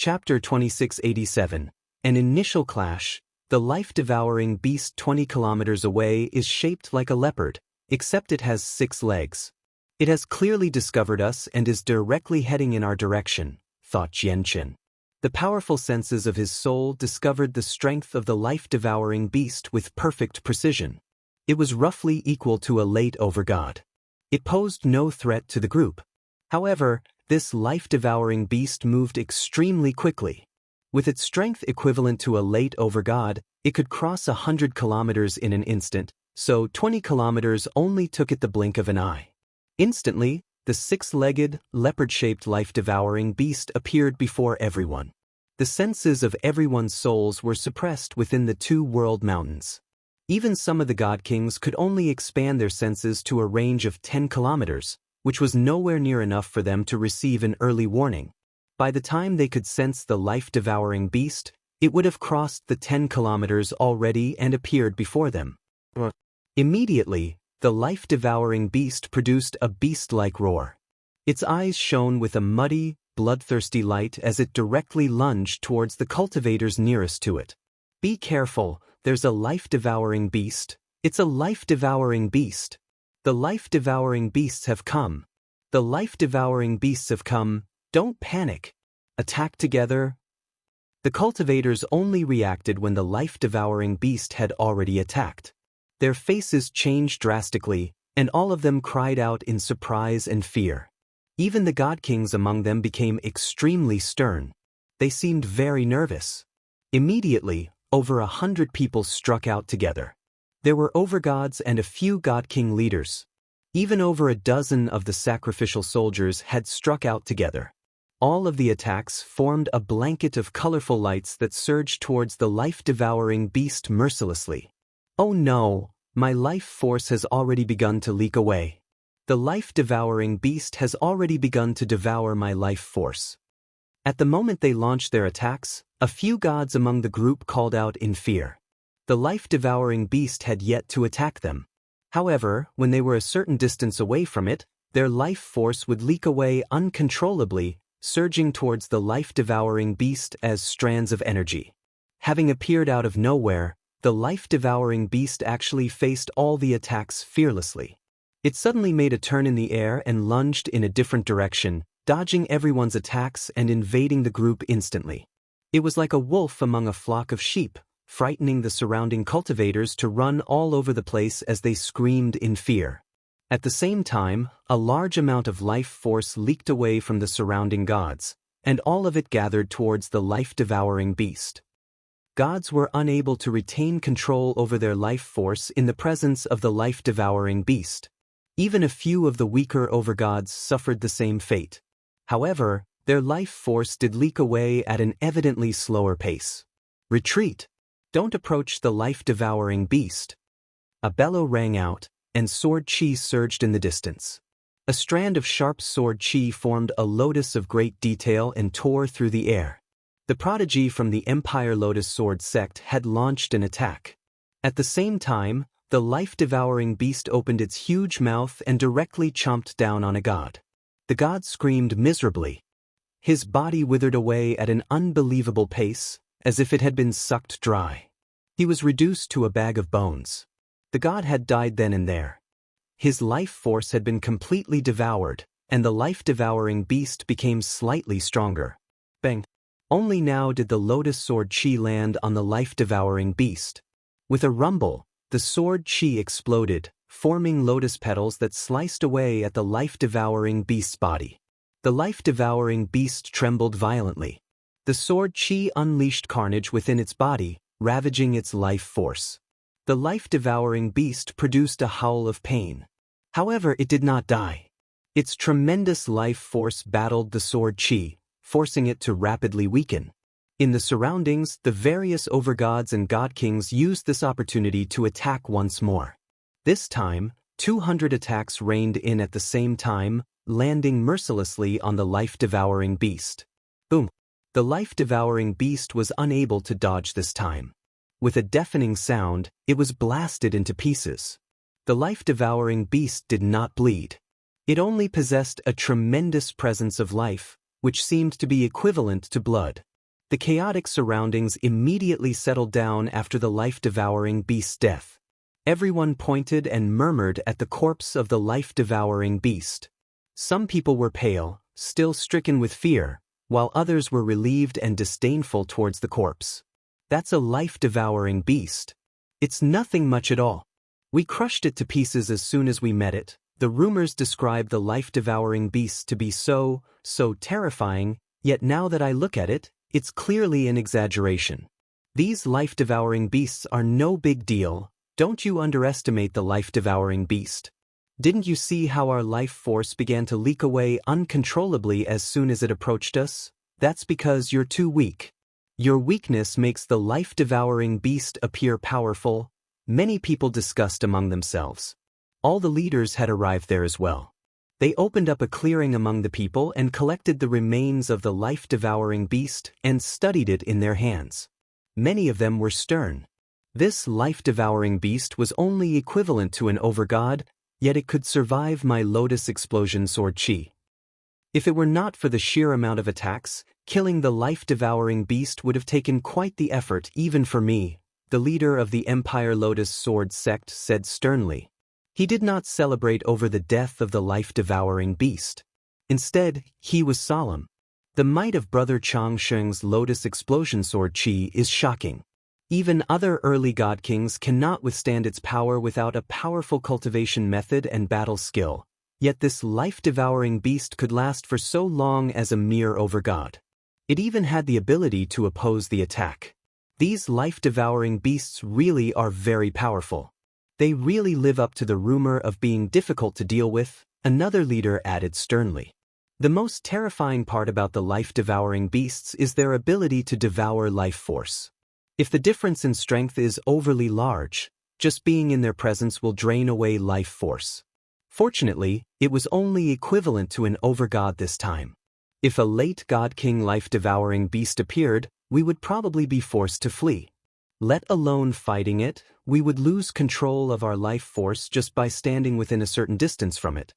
Chapter 2687. An initial clash. The life-devouring beast 20 kilometers away is shaped like a leopard, except it has 6 legs. It has clearly discovered us and is directly heading in our direction, thought Jianchen. The powerful senses of his soul discovered the strength of the life-devouring beast with perfect precision. It was roughly equal to a late overgod. It posed no threat to the group. However, this life-devouring beast moved extremely quickly. With its strength equivalent to a late overgod, it could cross 100 kilometers in an instant, so 20 kilometers only took it the blink of an eye. Instantly, the 6-legged, leopard-shaped life-devouring beast appeared before everyone. The senses of everyone's souls were suppressed within the 2 world mountains. Even some of the god kings could only expand their senses to a range of 10 kilometers, which was nowhere near enough for them to receive an early warning. By the time they could sense the life-devouring beast, it would have crossed the 10 kilometers already and appeared before them. Immediately, the life-devouring beast produced a beast-like roar. Its eyes shone with a muddy, bloodthirsty light as it directly lunged towards the cultivators nearest to it. "Be careful, there's a life-devouring beast. It's a life-devouring beast. The life-devouring beasts have come. The life-devouring beasts have come. Don't panic. Attack together." The cultivators only reacted when the life-devouring beast had already attacked. Their faces changed drastically, and all of them cried out in surprise and fear. Even the god kings among them became extremely stern. They seemed very nervous. Immediately, over 100 people struck out together. There were overgods and a few god king leaders. Even over a dozen of the sacrificial soldiers had struck out together. All of the attacks formed a blanket of colorful lights that surged towards the life-devouring beast mercilessly. "Oh no, my life force has already begun to leak away. The life-devouring beast has already begun to devour my life force." At the moment they launched their attacks, a few gods among the group called out in fear. The life-devouring beast had yet to attack them. However, when they were a certain distance away from it, their life force would leak away uncontrollably, surging towards the life-devouring beast as strands of energy. Having appeared out of nowhere, the life-devouring beast actually faced all the attacks fearlessly. It suddenly made a turn in the air and lunged in a different direction, dodging everyone's attacks and invading the group instantly. It was like a wolf among a flock of sheep, frightening the surrounding cultivators to run all over the place as they screamed in fear. At the same time, a large amount of life force leaked away from the surrounding gods, and all of it gathered towards the life-devouring beast. Gods were unable to retain control over their life force in the presence of the life-devouring beast. Even a few of the weaker overgods suffered the same fate. However, their life force did leak away at an evidently slower pace. "Retreat! Don't approach the life-devouring beast." A bellow rang out, and sword chi surged in the distance. A strand of sharp sword chi formed a lotus of great detail and tore through the air. The prodigy from the Empire Lotus Sword sect had launched an attack. At the same time, the life-devouring beast opened its huge mouth and directly chomped down on a god. The god screamed miserably. His body withered away at an unbelievable pace, as if it had been sucked dry. He was reduced to a bag of bones. The god had died then and there. His life force had been completely devoured, and the life-devouring beast became slightly stronger. Bang! Only now did the lotus sword chi land on the life-devouring beast. With a rumble, the sword chi exploded, forming lotus petals that sliced away at the life-devouring beast's body. The life-devouring beast trembled violently. The sword chi unleashed carnage within its body, ravaging its life force. The life-devouring beast produced a howl of pain. However, it did not die. Its tremendous life force battled the sword chi, forcing it to rapidly weaken. In the surroundings, the various overgods and god kings used this opportunity to attack once more. This time, 200 attacks rained in at the same time, landing mercilessly on the life-devouring beast. Boom! The life-devouring beast was unable to dodge this time. With a deafening sound, it was blasted into pieces. The life-devouring beast did not bleed. It only possessed a tremendous presence of life, which seemed to be equivalent to blood. The chaotic surroundings immediately settled down after the life-devouring beast's death. Everyone pointed and murmured at the corpse of the life-devouring beast. Some people were pale, still stricken with fear, while others were relieved and disdainful towards the corpse. That's a life-devouring beast. It's nothing much at all. We crushed it to pieces as soon as we met it. The rumors describe the life-devouring beast to be so terrifying, yet now that I look at it, it's clearly an exaggeration. These life-devouring beasts are no big deal. Don't you underestimate the life-devouring beast. Didn't you see how our life force began to leak away uncontrollably as soon as it approached us? That's because you're too weak. Your weakness makes the life-devouring beast appear powerful. Many people discussed among themselves. All the leaders had arrived there as well. They opened up a clearing among the people and collected the remains of the life-devouring beast and studied it in their hands. Many of them were stern. This life-devouring beast was only equivalent to an overgod, yet it could survive my lotus explosion sword chi. If it were not for the sheer amount of attacks, killing the life-devouring beast would have taken quite the effort even for me, the leader of the Empire Lotus Sword sect said sternly. He did not celebrate over the death of the life-devouring beast. Instead, he was solemn. The might of Brother Chang Sheng's Lotus Explosion Sword Chi is shocking. Even other early god kings cannot withstand its power without a powerful cultivation method and battle skill, yet this life-devouring beast could last for so long as a mere overgod. It even had the ability to oppose the attack. These life-devouring beasts really are very powerful. They really live up to the rumor of being difficult to deal with, another leader added sternly. The most terrifying part about the life-devouring beasts is their ability to devour life force. If the difference in strength is overly large, just being in their presence will drain away life force. Fortunately, it was only equivalent to an overgod this time. If a late god king life-devouring beast appeared, we would probably be forced to flee. Let alone fighting it, we would lose control of our life force just by standing within a certain distance from it.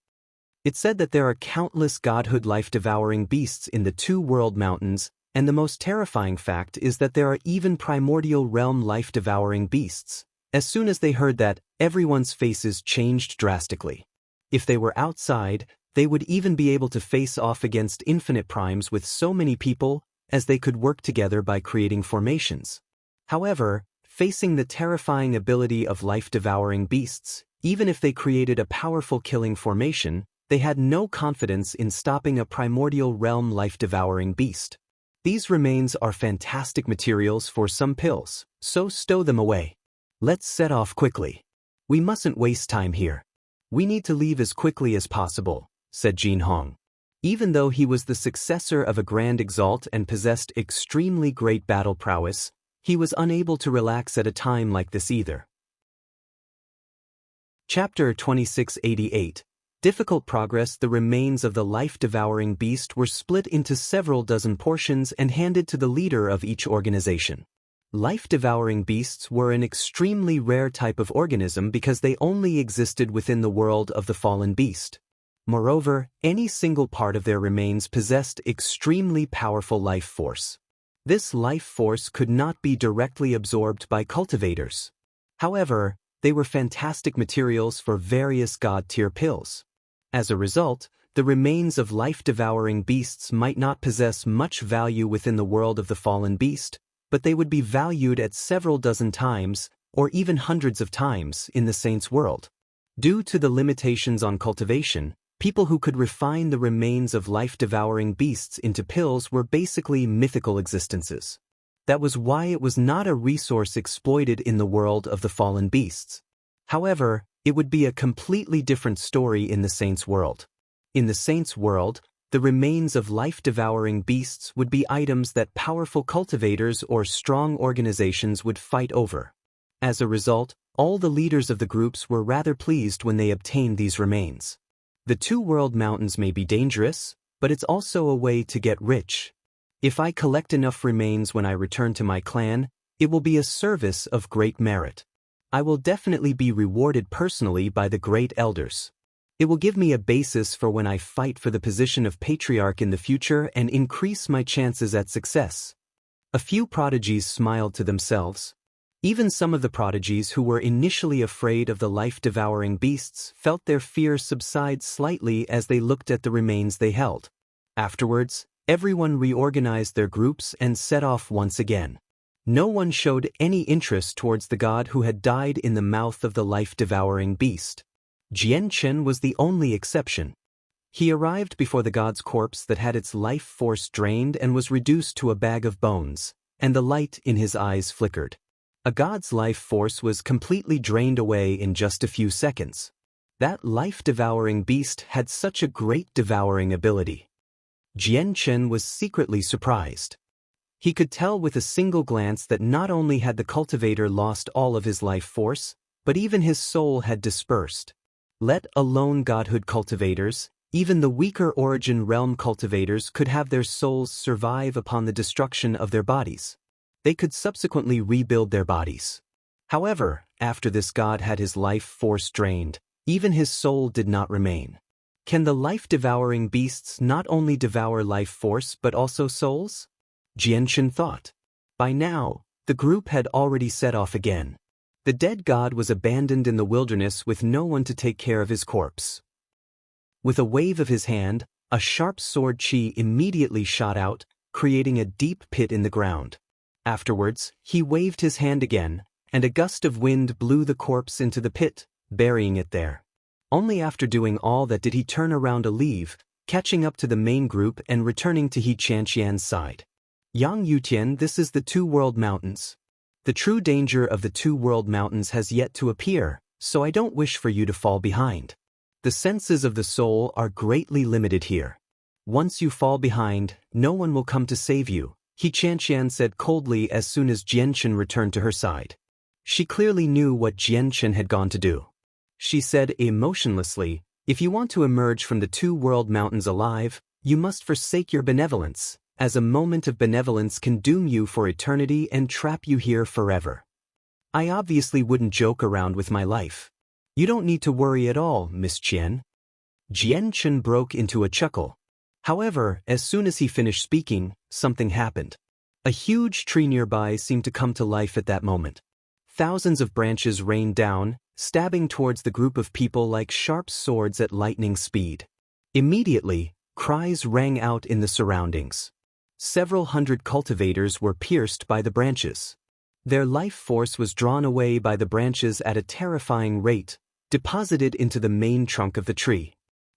It's said that there are countless godhood life-devouring beasts in the two world mountains, and the most terrifying fact is that there are even primordial realm life-devouring beasts. As soon as they heard that, everyone's faces changed drastically. If they were outside, they would even be able to face off against infinite primes with so many people, as they could work together by creating formations. However, facing the terrifying ability of life-devouring beasts, even if they created a powerful killing formation, they had no confidence in stopping a primordial realm life-devouring beast. These remains are fantastic materials for some pills, so stow them away. Let's set off quickly. We mustn't waste time here. We need to leave as quickly as possible, said Jin Hong. Even though he was the successor of a Grand Exalt and possessed extremely great battle prowess, he was unable to relax at a time like this either. Chapter 2688. Difficult progress. The remains of the life-devouring beast were split into several dozen portions and handed to the leader of each organization. Life-devouring beasts were an extremely rare type of organism because they only existed within the world of the fallen beast. Moreover, any single part of their remains possessed extremely powerful life force. This life force could not be directly absorbed by cultivators. However, they were fantastic materials for various god-tier pills. As a result, the remains of life-devouring beasts might not possess much value within the world of the fallen beast, but they would be valued at several dozen times, or even hundreds of times, in the saint's world. Due to the limitations on cultivation, people who could refine the remains of life-devouring beasts into pills were basically mythical existences. That was why it was not a resource exploited in the world of the fallen beasts. However, it would be a completely different story in the saint's world. In the saint's world, the remains of life-devouring beasts would be items that powerful cultivators or strong organizations would fight over. As a result, all the leaders of the groups were rather pleased when they obtained these remains. The two world mountains may be dangerous, but it's also a way to get rich. If I collect enough remains when I return to my clan, it will be a service of great merit. I will definitely be rewarded personally by the great elders. It will give me a basis for when I fight for the position of patriarch in the future and increase my chances at success. A few prodigies smiled to themselves. Even some of the prodigies who were initially afraid of the life-devouring beasts felt their fear subside slightly as they looked at the remains they held. Afterwards, everyone reorganized their groups and set off once again. No one showed any interest towards the god who had died in the mouth of the life-devouring beast. Jian Chen was the only exception. He arrived before the god's corpse that had its life force drained and was reduced to a bag of bones, and the light in his eyes flickered. A god's life force was completely drained away in just a few seconds. That life-devouring beast had such a great devouring ability. Jian Chen was secretly surprised. He could tell with a single glance that not only had the cultivator lost all of his life force, but even his soul had dispersed. Let alone godhood cultivators, even the weaker origin realm cultivators could have their souls survive upon the destruction of their bodies. They could subsequently rebuild their bodies. However, after this god had his life force drained, even his soul did not remain. Can the life-devouring beasts not only devour life force but also souls? Jian Chen thought. By now, the group had already set off again. The dead god was abandoned in the wilderness with no one to take care of his corpse. With a wave of his hand, a sharp sword chi immediately shot out, creating a deep pit in the ground. Afterwards, he waved his hand again, and a gust of wind blew the corpse into the pit, burying it there. Only after doing all that did he turn around to leave, catching up to the main group and returning to He Chanqian's side. Yang Yutian, this is the Two-World Mountains. The true danger of the Two-World Mountains has yet to appear, so I don't wish for you to fall behind. The senses of the soul are greatly limited here. Once you fall behind, no one will come to save you, He Chanqian said coldly as soon as Jian Chen returned to her side. She clearly knew what Jian Chen had gone to do. She said emotionlessly, if you want to emerge from the Two-World Mountains alive, you must forsake your benevolence, as a moment of benevolence can doom you for eternity and trap you here forever. I obviously wouldn't joke around with my life. You don't need to worry at all, Miss Qian. Jian Chen broke into a chuckle. However, as soon as he finished speaking, something happened. A huge tree nearby seemed to come to life at that moment. Thousands of branches rained down, stabbing towards the group of people like sharp swords at lightning speed. Immediately, cries rang out in the surroundings. Several hundred cultivators were pierced by the branches. Their life force was drawn away by the branches at a terrifying rate, deposited into the main trunk of the tree.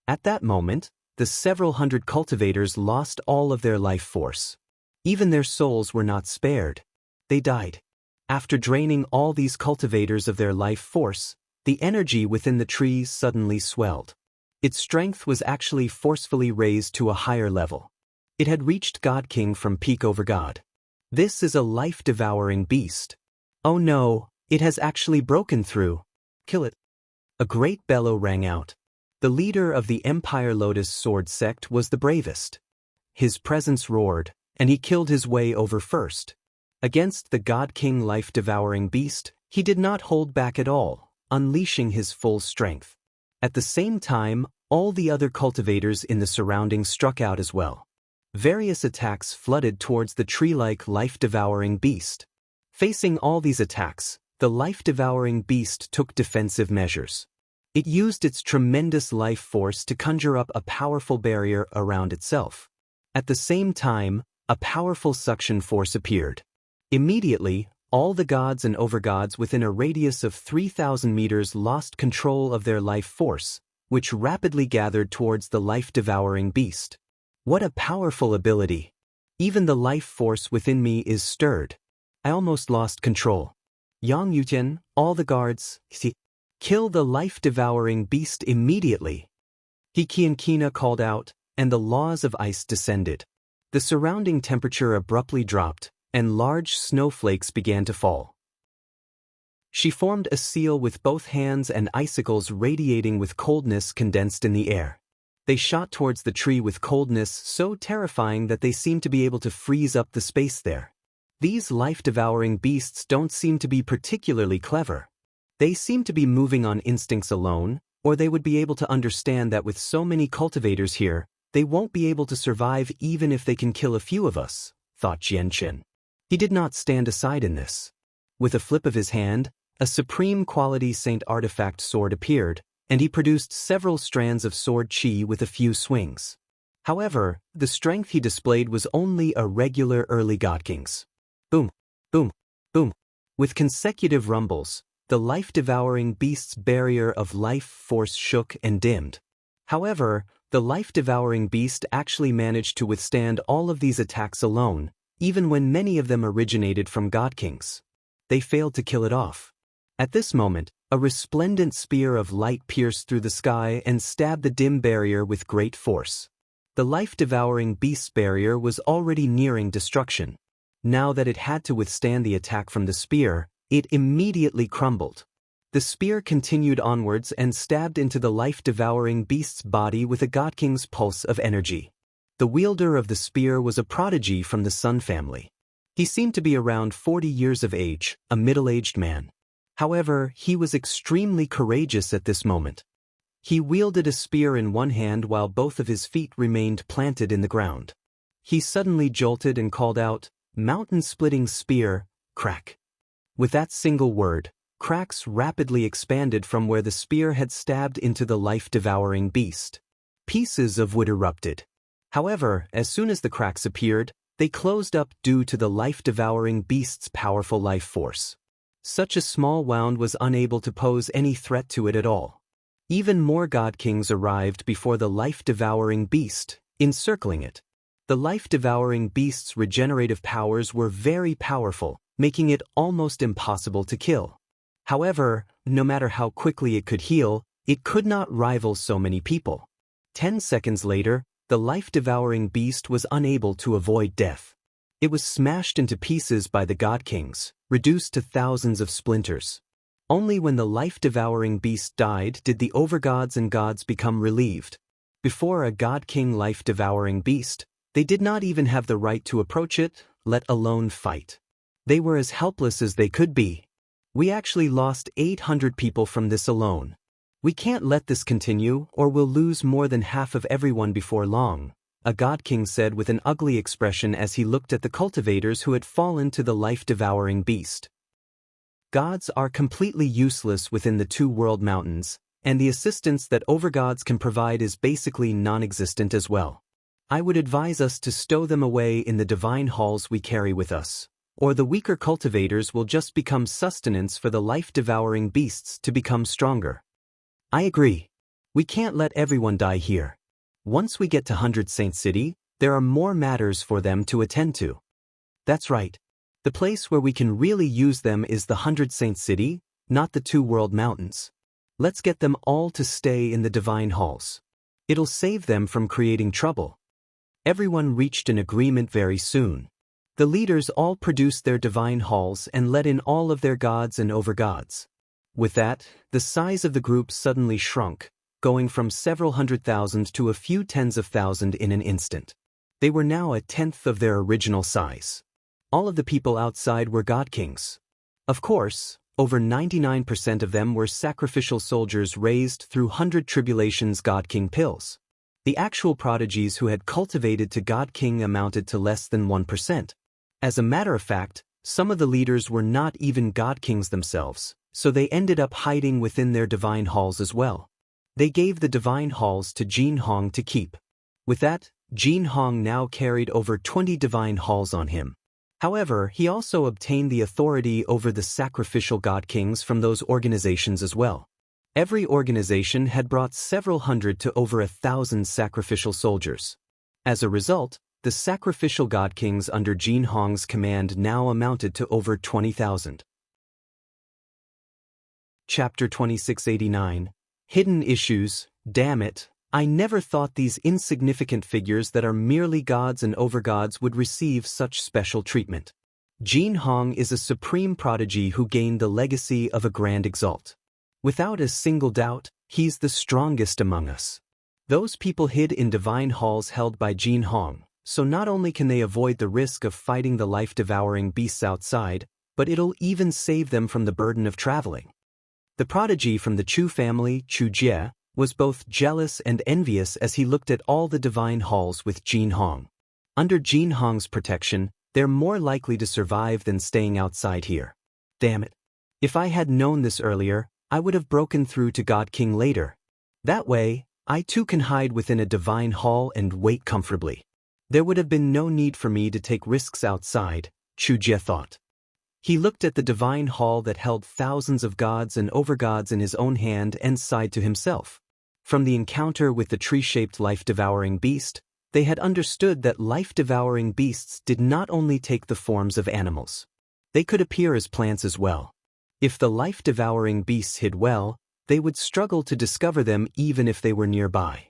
At that moment, the several hundred cultivators lost all of their life force. Even their souls were not spared. They died. After draining all these cultivators of their life force, the energy within the trees suddenly swelled. Its strength was actually forcefully raised to a higher level. It had reached God King from peak over God. This is a life-devouring beast. Oh no, it has actually broken through. Kill it. A great bellow rang out. The leader of the Empire Lotus Sword sect was the bravest. His presence roared, and he killed his way over first. Against the God King life-devouring beast, he did not hold back at all, unleashing his full strength. At the same time, all the other cultivators in the surroundings struck out as well. Various attacks flooded towards the tree-like life-devouring beast. Facing all these attacks, the life-devouring beast took defensive measures. It used its tremendous life force to conjure up a powerful barrier around itself. At the same time, a powerful suction force appeared. Immediately, all the gods and overgods within a radius of 3,000 meters lost control of their life force, which rapidly gathered towards the life-devouring beast. What a powerful ability! Even the life force within me is stirred. I almost lost control. Yang Yutian, all the guards, kill the life-devouring beast immediately. He Qiankina called out, and the laws of ice descended. The surrounding temperature abruptly dropped, and large snowflakes began to fall. She formed a seal with both hands and icicles radiating with coldness condensed in the air. They shot towards the tree with coldness so terrifying that they seemed to be able to freeze up the space there. These life-devouring beasts don't seem to be particularly clever. They seem to be moving on instincts alone, or they would be able to understand that with so many cultivators here, they won't be able to survive even if they can kill a few of us, thought Jian Chen. He did not stand aside in this. With a flip of his hand, a supreme quality Saint artifact sword appeared, and he produced several strands of sword chi with a few swings. However, the strength he displayed was only a regular early God King's. Boom, boom, boom. With consecutive rumbles, the life-devouring beast's barrier of life force shook and dimmed. However, the life-devouring beast actually managed to withstand all of these attacks alone, even when many of them originated from God Kings. They failed to kill it off. At this moment, a resplendent spear of light pierced through the sky and stabbed the dim barrier with great force. The life-devouring beast's barrier was already nearing destruction. Now that it had to withstand the attack from the spear, it immediately crumbled. The spear continued onwards and stabbed into the life-devouring beast's body with a God King's pulse of energy. The wielder of the spear was a prodigy from the Sun family. He seemed to be around 40 years of age, a middle-aged man. However, he was extremely courageous at this moment. He wielded a spear in one hand while both of his feet remained planted in the ground. He suddenly jolted and called out, "Mountain-splitting spear, crack." With that single word, cracks rapidly expanded from where the spear had stabbed into the life-devouring beast. Pieces of wood erupted. However, as soon as the cracks appeared, they closed up due to the life-devouring beast's powerful life force. Such a small wound was unable to pose any threat to it at all. Even more God Kings arrived before the life-devouring beast, encircling it. The life-devouring beast's regenerative powers were very powerful, making it almost impossible to kill. However, no matter how quickly it could heal, it could not rival so many people. 10 seconds later, the life-devouring beast was unable to avoid death. It was smashed into pieces by the God Kings, reduced to thousands of splinters. Only when the life-devouring beast died did the overgods and gods become relieved. Before a God King life-devouring beast, they did not even have the right to approach it, let alone fight. They were as helpless as they could be. We actually lost 800 people from this alone. We can't let this continue or we'll lose more than half of everyone before long, a God King said with an ugly expression as he looked at the cultivators who had fallen to the life-devouring beast. Gods are completely useless within the two-world mountains, and the assistance that overgods can provide is basically non-existent as well. I would advise us to stow them away in the divine halls we carry with us, or the weaker cultivators will just become sustenance for the life-devouring beasts to become stronger. I agree. We can't let everyone die here. Once we get to 100 Saint City, there are more matters for them to attend to. That's right. The place where we can really use them is the 100 Saint City, not the two-world mountains. Let's get them all to stay in the divine halls. It'll save them from creating trouble. Everyone reached an agreement very soon. The leaders all produced their divine halls and let in all of their gods and overgods. With that, the size of the group suddenly shrunk, going from several 100,000 to a few tens of thousands in an instant. They were now a tenth of their original size. All of the people outside were God Kings. Of course, over 99% of them were sacrificial soldiers raised through 100 Tribulations God King pills. The actual prodigies who had cultivated to God King amounted to less than 1%. As a matter of fact, some of the leaders were not even God Kings themselves, so they ended up hiding within their divine halls as well. They gave the divine halls to Jin Hong to keep. With that, Jin Hong now carried over 20 divine halls on him. However, he also obtained the authority over the sacrificial God Kings from those organizations as well. Every organization had brought several hundred to over 1,000 sacrificial soldiers. As a result, the sacrificial God Kings under Jin Hong's command now amounted to over 20,000. Chapter 2689. Hidden Issues. Damn it, I never thought these insignificant figures that are merely gods and overgods would receive such special treatment. Jin Hong is a supreme prodigy who gained the legacy of a grand exalt. Without a single doubt, he's the strongest among us. Those people hid in divine halls held by Jin Hong, so not only can they avoid the risk of fighting the life-devouring beasts outside, but it'll even save them from the burden of traveling. The prodigy from the Chu family, Chu Jie, was both jealous and envious as he looked at all the divine halls with Jin Hong. Under Jin Hong's protection, They're more likely to survive than staying outside here. Damn it. If I had known this earlier, I would have broken through to God King later. That way, I too can hide within a divine hall and wait comfortably. There would have been no need for me to take risks outside, Chu Jie thought. He looked at the divine hall that held thousands of gods and overgods in his own hand and sighed to himself. From the encounter with the tree-shaped life-devouring beast, they had understood that life-devouring beasts did not only take the forms of animals. They could appear as plants as well. If the life-devouring beasts hid well, they would struggle to discover them even if they were nearby.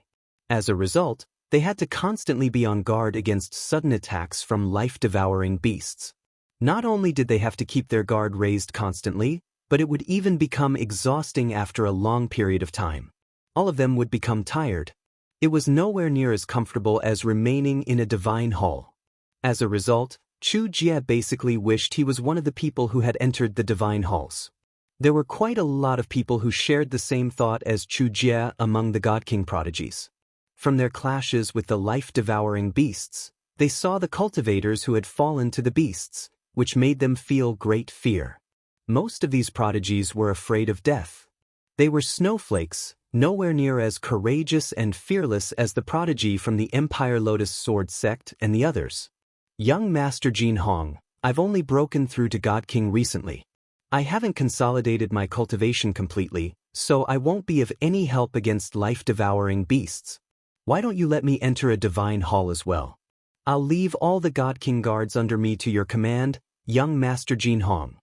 As a result, they had to constantly be on guard against sudden attacks from life-devouring beasts. Not only did they have to keep their guard raised constantly, but it would even become exhausting after a long period of time. All of them would become tired. It was nowhere near as comfortable as remaining in a divine hall. As a result, Chu Jie basically wished he was one of the people who had entered the divine halls. There were quite a lot of people who shared the same thought as Chu Jie among the God King prodigies. From their clashes with the life-devouring beasts, they saw the cultivators who had fallen to the beasts, which made them feel great fear. Most of these prodigies were afraid of death. They were snowflakes, nowhere near as courageous and fearless as the prodigy from the Empire Lotus Sword sect and the others. Young Master Jin Hong, I've only broken through to God King recently. I haven't consolidated my cultivation completely, so I won't be of any help against life-devouring beasts. Why don't you let me enter a divine hall as well? I'll leave all the God King guards under me to your command, young Master Jin Hong.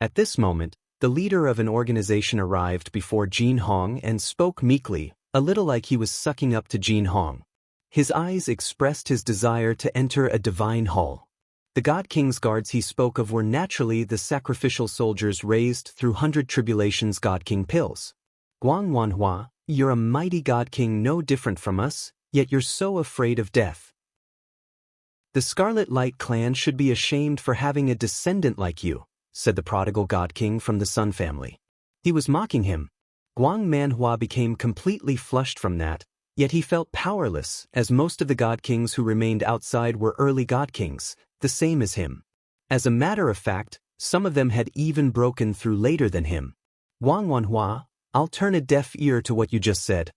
At this moment, the leader of an organization arrived before Jin Hong and spoke meekly, a little like he was sucking up to Jin Hong. His eyes expressed his desire to enter a divine hall. The God King's guards he spoke of were naturally the sacrificial soldiers raised through 100 tribulations God King pills. Guang Wanhua, you're a mighty God King no different from us, yet you're so afraid of death. The Scarlet Light clan should be ashamed for having a descendant like you, said the prodigal God King from the Sun family. He was mocking him. Guang Manhua became completely flushed from that, yet he felt powerless as most of the God Kings who remained outside were early God Kings, the same as him. As a matter of fact, some of them had even broken through later than him. Guang Wanhua, I'll turn a deaf ear to what you just said.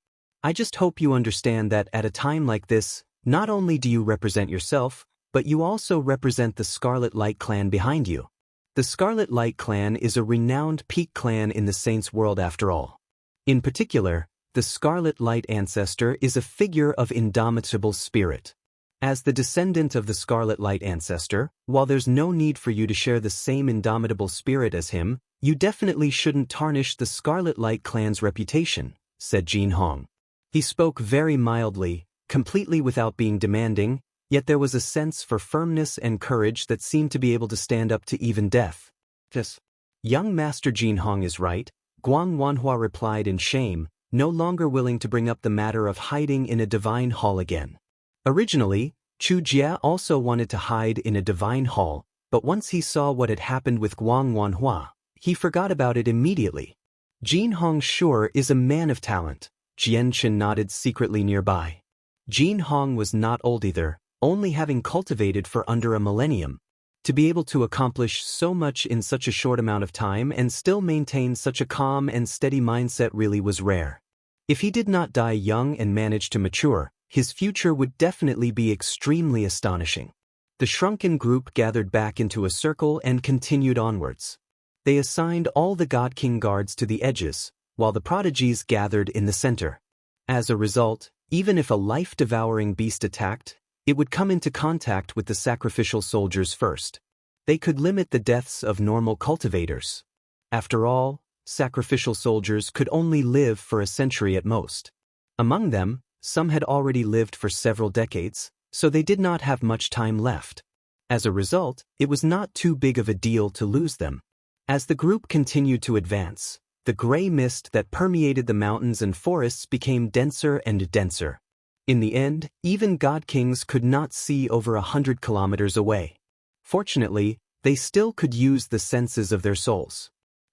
I just hope you understand that at a time like this, not only do you represent yourself, but you also represent the Scarlet Light clan behind you. The Scarlet Light clan is a renowned peak clan in the Saints' world after all. In particular, the Scarlet Light ancestor is a figure of indomitable spirit. As the descendant of the Scarlet Light ancestor, while there's no need for you to share the same indomitable spirit as him, you definitely shouldn't tarnish the Scarlet Light clan's reputation, said Jin Hong. He spoke very mildly, completely without being demanding, yet there was a sense for firmness and courage that seemed to be able to stand up to even death. Yes. Young Master Jin Hong is right, Guang Wanhua replied in shame, no longer willing to bring up the matter of hiding in a divine hall again. Originally, Chu Jie also wanted to hide in a divine hall, but once he saw what had happened with Guang Wanhua, he forgot about it immediately. Jin Hong sure is a man of talent, Jian Chen nodded secretly nearby. Jin Hong was not old either, only having cultivated for under a millennium. To be able to accomplish so much in such a short amount of time and still maintain such a calm and steady mindset really was rare. If he did not die young and manage to mature, his future would definitely be extremely astonishing. The shrunken group gathered back into a circle and continued onwards. They assigned all the God King guards to the edges, while the prodigies gathered in the center. As a result, even if a life-devouring beast attacked, it would come into contact with the sacrificial soldiers first. They could limit the deaths of normal cultivators. After all, sacrificial soldiers could only live for a century at most. Among them, some had already lived for several decades, so they did not have much time left. As a result, it was not too big of a deal to lose them. As the group continued to advance, the gray mist that permeated the mountains and forests became denser and denser. In the end, even God Kings could not see over 100 kilometers away. Fortunately, they still could use the senses of their souls.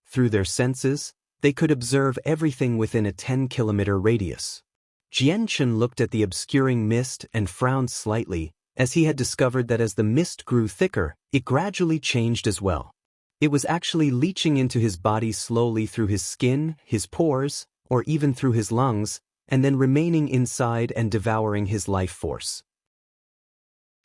Through their senses, they could observe everything within a 10-kilometer radius. Jian Chen looked at the obscuring mist and frowned slightly, as he had discovered that as the mist grew thicker, it gradually changed as well. It was actually leaching into his body slowly through his skin, his pores, or even through his lungs, and then remaining inside and devouring his life force.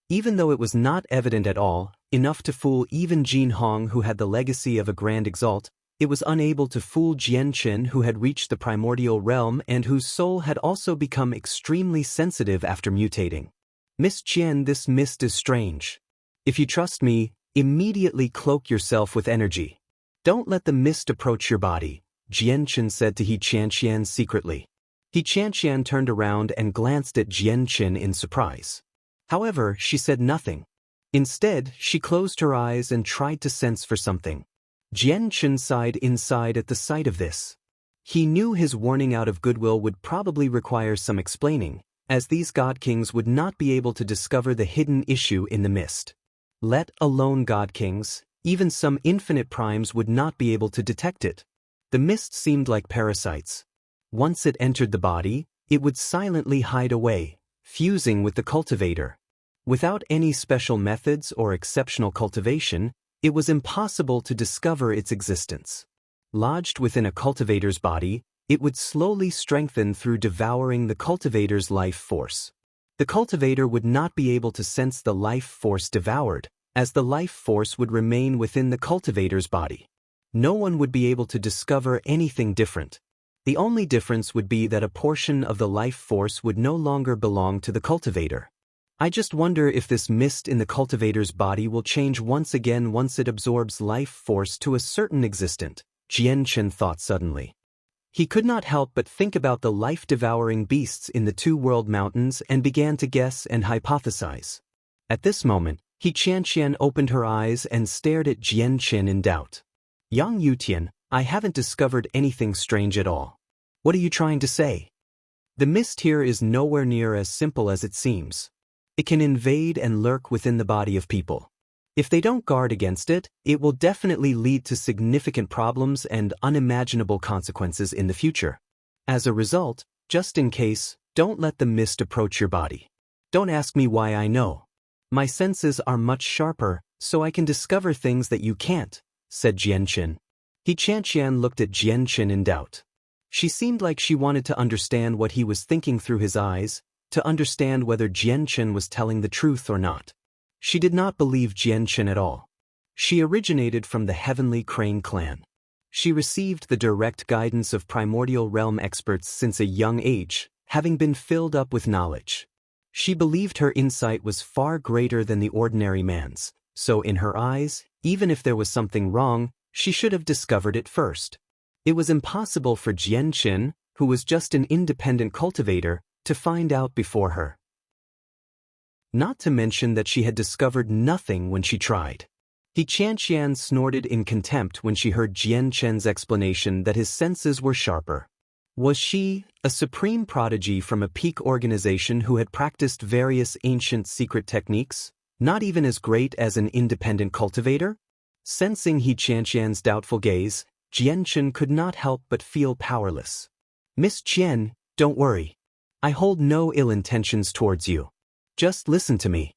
Even though it was not evident at all, enough to fool even Jin Hong, who had the legacy of a grand exalt, it was unable to fool Jian Qin, who had reached the primordial realm and whose soul had also become extremely sensitive after mutating. Miss Qian, this mist is strange. If you trust me, immediately cloak yourself with energy. Don't let the mist approach your body, Jian Qin said to He Qianqian secretly. He Qianqian turned around and glanced at Jian Qin in surprise. However, she said nothing. Instead, she closed her eyes and tried to sense for something. Jian Qin sighed inside at the sight of this. He knew his warning out of goodwill would probably require some explaining, as these god kings would not be able to discover the hidden issue in the mist. Let alone god kings, even some infinite primes would not be able to detect it. The mist seemed like parasites. Once it entered the body, it would silently hide away, fusing with the cultivator. Without any special methods or exceptional cultivation, it was impossible to discover its existence. Lodged within a cultivator's body, it would slowly strengthen through devouring the cultivator's life force. The cultivator would not be able to sense the life force devoured, as the life force would remain within the cultivator's body. No one would be able to discover anything different. The only difference would be that a portion of the life force would no longer belong to the cultivator. I just wonder if this mist in the cultivator's body will change once again once it absorbs life force to a certain existent, Jian Qin thought suddenly. He could not help but think about the life-devouring beasts in the two-world mountains and began to guess and hypothesize. At this moment, He Qianqian opened her eyes and stared at Jian Qin in doubt. Yang Yutian, I haven't discovered anything strange at all. What are you trying to say? The mist here is nowhere near as simple as it seems. It can invade and lurk within the body of people. If they don't guard against it, it will definitely lead to significant problems and unimaginable consequences in the future. As a result, just in case, don't let the mist approach your body. Don't ask me why I know. My senses are much sharper, so I can discover things that you can't, said Jian Qin. He Qianqian looked at Jian Qin in doubt. She seemed like she wanted to understand what he was thinking through his eyes, to understand whether Jian Qin was telling the truth or not. She did not believe Jian Qin at all. She originated from the Heavenly Crane clan. She received the direct guidance of primordial realm experts since a young age, having been filled up with knowledge. She believed her insight was far greater than the ordinary man's, so in her eyes, even if there was something wrong, she should have discovered it first. It was impossible for Jian Qin, who was just an independent cultivator, to find out before her. Not to mention that she had discovered nothing when she tried. He Qianqian snorted in contempt when she heard Jian Qin's explanation that his senses were sharper. Was she, a supreme prodigy from a peak organization who had practiced various ancient secret techniques, not even as great as an independent cultivator? Sensing He Qianqian's doubtful gaze, Jian Qin could not help but feel powerless. Miss Qian, don't worry. I hold no ill intentions towards you. Just listen to me.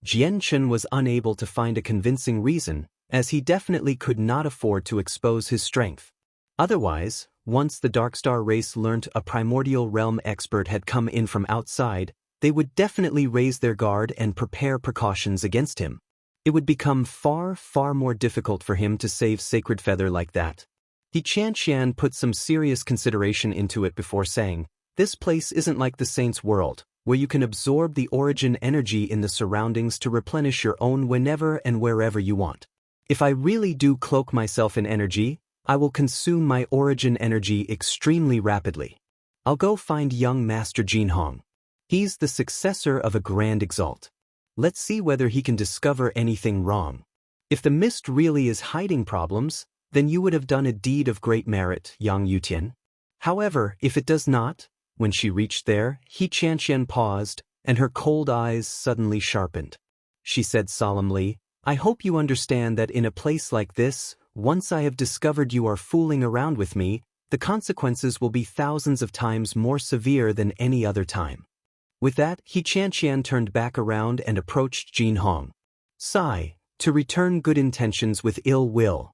Jian Qin was unable to find a convincing reason, as he definitely could not afford to expose his strength. Otherwise, once the Darkstar race learnt a primordial realm expert had come in from outside, they would definitely raise their guard and prepare precautions against him. It would become far, far more difficult for him to save Sacred Feather like that. He Qianqian put some serious consideration into it before saying, this place isn't like the Saint's world, where you can absorb the origin energy in the surroundings to replenish your own whenever and wherever you want. If I really do cloak myself in energy, I will consume my origin energy extremely rapidly. I'll go find young Master Jin Hong. He's the successor of a Grand Exalt. Let's see whether he can discover anything wrong. If the mist really is hiding problems, then you would have done a deed of great merit, Yang Yutian. However, if it does not, when she reached there, He Qianqian paused, and her cold eyes suddenly sharpened. She said solemnly, I hope you understand that in a place like this, once I have discovered you are fooling around with me, the consequences will be thousands of times more severe than any other time. With that, He Qianqian turned back around and approached Jin Hong. Sigh, to return good intentions with ill will.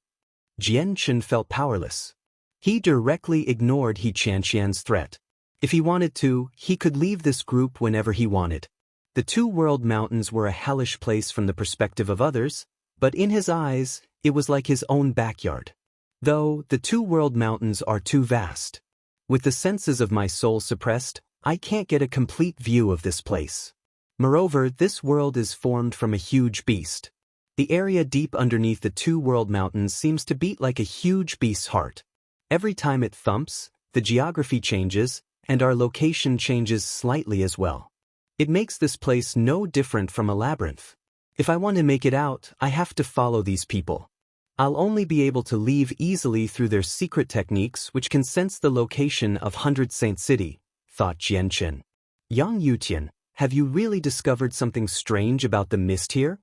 Jianchen felt powerless. He directly ignored He Qianqian's threat. If he wanted to, he could leave this group whenever he wanted. The Two World Mountains were a hellish place from the perspective of others, but in his eyes, it was like his own backyard. Though, the Two World Mountains are too vast. With the senses of my soul suppressed, I can't get a complete view of this place. Moreover, this world is formed from a huge beast. The area deep underneath the Two World Mountains seems to beat like a huge beast's heart. Every time it thumps, the geography changes, and our location changes slightly as well. It makes this place no different from a labyrinth. If I want to make it out, I have to follow these people. I'll only be able to leave easily through their secret techniques which can sense the location of 100 Saint City, thought Jianchen. Yang Yutian, have you really discovered something strange about the mist here?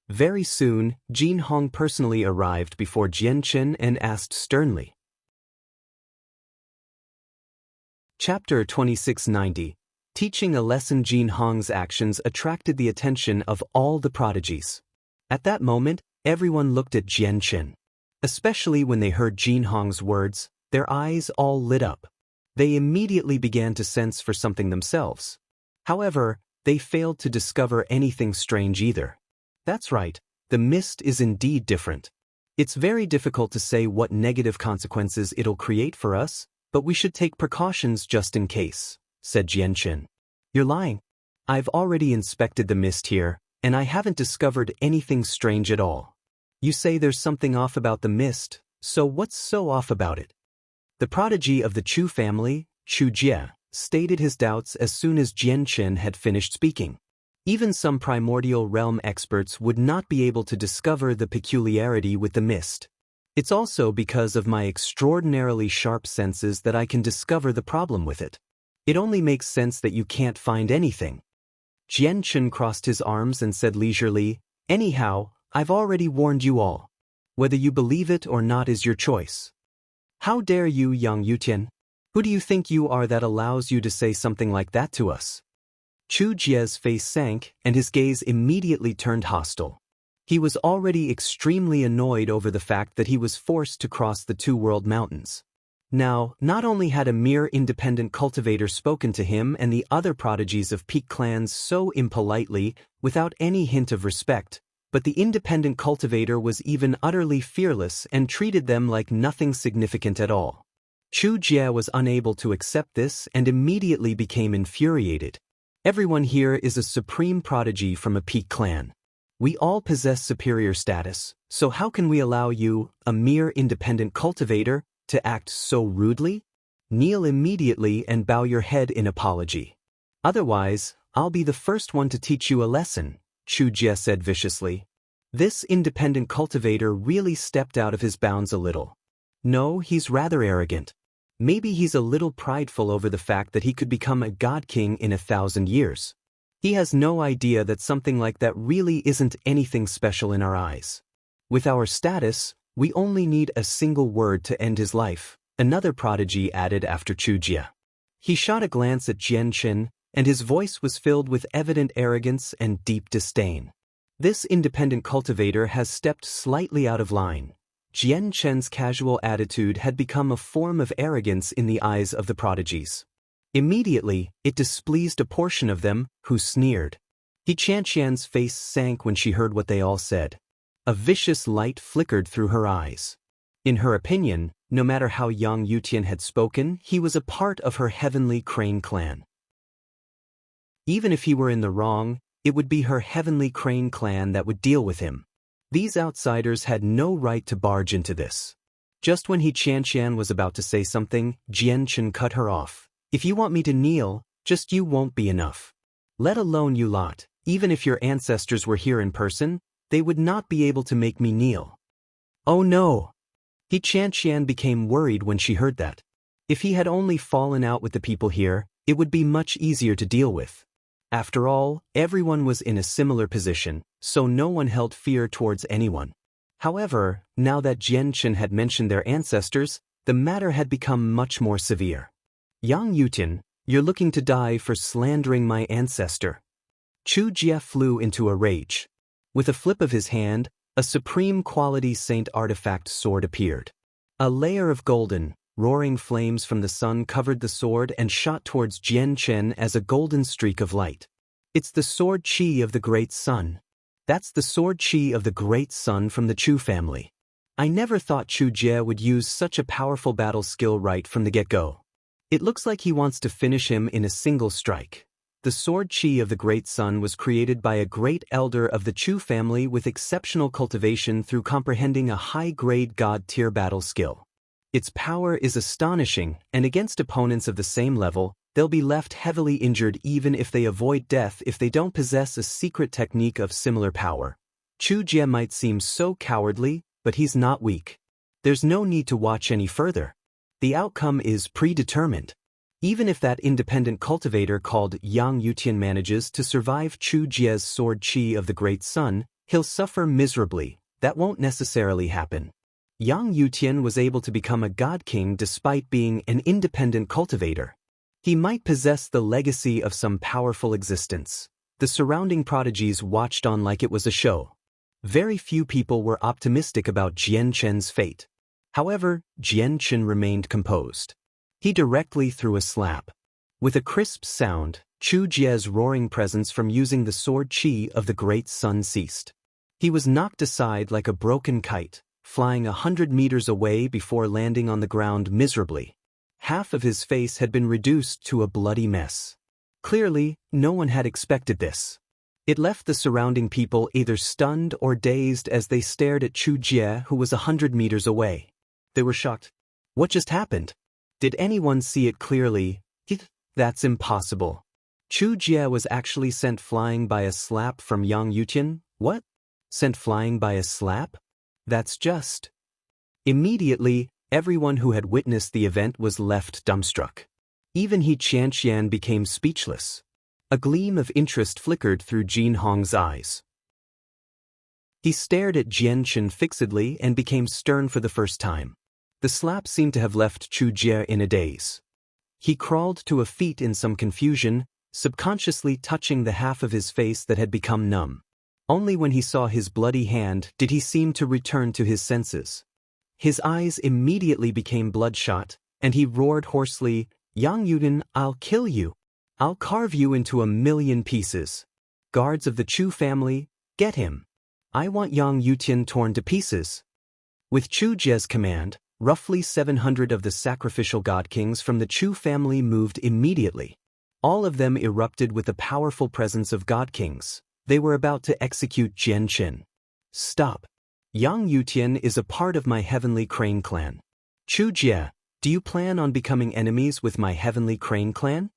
Very soon, Jin Hong personally arrived before Jianchen and asked sternly. Chapter 2690. Teaching a lesson. Jin Hong's actions attracted the attention of all the prodigies. At that moment, everyone looked at Jianchen. Especially when they heard Jin Hong's words, their eyes all lit up. They immediately began to sense for something themselves. However, they failed to discover anything strange either. That's right, the mist is indeed different. It's very difficult to say what negative consequences it'll create for us, but we should take precautions just in case, said Jianchen. You're lying. I've already inspected the mist here, and I haven't discovered anything strange at all. You say there's something off about the mist, so what's so off about it? The prodigy of the Chu family, Chu Jie, stated his doubts as soon as Jianchen had finished speaking. Even some primordial realm experts would not be able to discover the peculiarity with the mist. It's also because of my extraordinarily sharp senses that I can discover the problem with it. It only makes sense that you can't find anything. Jianchen crossed his arms and said leisurely, Anyhow, I've already warned you all. Whether you believe it or not is your choice. How dare you, Yang Yutian? Who do you think you are that allows you to say something like that to us? Chu Jie's face sank, and his gaze immediately turned hostile. He was already extremely annoyed over the fact that he was forced to cross the Two World Mountains. Now, not only had a mere independent cultivator spoken to him and the other prodigies of Peak clans so impolitely, without any hint of respect, but the independent cultivator was even utterly fearless and treated them like nothing significant at all. Chu Jie was unable to accept this and immediately became infuriated. Everyone here is a supreme prodigy from a Peak clan. We all possess superior status, so how can we allow you, a mere independent cultivator, to act so rudely? Kneel immediately and bow your head in apology. Otherwise, I'll be the first one to teach you a lesson, Chu Jie said viciously. This independent cultivator really stepped out of his bounds a little. No, he's rather arrogant. Maybe he's a little prideful over the fact that he could become a god king in 1,000 years. He has no idea that something like that really isn't anything special in our eyes. With our status, we only need a single word to end his life, another prodigy added after Chu Jie. He shot a glance at Jianchen, and his voice was filled with evident arrogance and deep disdain. This independent cultivator has stepped slightly out of line. Jianchen's casual attitude had become a form of arrogance in the eyes of the prodigies. Immediately, it displeased a portion of them, who sneered. He Qianqian's face sank when she heard what they all said. A vicious light flickered through her eyes. In her opinion, no matter how Yang Yutian had spoken, he was a part of her heavenly crane clan. Even if he were in the wrong, it would be her heavenly crane clan that would deal with him. These outsiders had no right to barge into this. Just when He Qianqian was about to say something, Jianchen cut her off. If you want me to kneel, just you won't be enough. Let alone you lot, even if your ancestors were here in person, they would not be able to make me kneel. Oh no! He Qianqian became worried when she heard that. If he had only fallen out with the people here, it would be much easier to deal with. After all, everyone was in a similar position, so no one held fear towards anyone. However, now that Jianchen had mentioned their ancestors, the matter had become much more severe. Yang Yutian, You're looking to die for slandering my ancestor." Chu Jie flew into a rage. With a flip of his hand, a supreme quality saint artifact sword appeared. A layer of golden, roaring flames from the sun covered the sword and shot towards Jian Chen as a golden streak of light. It's the sword chi of the Great Sun. That's the sword chi of the Great Sun from the Chu family. I never thought Chu Jie would use such a powerful battle skill right from the get-go. It looks like he wants to finish him in a single strike. The sword chi of the Great Sun was created by a great elder of the Chu family with exceptional cultivation through comprehending a high-grade god-tier battle skill. Its power is astonishing, and against opponents of the same level, they'll be left heavily injured even if they avoid death if they don't possess a secret technique of similar power. Chu Jie might seem so cowardly, but he's not weak. There's no need to watch any further. The outcome is predetermined. Even if that independent cultivator called Yang Yutian manages to survive Chu Jie's sword chi of the Great Sun, he'll suffer miserably. That won't necessarily happen. Yang Yutian was able to become a god king despite being an independent cultivator. He might possess the legacy of some powerful existence. The surrounding prodigies watched on like it was a show. Very few people were optimistic about Jian Chen's fate. However, Jian Chen remained composed. He directly threw a slap. With a crisp sound, Chu Jie's roaring presence from using the sword chi of the Great Sun ceased. He was knocked aside like a broken kite, flying 100 meters away before landing on the ground miserably. Half of his face had been reduced to a bloody mess. Clearly, no one had expected this. It left the surrounding people either stunned or dazed as they stared at Chu Jie, who was 100 meters away. They were shocked. What just happened? Did anyone see it clearly? That's impossible. Chu Jie was actually sent flying by a slap from Yang Yutian? What? Sent flying by a slap? That's just... Immediately, everyone who had witnessed the event was left dumbstruck. Even He Qianxian became speechless. A gleam of interest flickered through Jin Hong's eyes. He stared at Jian Chen fixedly and became stern for the first time. The slap seemed to have left Chu Jie in a daze. He crawled to a feet in some confusion, subconsciously touching the half of his face that had become numb. Only when he saw his bloody hand did he seem to return to his senses. His eyes immediately became bloodshot, and he roared hoarsely, "Yang Yuden, I'll kill you. I'll carve you into 1,000,000 pieces. Guards of the Chu family, get him. I want Yang Yutian torn to pieces." With Chu Jie's command, roughly 700 of the sacrificial god kings from the Chu family moved immediately. All of them erupted with the powerful presence of god kings. They were about to execute Jian Chen. "Stop. Yang Yutian is a part of my Heavenly Crane clan. Chu Jie, do you plan on becoming enemies with my Heavenly Crane clan?"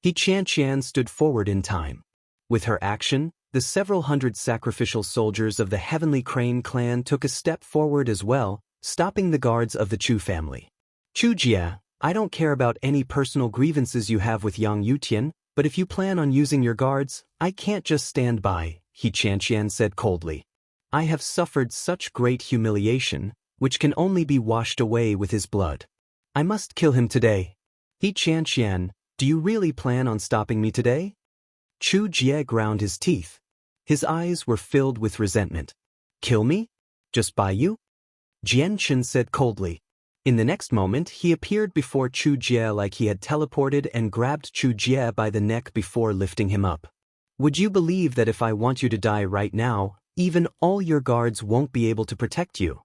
He Qianxian stood forward in time. With her action, the several hundred sacrificial soldiers of the Heavenly Crane clan took a step forward as well, stopping the guards of the Chu family. "Chu Jie, I don't care about any personal grievances you have with Yang Yutian, but if you plan on using your guards, I can't just stand by," He Qianxian said coldly. "I have suffered such great humiliation, which can only be washed away with his blood. I must kill him today. He Qianxian, do you really plan on stopping me today?" Chu Jie ground his teeth. His eyes were filled with resentment. "Kill me? Just by you?" Jian Chen said coldly. In the next moment, he appeared before Chu Jie like he had teleported and grabbed Chu Jie by the neck before lifting him up. "Would you believe that if I want you to die right now, even all your guards won't be able to protect you?"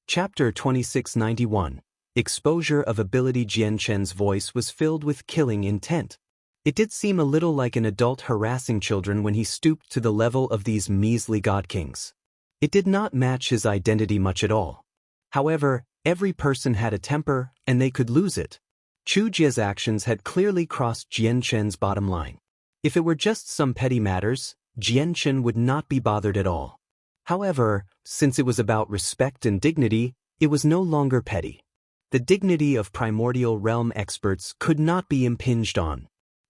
Chapter 2691. Exposure of ability. Jian Chen's voice was filled with killing intent. It did seem a little like an adult harassing children when he stooped to the level of these measly god kings. It did not match his identity much at all. However, every person had a temper, and they could lose it. Chu Jie's actions had clearly crossed Jian Chen's bottom line. If it were just some petty matters, Jian Chen would not be bothered at all. However, since it was about respect and dignity, it was no longer petty. The dignity of primordial realm experts could not be impinged on.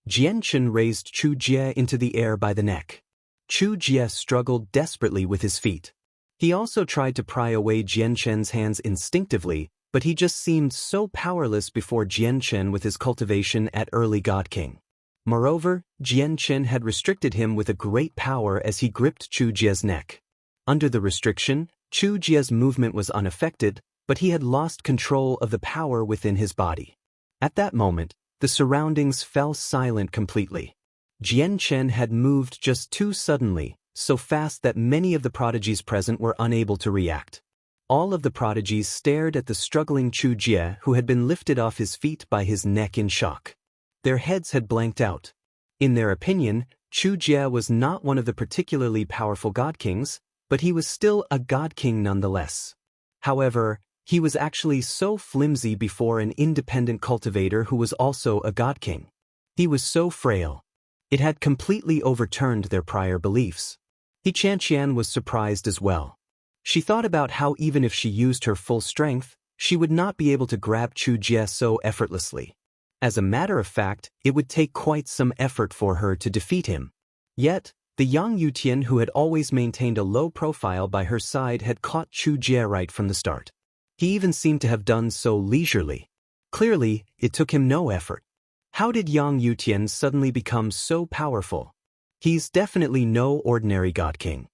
Jian Chen raised Chu Jie into the air by the neck. Chu Jie struggled desperately with his feet. He also tried to pry away Jian Chen's hands instinctively, but he just seemed so powerless before Jian Chen with his cultivation at early God King. Moreover, Jian Chen had restricted him with a great power as he gripped Chu Jie's neck. Under the restriction, Chu Jie's movement was unaffected, but he had lost control of the power within his body. At that moment, the surroundings fell silent completely. Jian Chen had moved just too suddenly, so fast that many of the prodigies present were unable to react. All of the prodigies stared at the struggling Chu Jie, who had been lifted off his feet by his neck in shock. Their heads had blanked out. In their opinion, Chu Jie was not one of the particularly powerful god kings, but he was still a god king nonetheless. However, he was actually so flimsy before an independent cultivator who was also a god king. He was so frail. It had completely overturned their prior beliefs. He Qian was surprised as well. She thought about how even if she used her full strength, she would not be able to grab Chu Jie so effortlessly. As a matter of fact, it would take quite some effort for her to defeat him. Yet, the young Yutian who had always maintained a low profile by her side had caught Chu Jie right from the start. He even seemed to have done so leisurely. Clearly, it took him no effort. How did Yang Yutian suddenly become so powerful? He's definitely no ordinary god king.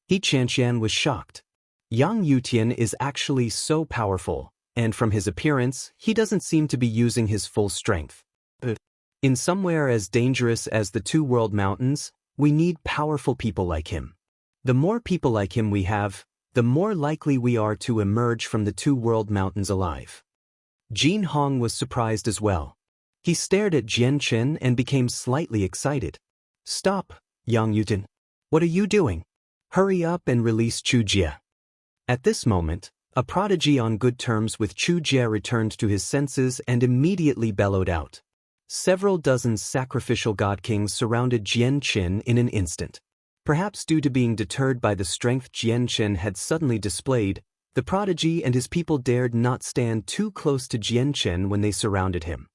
He Qian was shocked. Yang Yutian is actually so powerful, and from his appearance, he doesn't seem to be using his full strength. In somewhere as dangerous as the Two World Mountains, we need powerful people like him. The more people like him we have, the more likely we are to emerge from the Two World Mountains alive. Jin Hong was surprised as well. He stared at Jian Chen and became slightly excited. "Stop, Yang Yutian. What are you doing? Hurry up and release Chu Jie." At this moment, a prodigy on good terms with Chu Jie returned to his senses and immediately bellowed out. Several dozen sacrificial god kings surrounded Jian Chen in an instant. Perhaps due to being deterred by the strength Jian Chen had suddenly displayed, the prodigy and his people dared not stand too close to Jian Chen when they surrounded him.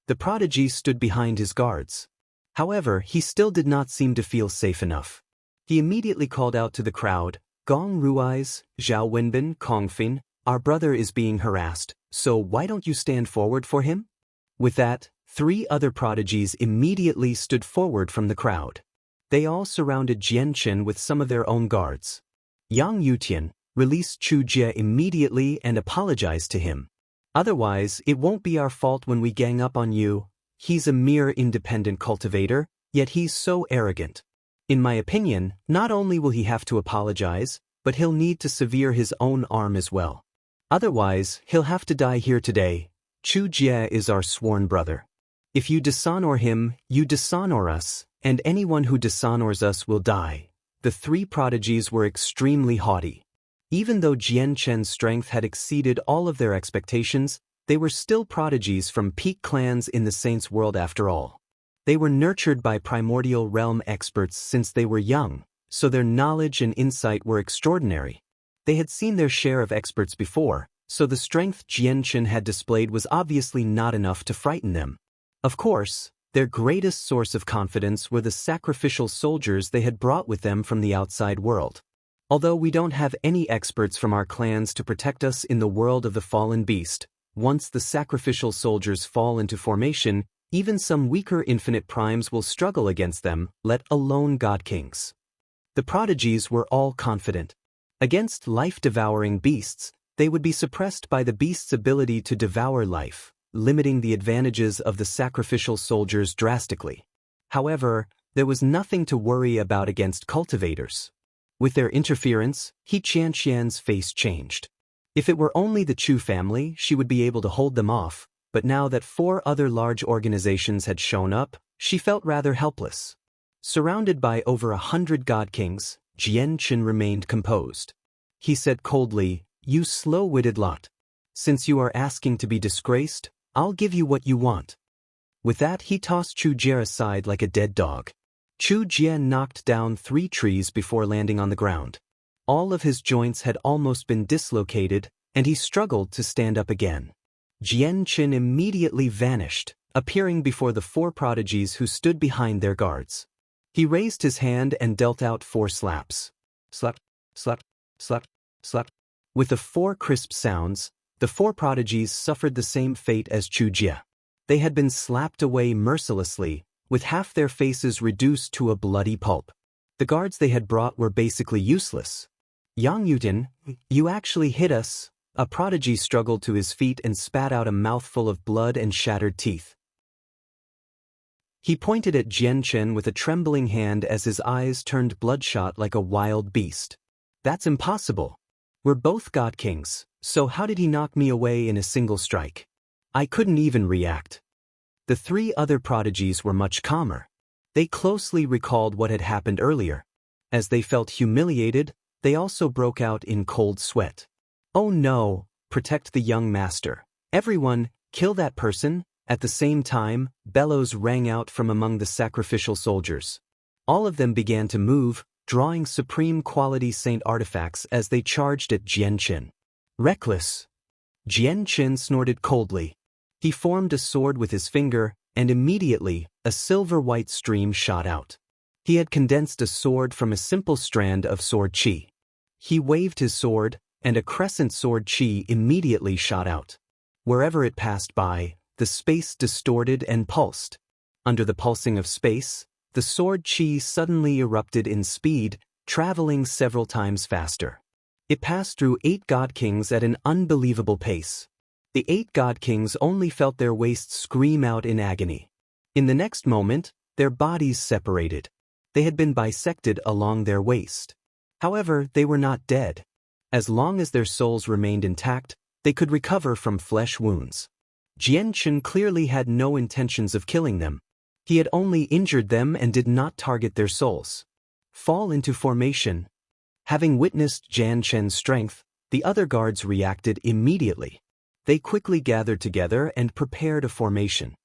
The prodigy stood behind his guards. However, he still did not seem to feel safe enough. He immediately called out to the crowd, "Gong Rui's, Zhao Wenbin, Kongfin, our brother is being harassed, so why don't you stand forward for him?" With that, 3 other prodigies immediately stood forward from the crowd. They all surrounded Jian Chen with some of their own guards. Yang Yutian released Chu Jie immediately and apologized to him. "Otherwise, it won't be our fault when we gang up on you. He's a mere independent cultivator, yet he's so arrogant. In my opinion, not only will he have to apologize, but he'll need to sever his own arm as well. Otherwise, he'll have to die here today. Chu Jie is our sworn brother. If you dishonor him, you dishonor us, and anyone who dishonors us will die." The 3 prodigies were extremely haughty. Even though Jian Chen's strength had exceeded all of their expectations, they were still prodigies from peak clans in the Saints' world after all. They were nurtured by primordial realm experts since they were young, so their knowledge and insight were extraordinary. They had seen their share of experts before, so the strength Jian Chen had displayed was obviously not enough to frighten them. Of course, their greatest source of confidence were the sacrificial soldiers they had brought with them from the outside world. Although we don't have any experts from our clans to protect us in the world of the fallen beast, once the sacrificial soldiers fall into formation, even some weaker infinite primes will struggle against them, let alone god kings. The prodigies were all confident. Against life-devouring beasts, they would be suppressed by the beast's ability to devour life, limiting the advantages of the sacrificial soldiers drastically. However, there was nothing to worry about against cultivators. With their interference, He Qian's face changed. If it were only the Chu family, she would be able to hold them off, but now that 4 other large organizations had shown up, she felt rather helpless. Surrounded by over 100 god kings, Jian Chen remained composed. He said coldly, "You slow-witted lot. Since you are asking to be disgraced, I'll give you what you want." With that, he tossed Chu Jie aside like a dead dog. Chu Jie knocked down 3 trees before landing on the ground. All of his joints had almost been dislocated, and he struggled to stand up again. Jian Chen immediately vanished, appearing before the 4 prodigies who stood behind their guards. He raised his hand and dealt out 4 slaps. Slap, slap, slap, slap. With the 4 crisp sounds, the 4 prodigies suffered the same fate as Chu Jie. They had been slapped away mercilessly, with half their faces reduced to a bloody pulp. The guards they had brought were basically useless. Yang Yutian, you actually hit us. A prodigy struggled to his feet and spat out a mouthful of blood and shattered teeth. He pointed at Jian Chen with a trembling hand as his eyes turned bloodshot like a wild beast. That's impossible. We're both god kings, so how did he knock me away in a single strike? I couldn't even react. The 3 other prodigies were much calmer. They closely recalled what had happened earlier. As they felt humiliated, they also broke out in cold sweat. Oh no, protect the young master. Everyone, kill that person. At the same time, bellows rang out from among the sacrificial soldiers. All of them began to move, drawing supreme quality saint artifacts as they charged at Jian Chen. Reckless. Jian Chen snorted coldly. He formed a sword with his finger, and immediately, a silver-white stream shot out. He had condensed a sword from a simple strand of sword qi. He waved his sword, and a crescent sword qi immediately shot out. Wherever it passed by, the space distorted and pulsed. Under the pulsing of space, the sword qi suddenly erupted in speed, traveling several times faster. It passed through 8 god kings at an unbelievable pace. The 8 god kings only felt their waists scream out in agony. In the next moment, their bodies separated. They had been bisected along their waist. However, they were not dead. As long as their souls remained intact, they could recover from flesh wounds. Jian Chen clearly had no intentions of killing them. He had only injured them and did not target their souls. Fall into formation. Having witnessed Jian Chen's strength, the other guards reacted immediately. They quickly gathered together and prepared a formation.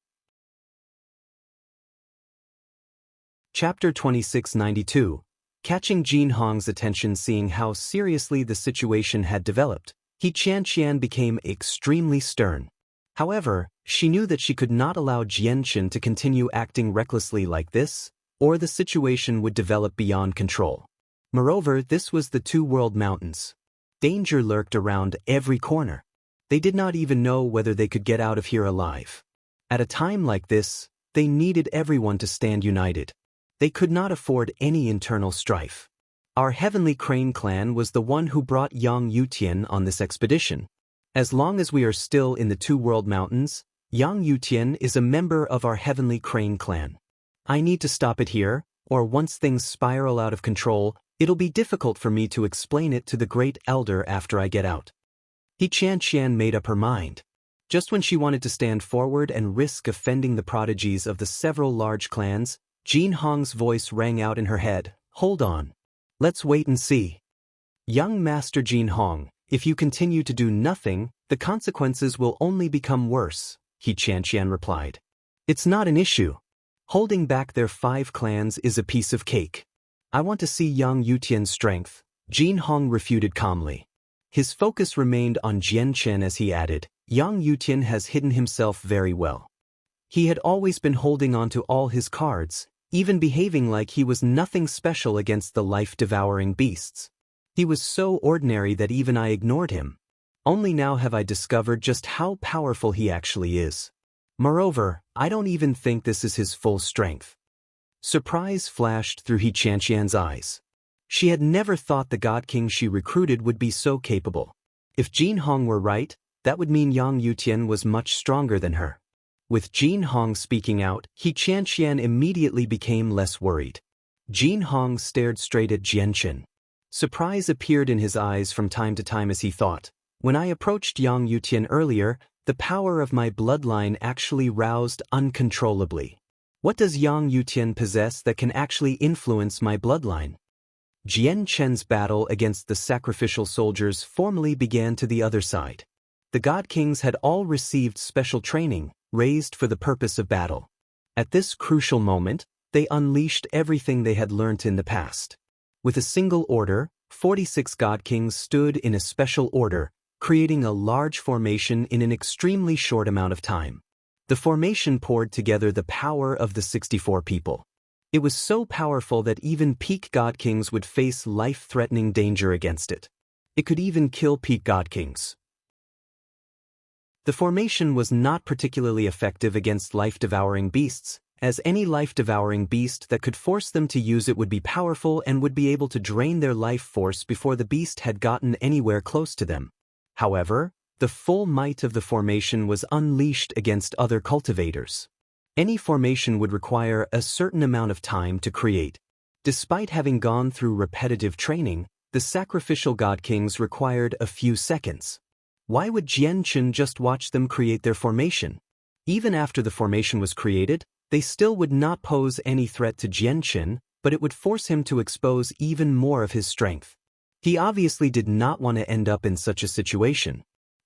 Chapter 2692. Catching Jin Hong's attention seeing how seriously the situation had developed, He Qianqian became extremely stern. However, she knew that she could not allow Jian Chen to continue acting recklessly like this, or the situation would develop beyond control. Moreover, this was the Two-World Mountains. Danger lurked around every corner. They did not even know whether they could get out of here alive. At a time like this, they needed everyone to stand united. They could not afford any internal strife. Our Heavenly Crane clan was the one who brought Yang Yutian on this expedition. As long as we are still in the Two-World Mountains, Yang Yutian is a member of our Heavenly Crane clan. I need to stop it here, or once things spiral out of control, it'll be difficult for me to explain it to the Great Elder after I get out. He Qianqian made up her mind. Just when she wanted to stand forward and risk offending the prodigies of the several large clans, Jin Hong's voice rang out in her head, "Hold on. Let's wait and see. Young Master Jin Hong, if you continue to do nothing, the consequences will only become worse," He Qianqian replied. "It's not an issue. Holding back their 5 clans is a piece of cake. I want to see Yang Yutian's strength," Jin Hong refuted calmly. His focus remained on Jian Chen as he added, "Yang Yutian has hidden himself very well. He had always been holding on to all his cards, even behaving like he was nothing special against the life-devouring beasts. He was so ordinary that even I ignored him. Only now have I discovered just how powerful he actually is. Moreover, I don't even think this is his full strength." Surprise flashed through He Qianqian's eyes. She had never thought the God King she recruited would be so capable. If Jin Hong were right, that would mean Yang Yutian was much stronger than her. With Jin Hong speaking out, He Qianqian immediately became less worried. Jin Hong stared straight at Jian Chen. Surprise appeared in his eyes from time to time as he thought, "When I approached Yang Yutian earlier, the power of my bloodline actually roused uncontrollably. What does Yang Yutian possess that can actually influence my bloodline?" Jian Chen's battle against the sacrificial soldiers formally began to the other side. The God Kings had all received special training, raised for the purpose of battle. At this crucial moment, they unleashed everything they had learnt in the past. With a single order, 46 God Kings stood in a special order, creating a large formation in an extremely short amount of time. The formation poured together the power of the 64 people. It was so powerful that even peak God Kings would face life-threatening danger against it. It could even kill peak god kings. The formation was not particularly effective against life-devouring beasts, as any life-devouring beast that could force them to use it would be powerful and would be able to drain their life force before the beast had gotten anywhere close to them. However, the full might of the formation was unleashed against other cultivators. Any formation would require a certain amount of time to create. Despite having gone through repetitive training, the sacrificial god kings required a few seconds. Why would Jianchen just watch them create their formation? Even after the formation was created, they still would not pose any threat to Jianchen, but it would force him to expose even more of his strength. He obviously did not want to end up in such a situation.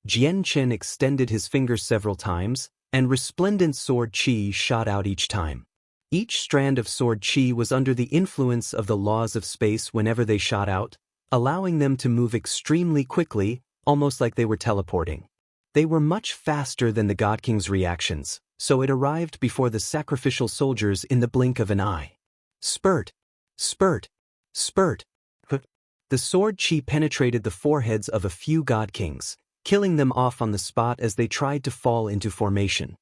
Jianchen extended his fingers several times, and resplendent sword qi shot out each time. Each strand of sword qi was under the influence of the laws of space whenever they shot out, allowing them to move extremely quickly, almost like they were teleporting. They were much faster than the God King's reactions, so it arrived before the sacrificial soldiers in the blink of an eye. Spurt! Spurt! Spurt! The sword qi penetrated the foreheads of a few God Kings, killing them off on the spot as they tried to fall into formation.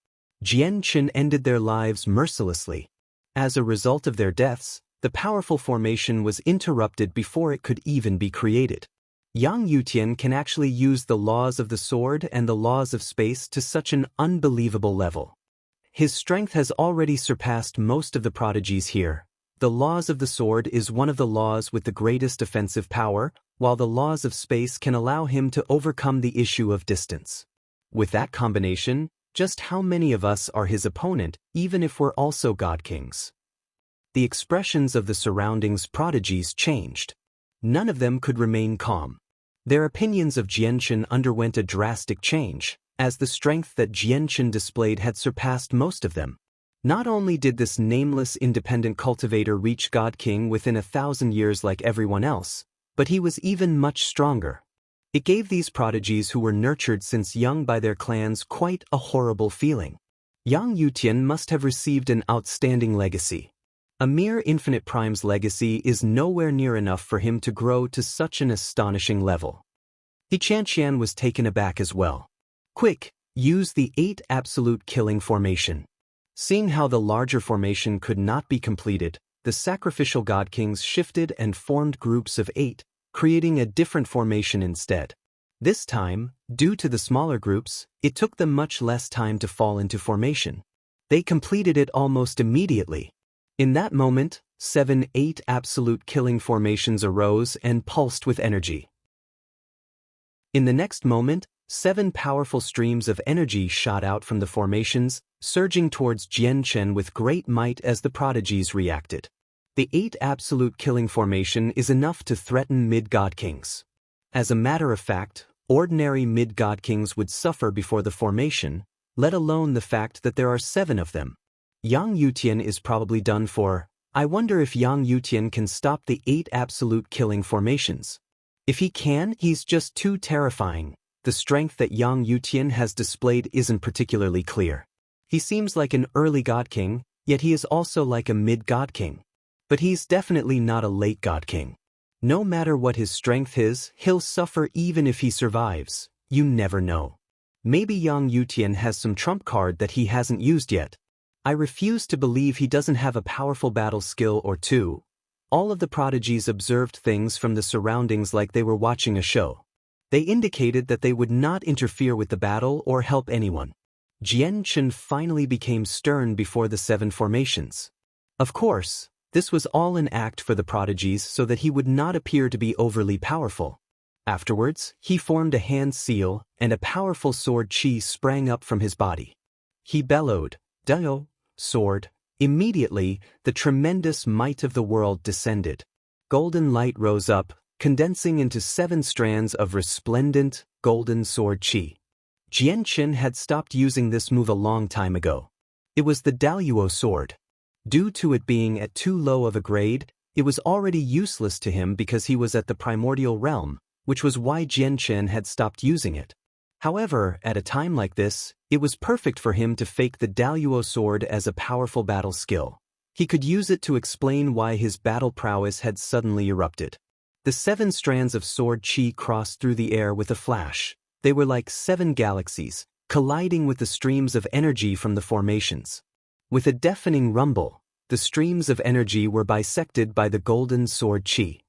Jianchen ended their lives mercilessly. As a result of their deaths, the powerful formation was interrupted before it could even be created. Yang Yutian can actually use the laws of the sword and the laws of space to such an unbelievable level. His strength has already surpassed most of the prodigies here. The laws of the sword is one of the laws with the greatest offensive power, while the laws of space can allow him to overcome the issue of distance. With that combination, just how many of us are his opponent, even if we're also God Kings? The expressions of the surroundings prodigies changed. None of them could remain calm. Their opinions of Jianchen underwent a drastic change, as the strength that Jianchen displayed had surpassed most of them. Not only did this nameless independent cultivator reach God King within 1,000 years like everyone else, but he was even much stronger. It gave these prodigies who were nurtured since young by their clans quite a horrible feeling. Yang Yutian must have received an outstanding legacy. A mere infinite prime's legacy is nowhere near enough for him to grow to such an astonishing level. He Chanqian was taken aback as well. Quick, use the 8 absolute killing formation. Seeing how the larger formation could not be completed, the sacrificial god kings shifted and formed groups of 8, creating a different formation instead. This time, due to the smaller groups, it took them much less time to fall into formation. They completed it almost immediately. In that moment, 7 8 absolute killing formations arose and pulsed with energy. In the next moment, 7 powerful streams of energy shot out from the formations, surging towards Jianchen with great might as the prodigies reacted. The 8 absolute killing formation is enough to threaten mid-god kings. As a matter of fact, ordinary mid-god kings would suffer before the formation, let alone the fact that there are 7 of them. Yang Yutian is probably done for. I wonder if Yang Yutian can stop the 8 absolute killing formations. If he can, he's just too terrifying. The strength that Yang Yutian has displayed isn't particularly clear. He seems like an early god king, yet he is also like a mid-god king. But he's definitely not a late god king. No matter what his strength is, he'll suffer even if he survives. You never know. Maybe Yang Yutian has some trump card that he hasn't used yet. I refuse to believe he doesn't have a powerful battle skill or two. All of the prodigies observed things from the surroundings like they were watching a show. They indicated that they would not interfere with the battle or help anyone. Jianchen finally became stern before the 7 formations. Of course, this was all an act for the prodigies so that he would not appear to be overly powerful. Afterwards, he formed a hand seal, and a powerful sword qi sprang up from his body. He bellowed, "Dio, sword." Immediately, the tremendous might of the world descended. Golden light rose up, condensing into 7 strands of resplendent, golden sword qi. Jianchen had stopped using this move a long time ago. It was the Daluo sword. Due to it being at too low of a grade, it was already useless to him because he was at the primordial realm, which was why Jianchen had stopped using it. However, at a time like this, it was perfect for him to fake the Daluo sword as a powerful battle skill. He could use it to explain why his battle prowess had suddenly erupted. The 7 strands of sword chi crossed through the air with a flash. They were like 7 galaxies, colliding with the streams of energy from the formations. With a deafening rumble, the streams of energy were bisected by the golden sword chi.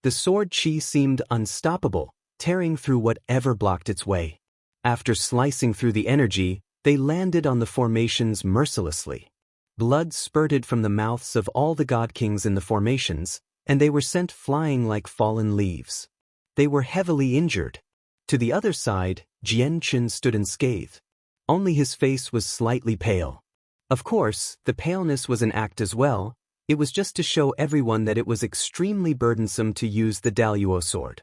The sword chi seemed unstoppable, tearing through whatever blocked its way. After slicing through the energy, they landed on the formations mercilessly. Blood spurted from the mouths of all the god kings in the formations, and they were sent flying like fallen leaves. They were heavily injured. To the other side, Jian Chen stood unscathed. Only his face was slightly pale. Of course, the paleness was an act as well. It was just to show everyone that it was extremely burdensome to use the Daluo sword.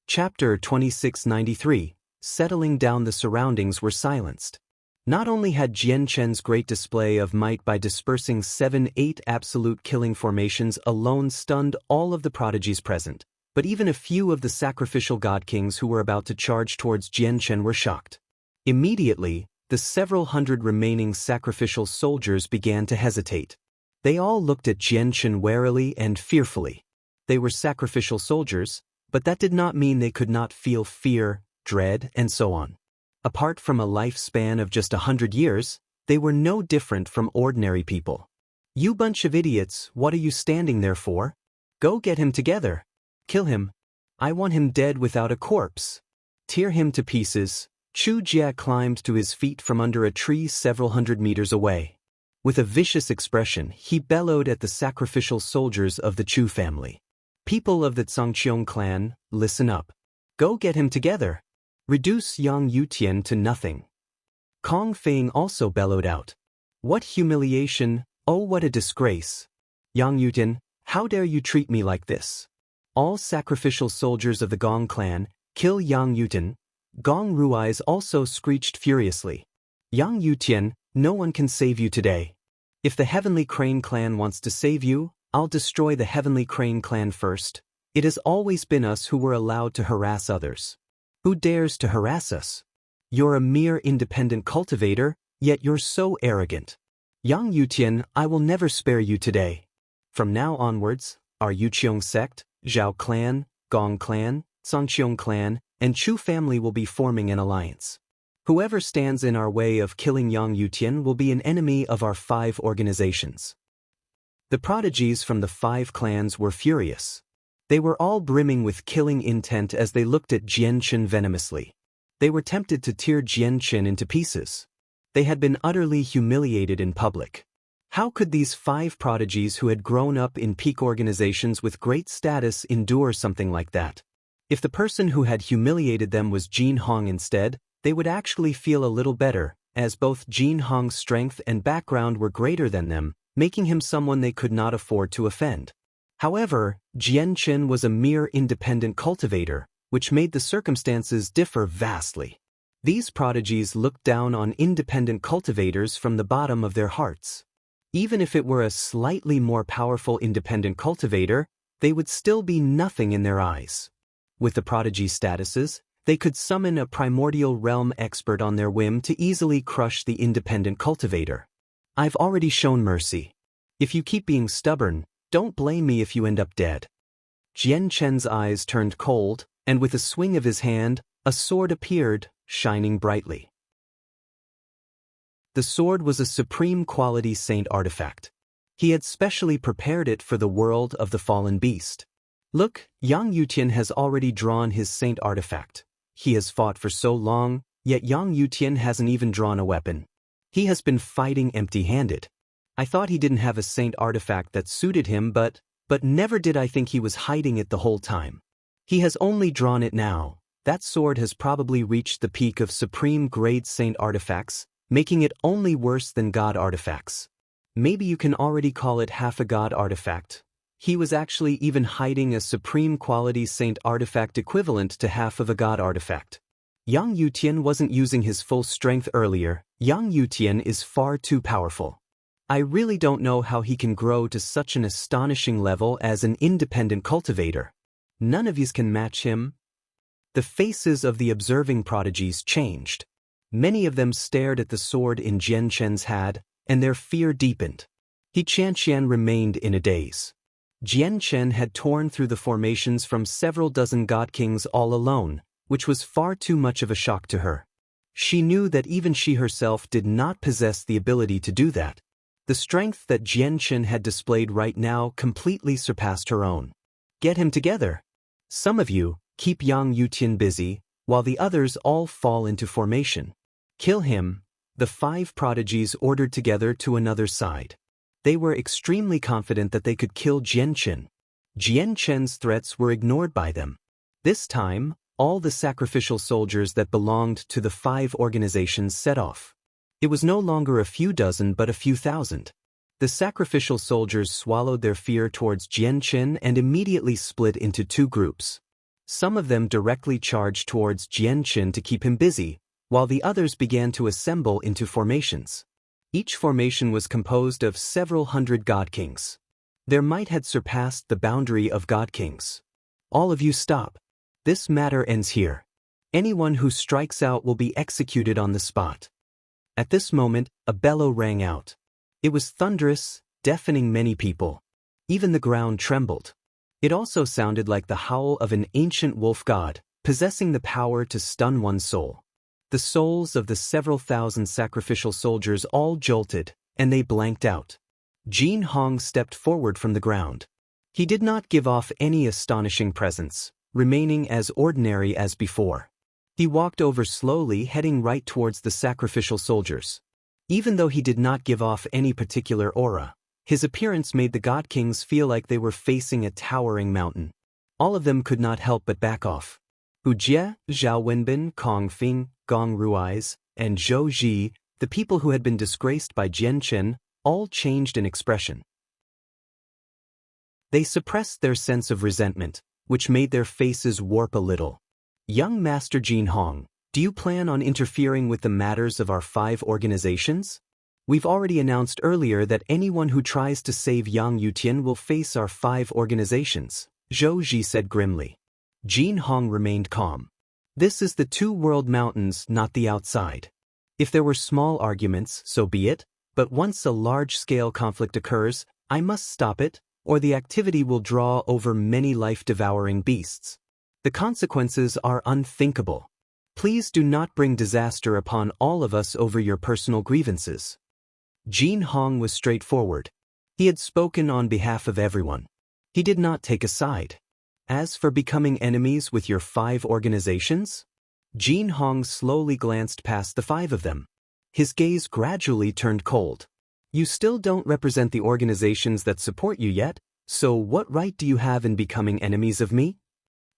Chapter 2693. Settling down, the surroundings were silenced. Not only had Jian Chen's great display of might by dispersing 7-8 absolute killing formations alone stunned all of the prodigies present, but even a few of the sacrificial god kings who were about to charge towards Jian Chen were shocked. Immediately, the several hundred remaining sacrificial soldiers began to hesitate. They all looked at Jian Chen warily and fearfully. They were sacrificial soldiers, but that did not mean they could not feel fear, dread, and so on. Apart from a lifespan of just 100 years, they were no different from ordinary people. You bunch of idiots, what are you standing there for? Go get him together. Kill him. I want him dead without a corpse. Tear him to pieces. Chu Jia climbed to his feet from under a tree several hundred meters away. With a vicious expression, he bellowed at the sacrificial soldiers of the Chu family. People of the Zhangqiong clan, listen up. Go get him together. Reduce Yang Yutian to nothing. Kong Feng also bellowed out. What humiliation, oh what a disgrace. Yang Yutian, how dare you treat me like this? All sacrificial soldiers of the Gong clan, kill Yang Yutian. Gong Rui's also screeched furiously. Yang Yutian, no one can save you today. If the Heavenly Crane clan wants to save you, I'll destroy the Heavenly Crane clan first. It has always been us who were allowed to harass others. Who dares to harass us? You're a mere independent cultivator, yet you're so arrogant. Yang Yutian, I will never spare you today. From now onwards, our Yuqiong sect, Zhao clan, Gong clan, Zhangqiong clan, and Chu family will be forming an alliance. Whoever stands in our way of killing Yang Yutian will be an enemy of our 5 organizations. The prodigies from the 5 clans were furious. They were all brimming with killing intent as they looked at Jian Chen venomously. They were tempted to tear Jian Chen into pieces. They had been utterly humiliated in public. How could these 5 prodigies who had grown up in peak organizations with great status endure something like that? If the person who had humiliated them was Jin Hong instead, they would actually feel a little better, as both Jin Hong's strength and background were greater than them, making him someone they could not afford to offend. However, Jian Chen was a mere independent cultivator, which made the circumstances differ vastly. These prodigies looked down on independent cultivators from the bottom of their hearts. Even if it were a slightly more powerful independent cultivator, they would still be nothing in their eyes. With the prodigy statuses, they could summon a primordial realm expert on their whim to easily crush the independent cultivator. I've already shown mercy. If you keep being stubborn, don't blame me if you end up dead. Jian Chen's eyes turned cold, and with a swing of his hand, a sword appeared, shining brightly. The sword was a supreme quality saint artifact. He had specially prepared it for the world of the fallen beast. Look, Yang Yutian has already drawn his saint artifact. He has fought for so long, yet Yang Yutian hasn't even drawn a weapon. He has been fighting empty-handed. I thought he didn't have a saint artifact that suited him, but never did I think he was hiding it the whole time. He has only drawn it now. That sword has probably reached the peak of supreme grade saint artifacts, making it only worse than god artifacts. Maybe you can already call it half a god artifact. He was actually even hiding a supreme quality saint artifact equivalent to half of a god artifact. Yang Yutian wasn't using his full strength earlier. Yang Yutian is far too powerful. I really don't know how he can grow to such an astonishing level as an independent cultivator. None of yous can match him. The faces of the observing prodigies changed. Many of them stared at the sword in Jian Chen's hand, and their fear deepened. He Qianqian remained in a daze. Jian Chen had torn through the formations from several dozen god kings all alone, which was far too much of a shock to her. She knew that even she herself did not possess the ability to do that. The strength that Jian Chen had displayed right now completely surpassed her own. Get him together. Some of you, keep Yang Yutian busy, while the others all fall into formation. Kill him. The 5 prodigies ordered together to another side. They were extremely confident that they could kill Jian Chen. Jian Chen's threats were ignored by them. This time, all the sacrificial soldiers that belonged to the 5 organizations set off. It was no longer a few dozen but a few thousand. The sacrificial soldiers swallowed their fear towards Jian Chen and immediately split into 2 groups. Some of them directly charged towards Jian Chen to keep him busy, while the others began to assemble into formations. Each formation was composed of several hundred god kings. Their might had surpassed the boundary of god kings. All of you stop. This matter ends here. Anyone who strikes out will be executed on the spot. At this moment, a bellow rang out. It was thunderous, deafening many people. Even the ground trembled. It also sounded like the howl of an ancient wolf god, possessing the power to stun one's soul. The souls of the several thousand sacrificial soldiers all jolted, and they blanked out. Jin Hong stepped forward from the ground. He did not give off any astonishing presence, remaining as ordinary as before. He walked over slowly, heading right towards the sacrificial soldiers. Even though he did not give off any particular aura, his appearance made the god kings feel like they were facing a towering mountain. All of them could not help but back off. Hu Jie, Zhao Wenbin, Kong Fing, Gong Ruiz, and Zhou Ji, the people who had been disgraced by Jian Chen, all changed in expression. They suppressed their sense of resentment, which made their faces warp a little. Young Master Jin Hong, do you plan on interfering with the matters of our 5 organizations? We've already announced earlier that anyone who tries to save Yang Yutian will face our 5 organizations, Zhou Ji said grimly. Jin Hong remained calm. This is the 2 world mountains, not the outside. If there were small arguments, so be it, but once a large-scale conflict occurs, I must stop it, or the activity will draw over many life-devouring beasts. The consequences are unthinkable. Please do not bring disaster upon all of us over your personal grievances. Jin Hong was straightforward. He had spoken on behalf of everyone. He did not take a side. As for becoming enemies with your 5 organizations? Jin Hong slowly glanced past the 5 of them. His gaze gradually turned cold. You still don't represent the organizations that support you yet, so what right do you have in becoming enemies of me?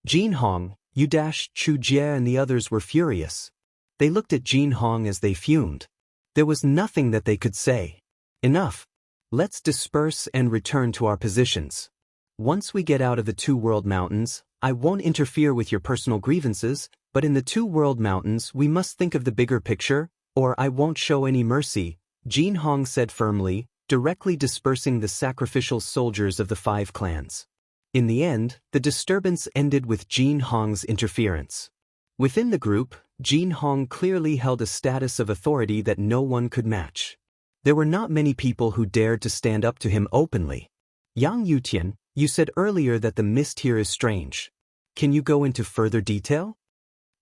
Jin Hong, Chu Jie and the others were furious. They looked at Jin Hong as they fumed. There was nothing that they could say. Enough. Let's disperse and return to our positions. Once we get out of the 2 world mountains, I won't interfere with your personal grievances, but in the 2 world mountains we must think of the bigger picture, or I won't show any mercy, Jin Hong said firmly, directly dispersing the sacrificial soldiers of the 5 clans. In the end, the disturbance ended with Jin Hong's interference. Within the group, Jin Hong clearly held a status of authority that no one could match. There were not many people who dared to stand up to him openly. Yang Yutian, you said earlier that the mist here is strange. Can you go into further detail?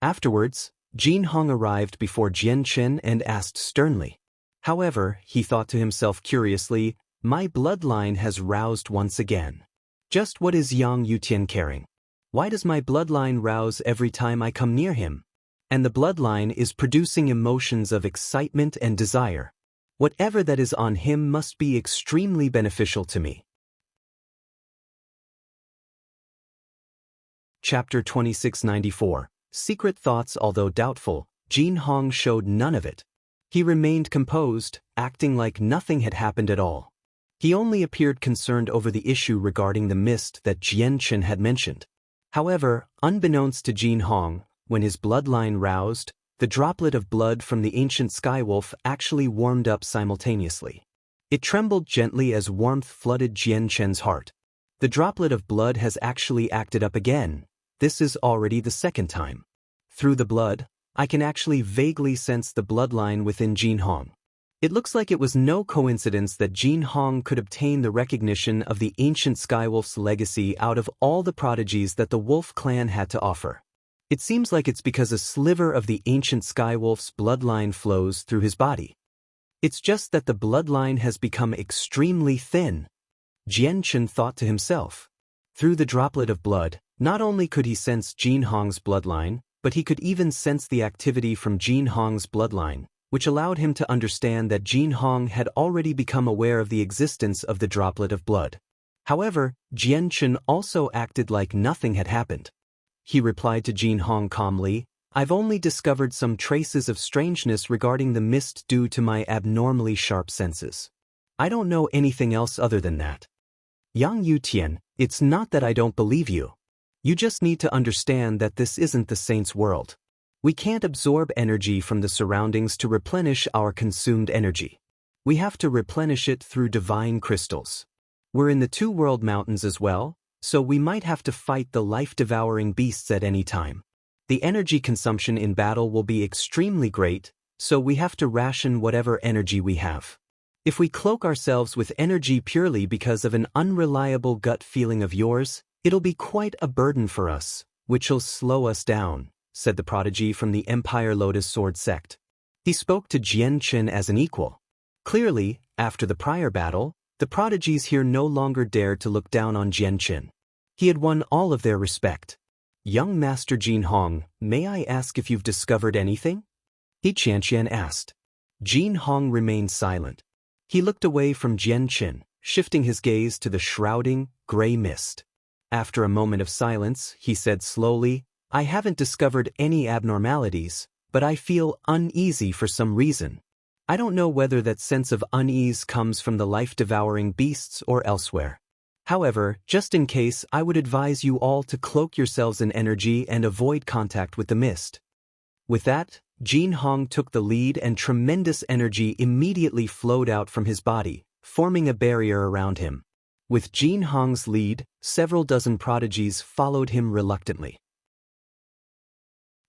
Afterwards, Jin Hong arrived before Jian Chen and asked sternly. However, he thought to himself curiously, my bloodline has roused once again. Just what is Yang Yutian carrying? Why does my bloodline rouse every time I come near him? And the bloodline is producing emotions of excitement and desire. Whatever that is on him must be extremely beneficial to me. Chapter 2694. Secret thoughts. Although doubtful, Jin Hong showed none of it. He remained composed, acting like nothing had happened at all. He only appeared concerned over the issue regarding the mist that Jian Chen had mentioned. However, unbeknownst to Jin Hong, when his bloodline roused, the droplet of blood from the ancient skywolf actually warmed up simultaneously. It trembled gently as warmth flooded Jian Chen's heart. The droplet of blood has actually acted up again. This is already the 2nd time. Through the blood, I can actually vaguely sense the bloodline within Jin Hong. It looks like it was no coincidence that Jin Hong could obtain the recognition of the ancient Skywolf's legacy out of all the prodigies that the Wolf clan had to offer. It seems like it's because a sliver of the ancient Skywolf's bloodline flows through his body. It's just that the bloodline has become extremely thin. Jian Chen thought to himself. Through the droplet of blood, not only could he sense Jin Hong's bloodline, but he could even sense the activity from Jin Hong's bloodline, which allowed him to understand that Jin Hong had already become aware of the existence of the droplet of blood. However, Jian Chen also acted like nothing had happened. He replied to Jin Hong calmly, "I've only discovered some traces of strangeness regarding the mist due to my abnormally sharp senses. I don't know anything else other than that." Yang Yutian, it's not that I don't believe you. You just need to understand that this isn't the saint's world. We can't absorb energy from the surroundings to replenish our consumed energy. We have to replenish it through divine crystals. We're in the two-world mountains as well, so we might have to fight the life-devouring beasts at any time. The energy consumption in battle will be extremely great, so we have to ration whatever energy we have. If we cloak ourselves with energy purely because of an unreliable gut feeling of yours, it'll be quite a burden for us, which'll slow us down, said the prodigy from the Empire Lotus Sword sect. He spoke to Jian Chen as an equal. Clearly, after the prior battle, the prodigies here no longer dared to look down on Jian Chen. He had won all of their respect. "Young Master Jin Hong, may I ask if you've discovered anything?" He Qian asked. Jin Hong remained silent. He looked away from Jian Chen, shifting his gaze to the shrouding, gray mist. After a moment of silence, he said slowly, "I haven't discovered any abnormalities, but I feel uneasy for some reason. I don't know whether that sense of unease comes from the life-devouring beasts or elsewhere. However, just in case, I would advise you all to cloak yourselves in energy and avoid contact with the mist." With that, Jin Hong took the lead and tremendous energy immediately flowed out from his body, forming a barrier around him. With Jin Hong's lead, several dozen prodigies followed him reluctantly.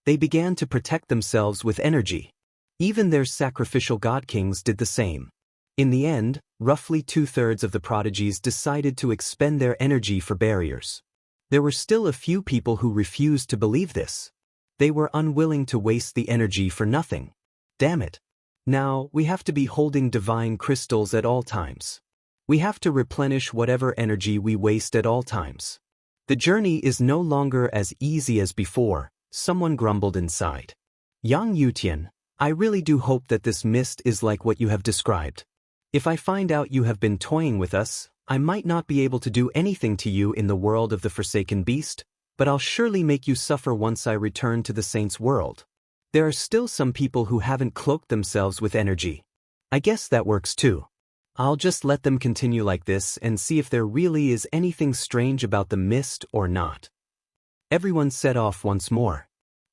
They began to protect themselves with energy. Even their sacrificial god kings did the same. In the end, roughly 2/3 of the prodigies decided to expend their energy for barriers. There were still a few people who refused to believe this. They were unwilling to waste the energy for nothing. Damn it. Now, we have to be holding divine crystals at all times. We have to replenish whatever energy we waste at all times. The journey is no longer as easy as before, someone grumbled inside. Yang Yutian, I really do hope that this mist is like what you have described. If I find out you have been toying with us, I might not be able to do anything to you in the world of the Forsaken Beast, but I'll surely make you suffer once I return to the Saint's world. There are still some people who haven't cloaked themselves with energy. I guess that works too. I'll just let them continue like this and see if there really is anything strange about the mist or not. Everyone set off once more.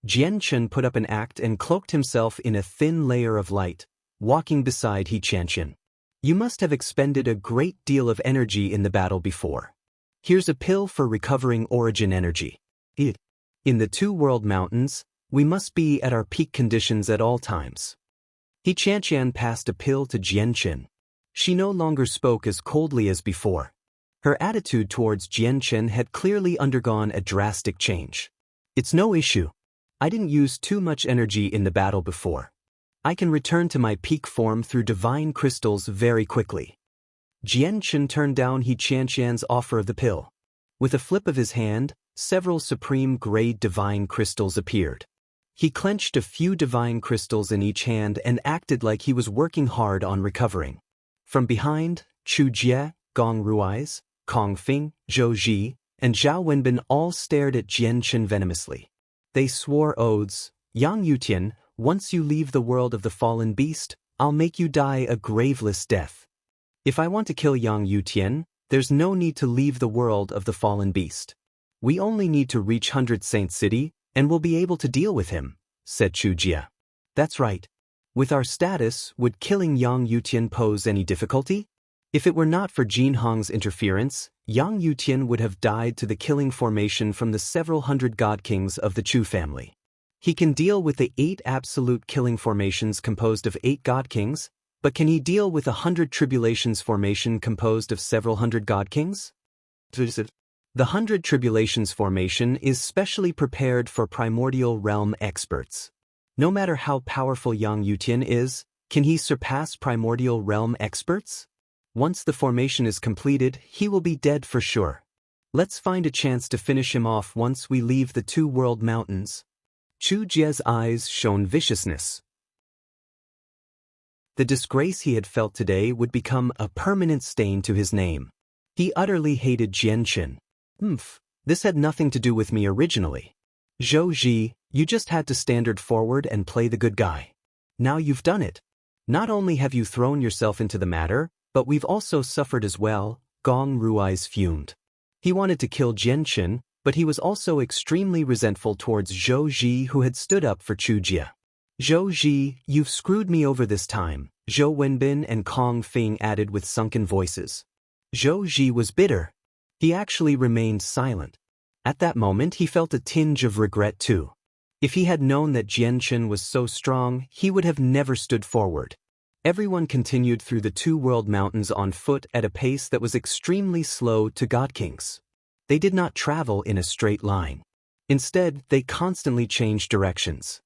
Jian Chen put up an act and cloaked himself in a thin layer of light, walking beside He Qian. You must have expended a great deal of energy in the battle before. Here's a pill for recovering origin energy. In the two-world mountains, we must be at our peak conditions at all times. He Qian passed a pill to Jian Chen. She no longer spoke as coldly as before. Her attitude towards Jian Chen had clearly undergone a drastic change. It's no issue. I didn't use too much energy in the battle before. I can return to my peak form through divine crystals very quickly. Jian Chen turned down He Qian's offer of the pill. With a flip of his hand, several supreme-grade divine crystals appeared. He clenched a few divine crystals in each hand and acted like he was working hard on recovering. From behind, Chu Jie, Gong Rui's, Kong Fing, Zhou Ji, and Zhao Wenbin all stared at Jian Chen venomously. They swore oaths. Yang Yutian, once you leave the world of the fallen beast, I'll make you die a graveless death. If I want to kill Yang Yutian, there's no need to leave the world of the fallen beast. We only need to reach 100 Saint City, and we'll be able to deal with him, said Chu Jie. That's right. With our status, would killing Yang Yutian pose any difficulty? If it were not for Jin Hong's interference, Yang Yutian would have died to the killing formation from the several hundred god kings of the Chu family. He can deal with the 8 absolute killing formations composed of 8 god kings, But can he deal with 100 tribulations formation composed of several hundred god kings? The 100 tribulations formation is specially prepared for primordial realm experts. No matter how powerful Yang Yutian is, can he surpass primordial realm experts? Once the formation is completed, he will be dead for sure. Let's find a chance to finish him off once we leave the Two World Mountains. Chu Jie's eyes shone viciousness. The disgrace he had felt today would become a permanent stain to his name. He utterly hated Jianqin. This had nothing to do with me originally. Zhou Ji, you just had to stand forward and play the good guy. Now you've done it. Not only have you thrown yourself into the matter, but we've also suffered as well. Gong Rui's fumed. He wanted to kill Jianqin, but he was also extremely resentful towards Zhou Ji, who had stood up for Chu Jie. Zhou Ji, you've screwed me over this time, Zhou Wenbin and Kong Fing added with sunken voices. Zhou Ji was bitter. He actually remained silent. At that moment he felt a tinge of regret too. If he had known that Jianqin was so strong, he would have never stood forward. Everyone continued through the Two World Mountains on foot at a pace that was extremely slow to God Kings. They did not travel in a straight line. Instead, they constantly changed directions.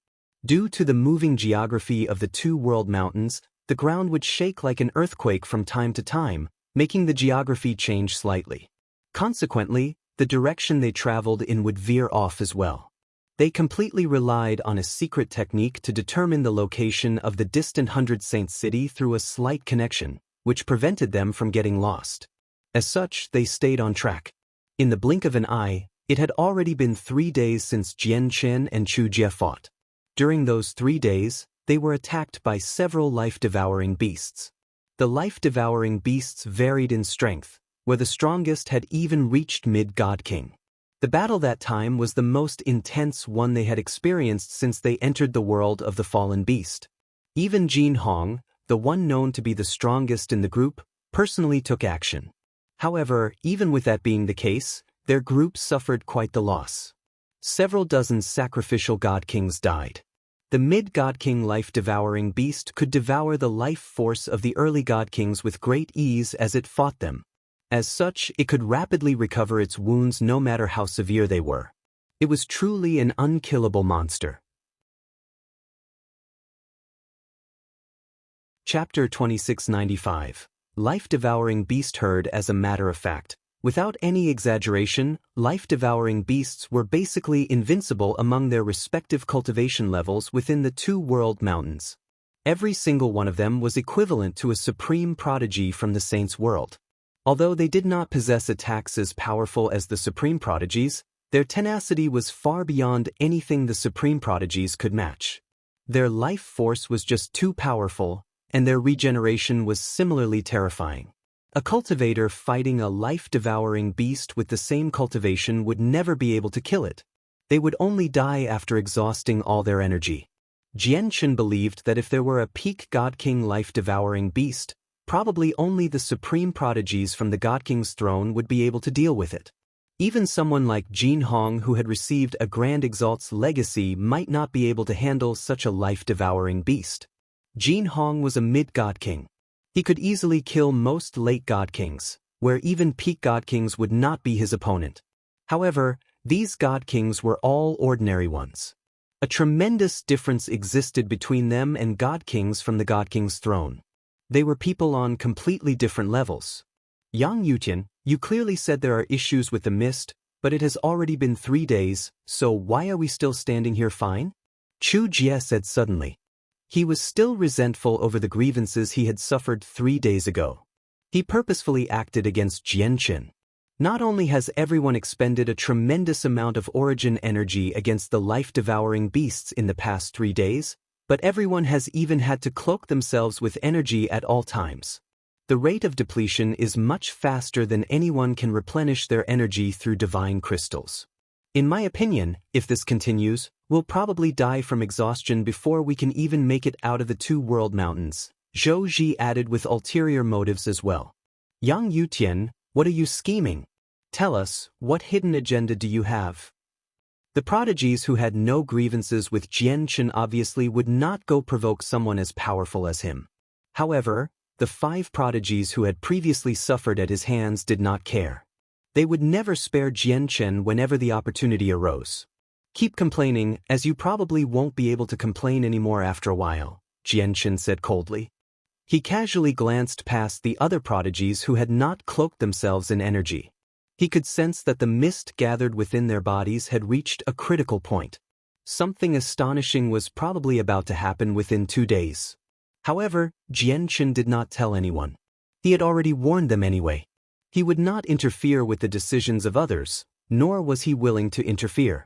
Due to the moving geography of the Two World Mountains, the ground would shake like an earthquake from time to time, making the geography change slightly. Consequently, the direction they traveled in would veer off as well. They completely relied on a secret technique to determine the location of the distant Hundred Saints city through a slight connection, which prevented them from getting lost. As such, they stayed on track. In the blink of an eye, it had already been 3 days since Jianqin and Chu Jie fought. During those 3 days, they were attacked by several life-devouring beasts. The life-devouring beasts varied in strength, where the strongest had even reached mid-God King. The battle that time was the most intense one they had experienced since they entered the world of the fallen beast. Even Jin Hong, the one known to be the strongest in the group, personally took action. However, even with that being the case, their group suffered quite the loss. Several dozen sacrificial God Kings died. The mid-God King life-devouring beast could devour the life force of the early God Kings with great ease as it fought them. As such, it could rapidly recover its wounds no matter how severe they were. It was truly an unkillable monster. Chapter 2695. Life-devouring beast herd. As a matter of fact, without any exaggeration, life-devouring beasts were basically invincible among their respective cultivation levels within the Two World Mountains. Every single one of them was equivalent to a supreme prodigy from the Saints' world. Although they did not possess attacks as powerful as the Supreme Prodigies, their tenacity was far beyond anything the Supreme Prodigies could match. Their life force was just too powerful, and their regeneration was similarly terrifying. A cultivator fighting a life-devouring beast with the same cultivation would never be able to kill it. They would only die after exhausting all their energy. Jianqin believed that if there were a peak God King life-devouring beast, probably only the supreme prodigies from the God King's throne would be able to deal with it. Even someone like Jin Hong, who had received a Grand Exalt's legacy, might not be able to handle such a life-devouring beast. Jin Hong was a mid-God King. He could easily kill most late God Kings, where even peak God Kings would not be his opponent. However, these God Kings were all ordinary ones. A tremendous difference existed between them and God Kings from the God King's throne. They were people on completely different levels. Yang Yutian, you clearly said there are issues with the mist, but it has already been 3 days, so why are we still standing here fine? Chu Jie said suddenly. He was still resentful over the grievances he had suffered 3 days ago. He purposefully acted against Jianqin. Not only has everyone expended a tremendous amount of origin energy against the life-devouring beasts in the past 3 days, but everyone has even had to cloak themselves with energy at all times. The rate of depletion is much faster than anyone can replenish their energy through divine crystals. In my opinion, if this continues, we'll probably die from exhaustion before we can even make it out of the Two World Mountains, Zhou Ji added with ulterior motives as well. Yang Yutian, what are you scheming? Tell us, what hidden agenda do you have? The prodigies who had no grievances with Jianqin obviously would not go provoke someone as powerful as him. However, the 5 prodigies who had previously suffered at his hands did not care. They would never spare Jianchen whenever the opportunity arose. "Keep complaining, as you probably won't be able to complain anymore after a while," Jianchen said coldly. He casually glanced past the other prodigies who had not cloaked themselves in energy. He could sense that the mist gathered within their bodies had reached a critical point. Something astonishing was probably about to happen within 2 days. However, Jianchen did not tell anyone. He had already warned them anyway. He would not interfere with the decisions of others, nor was he willing to interfere.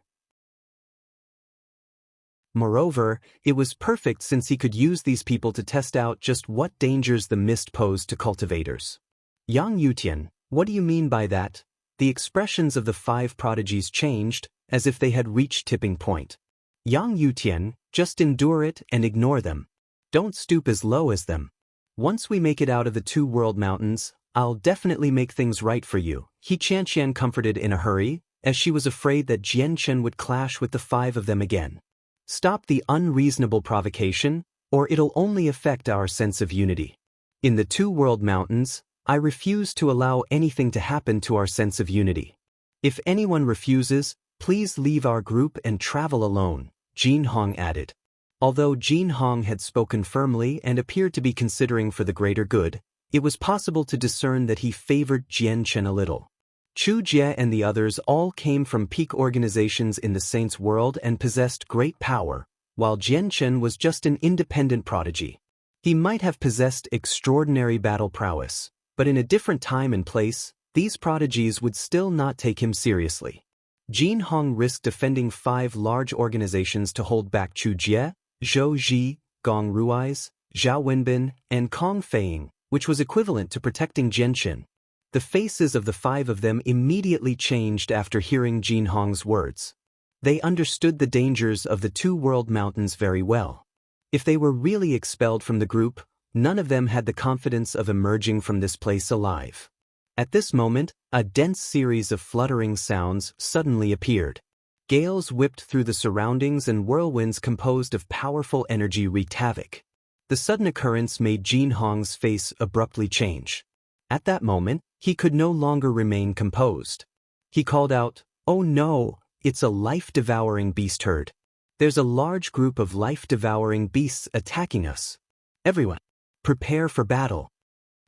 Moreover, it was perfect since he could use these people to test out just what dangers the mist posed to cultivators. "Yang Yutian, what do you mean by that?" The expressions of the 5 prodigies changed, as if they had reached tipping point. "Yang Yutian, just endure it and ignore them. Don't stoop as low as them. Once we make it out of the 2 world mountains, I'll definitely make things right for you," He Qianqian comforted in a hurry, as she was afraid that Jianchen would clash with the 5 of them again. "Stop the unreasonable provocation, or it'll only affect our sense of unity. In the 2 world mountains, I refuse to allow anything to happen to our sense of unity. If anyone refuses, please leave our group and travel alone," Jin Hong added. Although Jin Hong had spoken firmly and appeared to be considering for the greater good, it was possible to discern that he favored Jianchen a little. Chu Jie and the others all came from peak organizations in the Saints' world and possessed great power, while Jianchen was just an independent prodigy. He might have possessed extraordinary battle prowess, but in a different time and place, these prodigies would still not take him seriously. Jin Hong risked defending 5 large organizations to hold back Chu Jie, Zhou Ji, Gong Rui's, Zhao Wenbin, and Kong Feiying, which was equivalent to protecting Jianchen. The faces of the 5 of them immediately changed after hearing Jin Hong's words. They understood the dangers of the 2 world mountains very well. If they were really expelled from the group, none of them had the confidence of emerging from this place alive. At this moment, a dense series of fluttering sounds suddenly appeared. Gales whipped through the surroundings and whirlwinds composed of powerful energy wreaked havoc. The sudden occurrence made Jin Hong's face abruptly change. At that moment, he could no longer remain composed. He called out, "Oh no, it's a life-devouring beast herd. There's a large group of life-devouring beasts attacking us. Everyone, prepare for battle."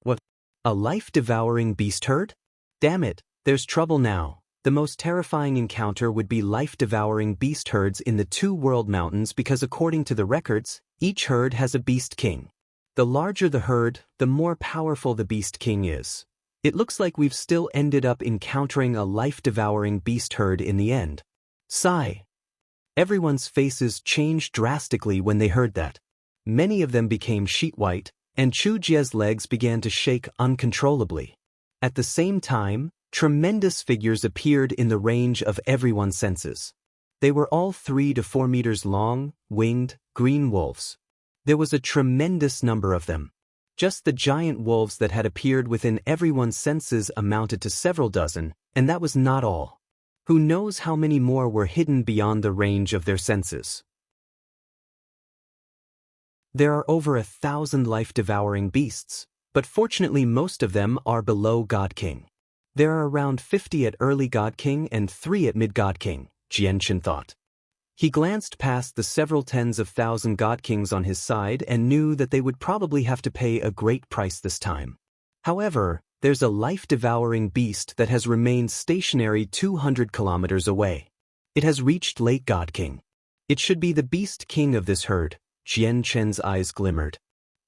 "What? A life-devouring beast herd? Damn it, there's trouble now." The most terrifying encounter would be life-devouring beast herds in the 2 world mountains because according to the records, each herd has a beast king. The larger the herd, the more powerful the beast king is. It looks like we've still ended up encountering a life-devouring beast herd in the end. Sigh. Everyone's faces changed drastically when they heard that. Many of them became sheet white, and Chu Jie's legs began to shake uncontrollably. At the same time, tremendous figures appeared in the range of everyone's senses. They were all 3 to 4 meters long, winged, green wolves. There was a tremendous number of them. Just the giant wolves that had appeared within everyone's senses amounted to several dozen, and that was not all. Who knows how many more were hidden beyond the range of their senses? There are over 1,000 life-devouring beasts, but fortunately most of them are below God King. There are around 50 at early God King and 3 at mid-God King, Jianchen thought. He glanced past the several tens of thousand God Kings on his side and knew that they would probably have to pay a great price this time. However, there's a life-devouring beast that has remained stationary 200 kilometers away. It has reached late God King. It should be the beast king of this herd. Jianchen's eyes glimmered.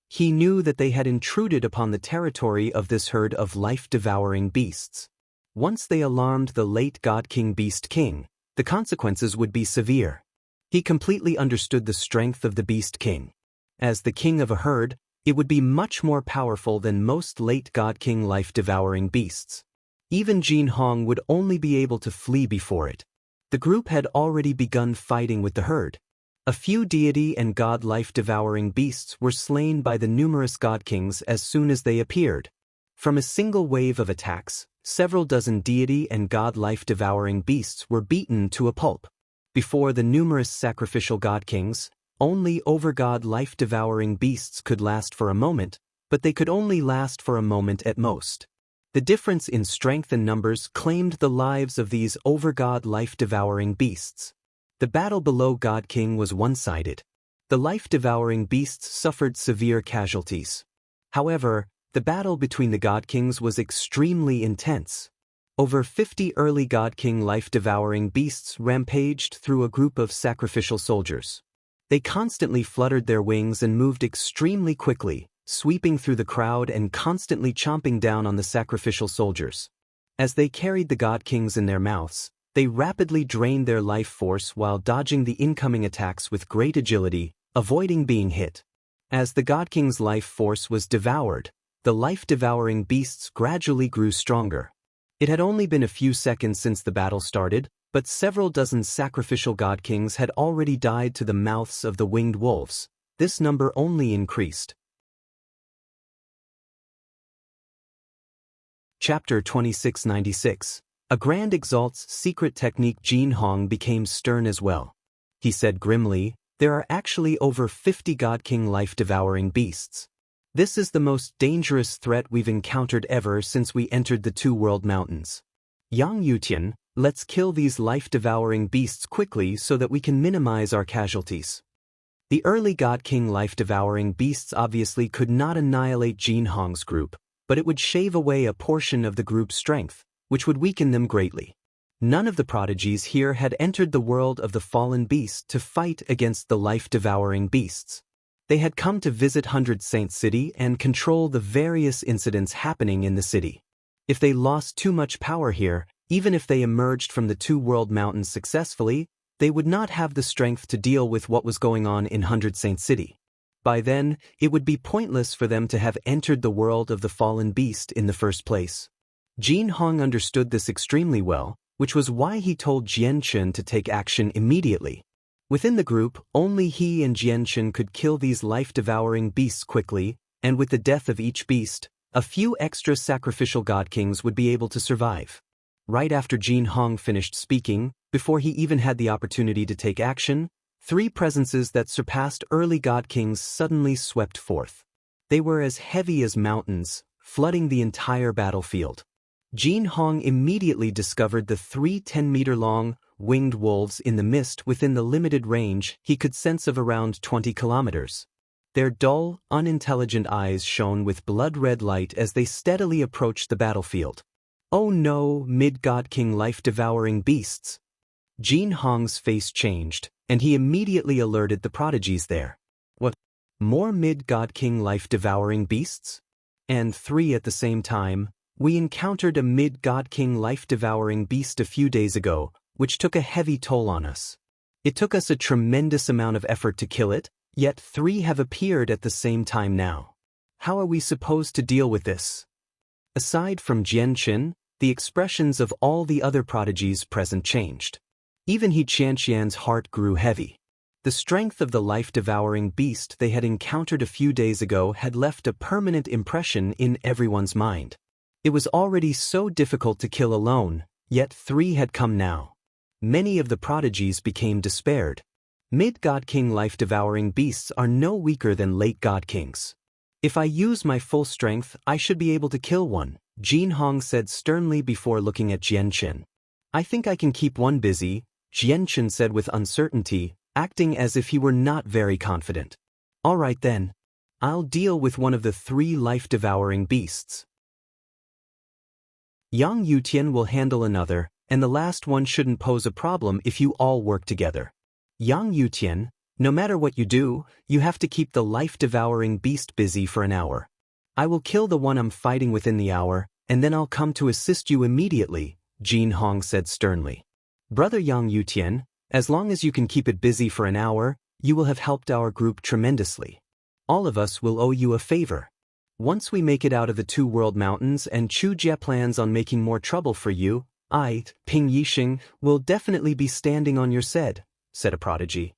He knew that they had intruded upon the territory of this herd of life-devouring beasts. Once they alarmed the late God King Beast King, the consequences would be severe. He completely understood the strength of the Beast King. As the king of a herd, it would be much more powerful than most late God King life-devouring beasts. Even Jin Hong would only be able to flee before it. The group had already begun fighting with the herd. A few deity and god life-devouring beasts were slain by the numerous God Kings as soon as they appeared. From a single wave of attacks, several dozen deity and god life-devouring beasts were beaten to a pulp. Before the numerous sacrificial God Kings, only over-god life-devouring beasts could last for a moment, but they could only last for a moment at most. The difference in strength and numbers claimed the lives of these over-god life-devouring beasts. The battle below God King was one-sided. The life-devouring beasts suffered severe casualties. However, the battle between the God Kings was extremely intense. Over 50 early God King life-devouring beasts rampaged through a group of sacrificial soldiers. They constantly fluttered their wings and moved extremely quickly, sweeping through the crowd and constantly chomping down on the sacrificial soldiers. As they carried the God Kings in their mouths, they rapidly drained their life force while dodging the incoming attacks with great agility, avoiding being hit. As the God King's life force was devoured, the life-devouring beasts gradually grew stronger. It had only been a few seconds since the battle started, but several dozen sacrificial God Kings had already died to the mouths of the winged wolves. This number only increased. Chapter 2696. A Grand Exalt's secret technique. Jin Hong became stern as well. He said grimly, "There are actually over 50 God King life-devouring beasts. This is the most dangerous threat we've encountered ever since we entered the Two-World Mountains. Yang Yutian, let's kill these life-devouring beasts quickly so that we can minimize our casualties." The early God King life-devouring beasts obviously could not annihilate Jin Hong's group, but it would shave away a portion of the group's strength, which would weaken them greatly. None of the prodigies here had entered the world of the fallen beast to fight against the life-devouring beasts. They had come to visit 100 Saint City and control the various incidents happening in the city. If they lost too much power here, even if they emerged from the Two-World Mountains successfully, they would not have the strength to deal with what was going on in 100 Saint City. By then, it would be pointless for them to have entered the world of the fallen beast in the first place. Jin Hong understood this extremely well, which was why he told Jianchen to take action immediately. Within the group, only he and Jianchen could kill these life-devouring beasts quickly, and with the death of each beast, a few extra sacrificial God Kings would be able to survive. Right after Jin Hong finished speaking, before he even had the opportunity to take action, 3 presences that surpassed early God Kings suddenly swept forth. They were as heavy as mountains, flooding the entire battlefield. Jin Hong immediately discovered the 3 10-meter-long, winged wolves in the mist within the limited range he could sense of around 20 kilometers. Their dull, unintelligent eyes shone with blood-red light as they steadily approached the battlefield. "Oh no, mid-God King life-devouring beasts!" Jin Hong's face changed, and he immediately alerted the prodigies there. "What? More mid-God King life-devouring beasts?" "And 3 at the same time. We encountered a mid-God King life-devouring beast a few days ago, which took a heavy toll on us. It took us a tremendous amount of effort to kill it, yet 3 have appeared at the same time now. How are we supposed to deal with this?" Aside from Jianchen, the expressions of all the other prodigies present changed. Even He Qianqian's heart grew heavy. The strength of the life-devouring beast they had encountered a few days ago had left a permanent impression in everyone's mind. It was already so difficult to kill alone, yet 3 had come now. Many of the prodigies became despaired. Mid-God King life-devouring beasts are no weaker than late God Kings. "If I use my full strength, I should be able to kill one," Jin Hong said sternly before looking at Jianchen. "I think I can keep one busy," Jianchen said with uncertainty, acting as if he were not very confident. "All right then. I'll deal with one of the 3 life-devouring beasts. Yang Yutian will handle another, and the last one shouldn't pose a problem if you all work together. Yang Yutian, no matter what you do, you have to keep the life-devouring beast busy for an hour. I will kill the one I'm fighting within the hour, and then I'll come to assist you immediately," Jin Hong said sternly. "Brother Yang Yutian, as long as you can keep it busy for an hour, you will have helped our group tremendously. All of us will owe you a favor. Once we make it out of the Two-World Mountains and Chu Jie plans on making more trouble for you, I, Ping Yixing, will definitely be standing on your side," said a prodigy.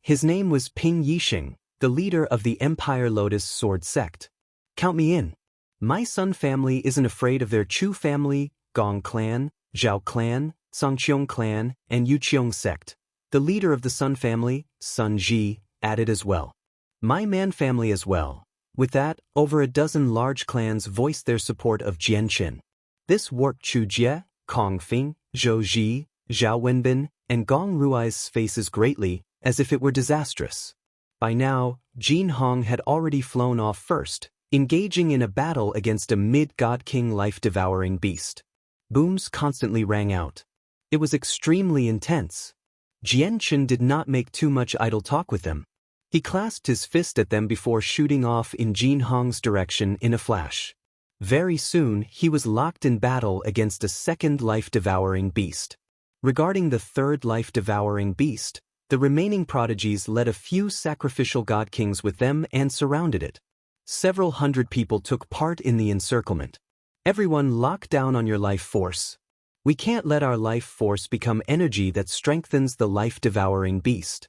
His name was Ping Yixing, the leader of the Empire Lotus Sword sect. "Count me in. My Sun family isn't afraid of their Chu family, Gong clan, Zhao clan, Songqiong clan, and Yuqiong sect." The leader of the Sun family, Sun Ji, added as well. "My Man family as well. With that, over a dozen large clans voiced their support of Jianqin. This warped Chu Jie, Kong Fing, Zhou Ji, Zhao Wenbin, and Gong Rui's faces greatly, as if it were disastrous. By now, Jin Hong had already flown off first, engaging in a battle against a mid-god king life-devouring beast. Booms constantly rang out. It was extremely intense. Jianqin did not make too much idle talk with them. He clasped his fist at them before shooting off in Jin Hong's direction in a flash. Very soon, he was locked in battle against a second life-devouring beast. Regarding the third life-devouring beast, the remaining prodigies led a few sacrificial god kings with them and surrounded it. Several hundred people took part in the encirclement. Everyone lock down on your life force. We can't let our life force become energy that strengthens the life-devouring beast.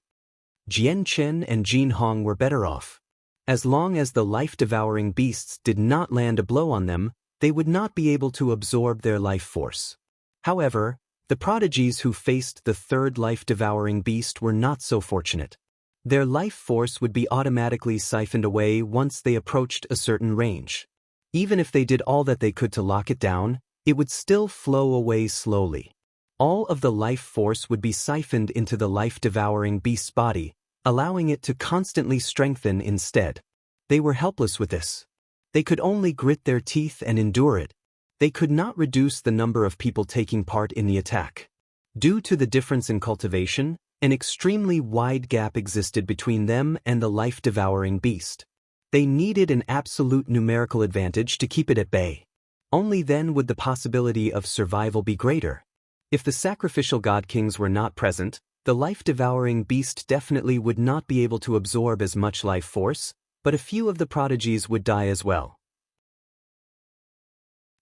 Jianqin and Jin Hong were better off. As long as the life-devouring beasts did not land a blow on them, they would not be able to absorb their life force. However, the prodigies who faced the third life-devouring beast were not so fortunate. Their life force would be automatically siphoned away once they approached a certain range. Even if they did all that they could to lock it down, it would still flow away slowly. All of the life force would be siphoned into the life-devouring beast's body, allowing it to constantly strengthen instead. They were helpless with this. They could only grit their teeth and endure it. They could not reduce the number of people taking part in the attack. Due to the difference in cultivation, an extremely wide gap existed between them and the life-devouring beast. They needed an absolute numerical advantage to keep it at bay. Only then would the possibility of survival be greater. If the sacrificial god kings were not present, the life-devouring beast definitely would not be able to absorb as much life force, but a few of the prodigies would die as well.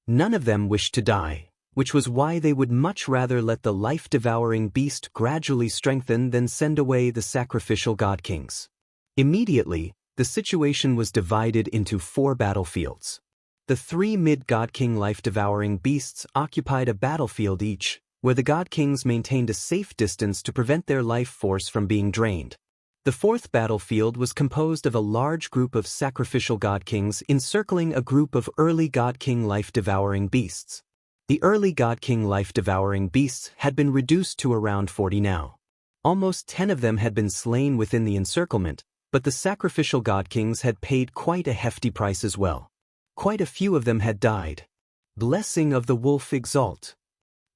None of them wished to die, which was why they would much rather let the life-devouring beast gradually strengthen than send away the sacrificial god kings. Immediately, the situation was divided into 4 battlefields. The 3 mid-god king life-devouring beasts occupied a battlefield each, where the god kings maintained a safe distance to prevent their life force from being drained. The 4th battlefield was composed of a large group of sacrificial god kings encircling a group of early god king life-devouring beasts. The early god king life-devouring beasts had been reduced to around 40 now. Almost 10 of them had been slain within the encirclement, but the sacrificial god kings had paid quite a hefty price as well. Quite a few of them had died. Blessing of the wolf exalt.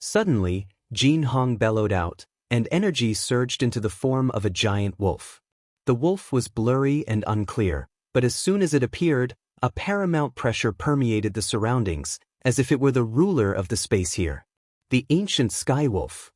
Suddenly, Jin Hong bellowed out, and energy surged into the form of a giant wolf. The wolf was blurry and unclear, but as soon as it appeared, a paramount pressure permeated the surroundings, as if it were the ruler of the space here. The ancient sky wolf.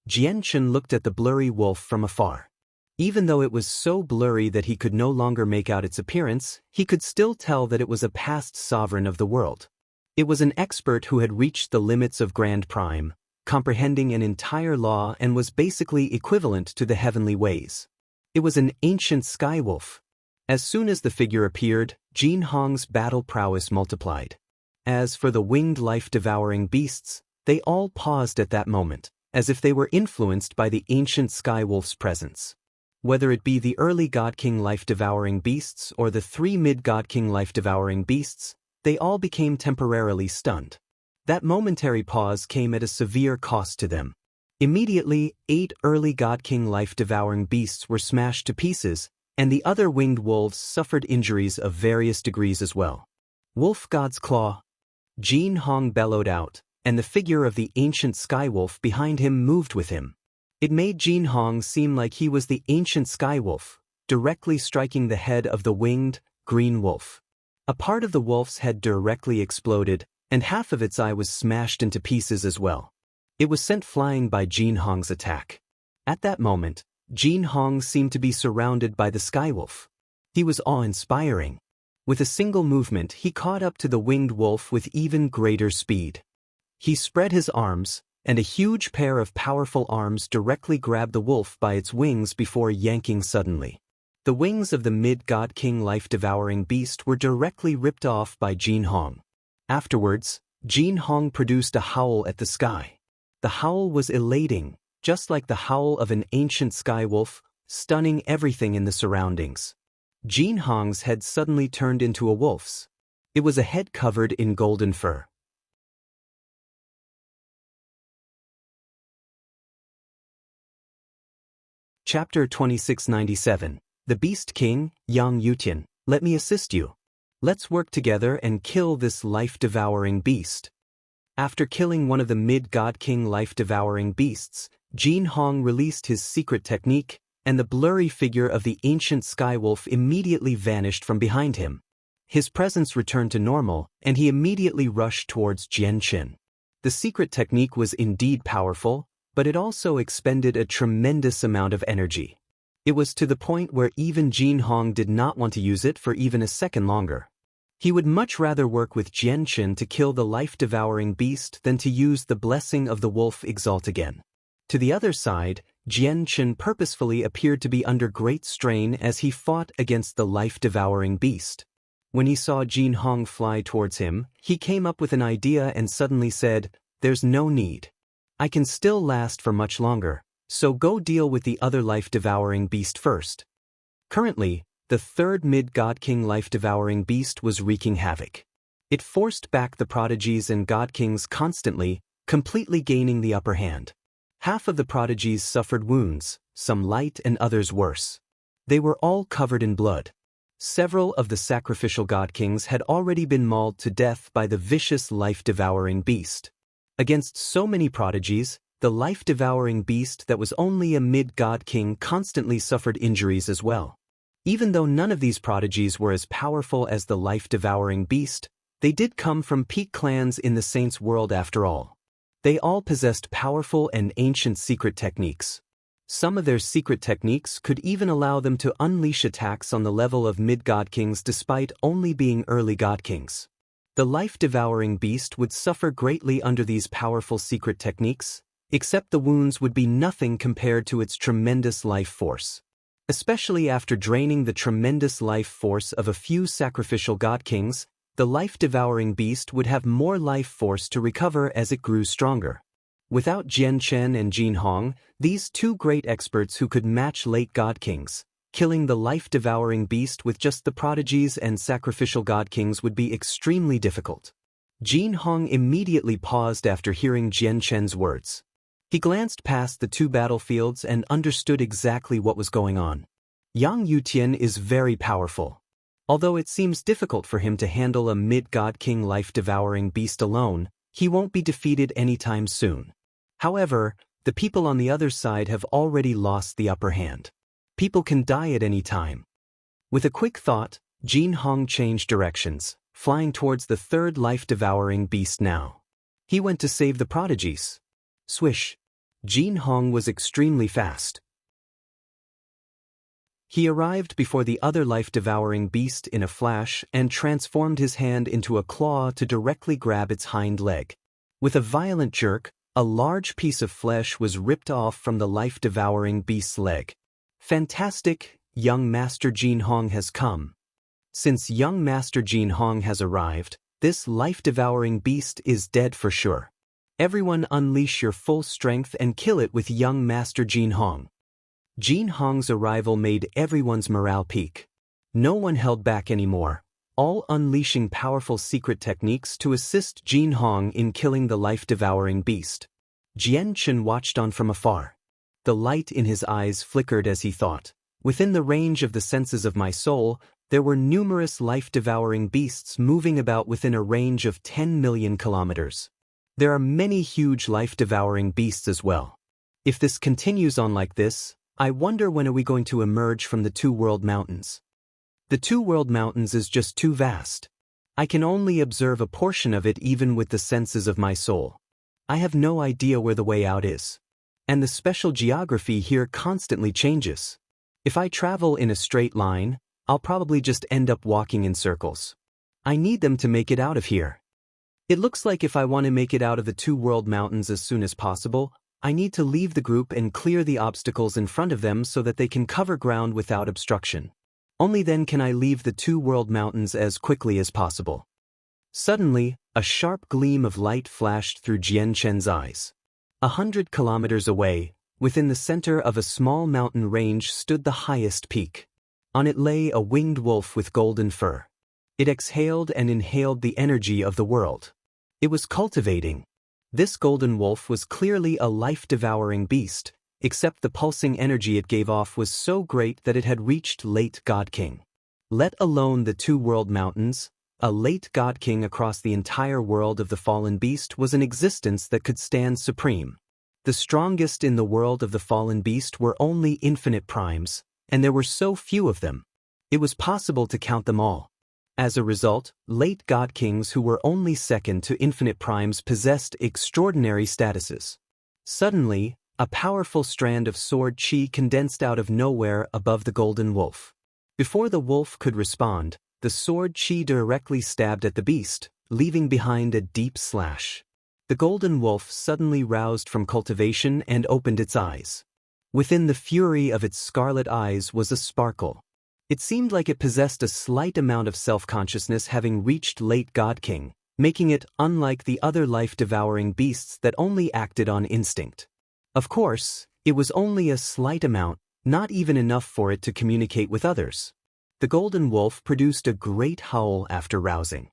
Jianqin looked at the blurry wolf from afar. Even though it was so blurry that he could no longer make out its appearance, he could still tell that it was a past sovereign of the world. It was an expert who had reached the limits of Grand Prime, comprehending an entire law and was basically equivalent to the heavenly ways. It was an ancient skywolf. As soon as the figure appeared, Jin Hong's battle prowess multiplied. As for the winged life-devouring beasts, they all paused at that moment, as if they were influenced by the ancient skywolf's presence. Whether it be the early God King life-devouring beasts or the 3 mid-God King life-devouring beasts, they all became temporarily stunned. That momentary pause came at a severe cost to them. Immediately, 8 early God King life-devouring beasts were smashed to pieces, and the other winged wolves suffered injuries of various degrees as well. Wolf God's Claw. Jin Hong bellowed out, and the figure of the ancient skywolf behind him moved with him. It made Jin Hong seem like he was the ancient skywolf, directly striking the head of the winged, green wolf. A part of the wolf's head directly exploded, and half of its eye was smashed into pieces as well. It was sent flying by Jin Hong's attack. At that moment, Jin Hong seemed to be surrounded by the skywolf. He was awe-inspiring. With a single movement, he caught up to the winged wolf with even greater speed. He spread his arms, and a huge pair of powerful arms directly grabbed the wolf by its wings before yanking suddenly. The wings of the mid-God King life-devouring beast were directly ripped off by Jin Hong. Afterwards, Jin Hong produced a howl at the sky. The howl was elating, just like the howl of an ancient skywolf, stunning everything in the surroundings. Jin Hong's head suddenly turned into a wolf's. It was a head covered in golden fur. Chapter 2697. The Beast King, Yang Yutian, let me assist you. Let's work together and kill this life-devouring beast. After killing one of the mid-God King life-devouring beasts, Jin Hong released his secret technique, and the blurry figure of the ancient skywolf immediately vanished from behind him. His presence returned to normal, and he immediately rushed towards Jian Chen. The secret technique was indeed powerful, but it also expended a tremendous amount of energy. It was to the point where even Jin Hong did not want to use it for even a second longer. He would much rather work with Jian Chen to kill the life-devouring beast than to use the blessing of the wolf exalt again. To the other side, Jian Chen purposefully appeared to be under great strain as he fought against the life-devouring beast. When he saw Jin Hong fly towards him, he came up with an idea and suddenly said, "There's no need. I can still last for much longer, so go deal with the other life-devouring beast first." Currently, the third mid-God King life-devouring beast was wreaking havoc. It forced back the prodigies and God Kings constantly, completely gaining the upper hand. Half of the prodigies suffered wounds, some light and others worse. They were all covered in blood. Several of the sacrificial God Kings had already been mauled to death by the vicious life-devouring beast. Against so many prodigies, the life-devouring beast that was only a mid-God King constantly suffered injuries as well. Even though none of these prodigies were as powerful as the life-devouring beast, they did come from peak clans in the Saints' world after all. They all possessed powerful and ancient secret techniques. Some of their secret techniques could even allow them to unleash attacks on the level of mid-God Kings despite only being early God Kings. The life-devouring beast would suffer greatly under these powerful secret techniques, except the wounds would be nothing compared to its tremendous life force. Especially after draining the tremendous life force of a few sacrificial God Kings, the life-devouring beast would have more life force to recover as it grew stronger. Without Jian Chen and Jin Hong, these two great experts who could match late God Kings, killing the life-devouring beast with just the prodigies and sacrificial God Kings would be extremely difficult. Jin Hong immediately paused after hearing Jian Chen's words. He glanced past the two battlefields and understood exactly what was going on. Yang Yutian is very powerful. Although it seems difficult for him to handle a mid-God King life-devouring beast alone, he won't be defeated anytime soon. However, the people on the other side have already lost the upper hand. People can die at any time. With a quick thought, Jin Hong changed directions, flying towards the third life-devouring beast now. He went to save the prodigies. Swish! Jin Hong was extremely fast. He arrived before the other life-devouring beast in a flash and transformed his hand into a claw to directly grab its hind leg. With a violent jerk, a large piece of flesh was ripped off from the life-devouring beast's leg. Fantastic, young Master Jin Hong has come. Since young Master Jin Hong has arrived, this life-devouring beast is dead for sure. Everyone unleash your full strength and kill it with young Master Jin Hong. Jin Hong's arrival made everyone's morale peak. No one held back anymore, all unleashing powerful secret techniques to assist Jin Hong in killing the life-devouring beast. Jian Chen watched on from afar. The light in his eyes flickered as he thought, within the range of the senses of my soul, there were numerous life-devouring beasts moving about within a range of 10 million kilometers. There are many huge life-devouring beasts as well. If this continues on like this, I wonder when are we going to emerge from the two-world mountains. The two-world mountains is just too vast. I can only observe a portion of it even with the senses of my soul. I have no idea where the way out is. And the special geography here constantly changes. If I travel in a straight line, I'll probably just end up walking in circles. I need them to make it out of here. It looks like if I want to make it out of the two-world mountains as soon as possible, I need to leave the group and clear the obstacles in front of them so that they can cover ground without obstruction. Only then can I leave the two-world mountains as quickly as possible. Suddenly, a sharp gleam of light flashed through Jian Chen's eyes. 100 kilometers away, within the center of a small mountain range stood the highest peak. On it lay a winged wolf with golden fur. It exhaled and inhaled the energy of the world. It was cultivating. This golden wolf was clearly a life-devouring beast, except the pulsing energy it gave off was so great that it had reached late God King. Let alone the two world mountains, a late God King across the entire world of the fallen beast was an existence that could stand supreme. The strongest in the world of the fallen beast were only infinite primes, and there were so few of them. It was possible to count them all. As a result, late God Kings who were only second to infinite primes possessed extraordinary statuses. Suddenly, a powerful strand of sword chi condensed out of nowhere above the golden wolf. Before the wolf could respond, the sword chi directly stabbed at the beast, leaving behind a deep slash. The golden wolf suddenly roused from cultivation and opened its eyes. Within the fury of its scarlet eyes was a sparkle. It seemed like it possessed a slight amount of self-consciousness having reached late God King, making it unlike the other life-devouring beasts that only acted on instinct. Of course, it was only a slight amount, not even enough for it to communicate with others. The golden wolf produced a great howl after rousing.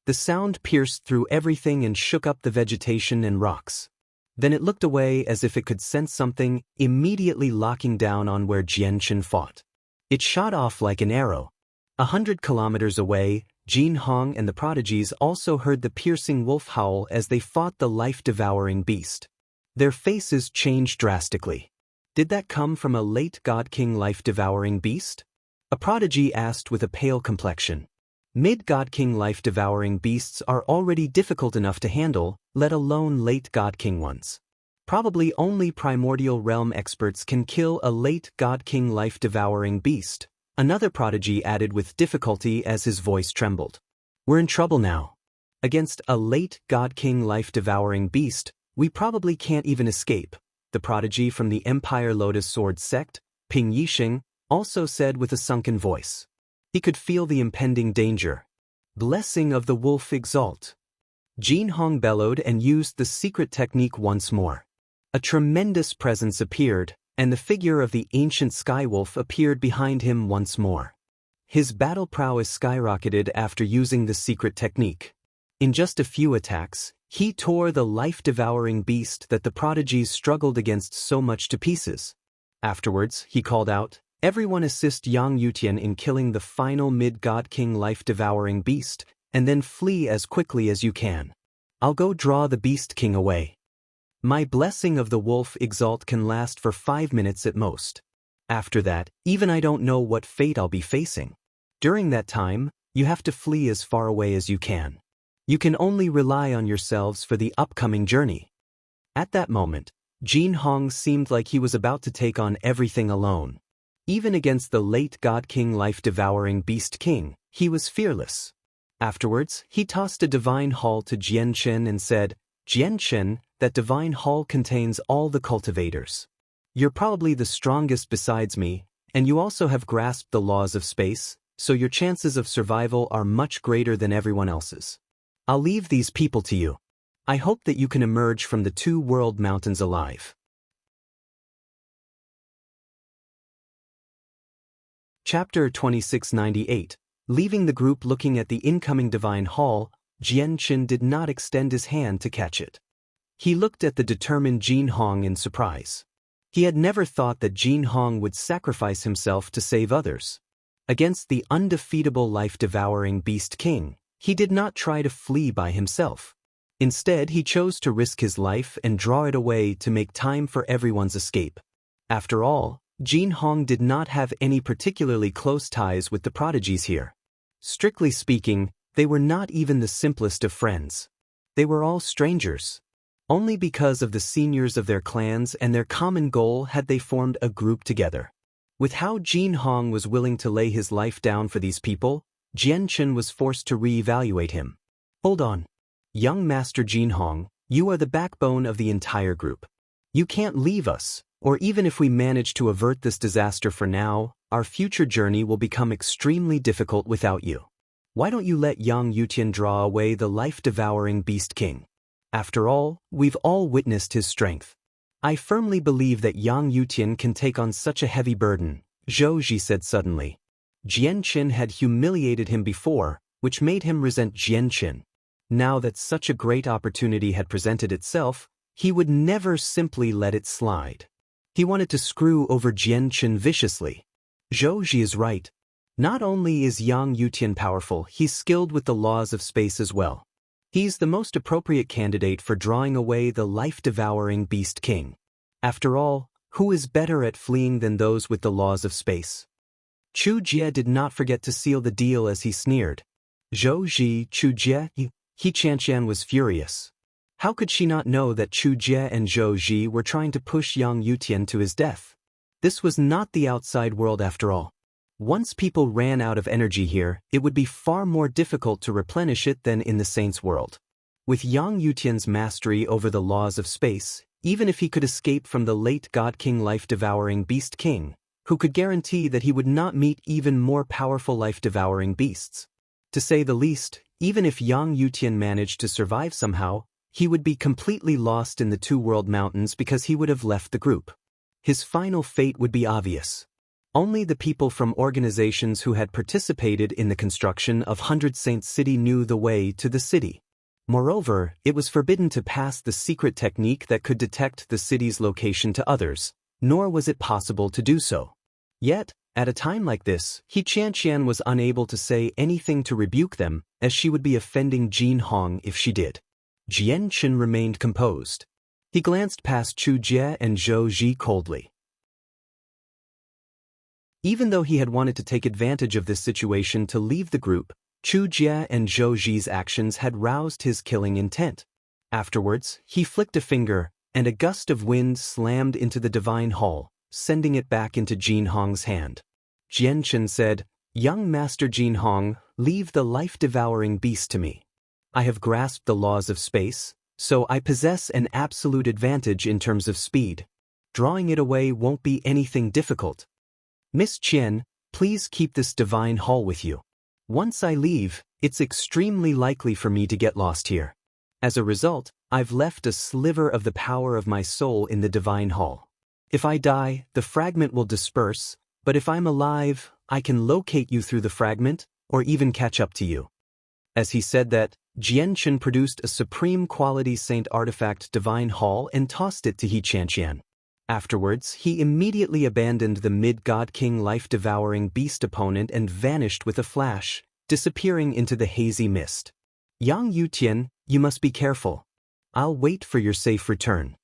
The sound pierced through everything and shook up the vegetation and rocks. Then it looked away as if it could sense something, immediately locking down on where Jianchen fought. It shot off like an arrow. 100 kilometers away, Jin Hong and the prodigies also heard the piercing wolf howl as they fought the life-devouring beast. Their faces changed drastically. Did that come from a late God King life-devouring beast? A prodigy asked with a pale complexion. Mid-God King life-devouring beasts are already difficult enough to handle, let alone late God King ones. Probably only primordial realm experts can kill a late God King life-devouring beast, another prodigy added with difficulty as his voice trembled. We're in trouble now. Against a late God King life-devouring beast, we probably can't even escape, the prodigy from the Empire Lotus Sword sect, Ping Yixing, also said with a sunken voice. He could feel the impending danger. Blessing of the wolf exalt. Jin Hong bellowed and used the secret technique once more. A tremendous presence appeared, and the figure of the ancient Skywolf appeared behind him once more. His battle prowess skyrocketed after using the secret technique. In just a few attacks, he tore the life-devouring beast that the prodigies struggled against so much to pieces. Afterwards, he called out, "Everyone assist Yang Yutian in killing the final mid-God King life-devouring beast, and then flee as quickly as you can. I'll go draw the Beast King away. My blessing of the wolf exalt can last for 5 minutes at most. After that, even I don't know what fate I'll be facing. During that time, you have to flee as far away as you can. You can only rely on yourselves for the upcoming journey." At that moment, Jin Hong seemed like he was about to take on everything alone. Even against the late God King life-devouring Beast King, he was fearless. Afterwards, he tossed a divine hall to Jianchen and said, "Jianchen, that divine hall contains all the cultivators. You're probably the strongest besides me, and you also have grasped the laws of space, so your chances of survival are much greater than everyone else's. I'll leave these people to you. I hope that you can emerge from the two world mountains alive." Chapter 2698. Leaving the group looking at the incoming divine hall, Jianchen did not extend his hand to catch it. He looked at the determined Jin Hong in surprise. He had never thought that Jin Hong would sacrifice himself to save others. Against the undefeatable life-devouring Beast King, he did not try to flee by himself. Instead, he chose to risk his life and draw it away to make time for everyone's escape. After all, Jin Hong did not have any particularly close ties with the prodigies here. Strictly speaking, they were not even the simplest of friends. They were all strangers. Only because of the seniors of their clans and their common goal had they formed a group together. With how Jin Hong was willing to lay his life down for these people, Jianchen was forced to re-evaluate him. "Hold on. Young Master Jin Hong, you are the backbone of the entire group. You can't leave us. Or even if we manage to avert this disaster for now, our future journey will become extremely difficult without you. Why don't you let Yang Yutian draw away the life-devouring Beast King? After all, we've all witnessed his strength. I firmly believe that Yang Yutian can take on such a heavy burden, Zhou Ji said suddenly. Jian Qin had humiliated him before, which made him resent Jian Qin. Now that such a great opportunity had presented itself, he would never simply let it slide. He wanted to screw over Jian Qin viciously. Zhou Ji is right. Not only is Yang Yutian powerful, he's skilled with the laws of space as well. He's the most appropriate candidate for drawing away the life-devouring Beast King. After all, who is better at fleeing than those with the laws of space? Chu Jie did not forget to seal the deal as he sneered. Zhou Ji, Chu Jie, He Qianqian was furious. How could she not know that Chu Jie and Zhou Ji were trying to push Yang Yutian to his death? This was not the outside world after all. Once people ran out of energy here, it would be far more difficult to replenish it than in the Saints' world. With Yang Yutian's mastery over the laws of space, even if he could escape from the late God King life-devouring Beast King, who could guarantee that he would not meet even more powerful life-devouring beasts? To say the least, even if Yang Yutian managed to survive somehow, he would be completely lost in the two-world mountains because he would have left the group. His final fate would be obvious. Only the people from organizations who had participated in the construction of 100 Saints City knew the way to the city. Moreover, it was forbidden to pass the secret technique that could detect the city's location to others, nor was it possible to do so. Yet, at a time like this, He Qianqian was unable to say anything to rebuke them, as she would be offending Jin Hong if she did. Jian Qin remained composed. He glanced past Chu Jie and Zhou Ji coldly. Even though he had wanted to take advantage of this situation to leave the group, Chu Jie and Zhou Ji's actions had roused his killing intent. Afterwards, he flicked a finger, and a gust of wind slammed into the divine hall, sending it back into Jin Hong's hand. Jian Qin said, "Young Master Jin Hong, leave the life-devouring beast to me. I have grasped the laws of space, so I possess an absolute advantage in terms of speed. Drawing it away won't be anything difficult. Miss Qian, please keep this divine hall with you. Once I leave, it's extremely likely for me to get lost here. As a result, I've left a sliver of the power of my soul in the divine hall. If I die, the fragment will disperse, but if I'm alive, I can locate you through the fragment, or even catch up to you." As he said that, Jian Qin produced a supreme quality saint artifact divine hall and tossed it to He Qianqian. Afterwards, he immediately abandoned the mid-God King life-devouring beast opponent and vanished with a flash, disappearing into the hazy mist. "Yang Yutian, you must be careful. I'll wait for your safe return."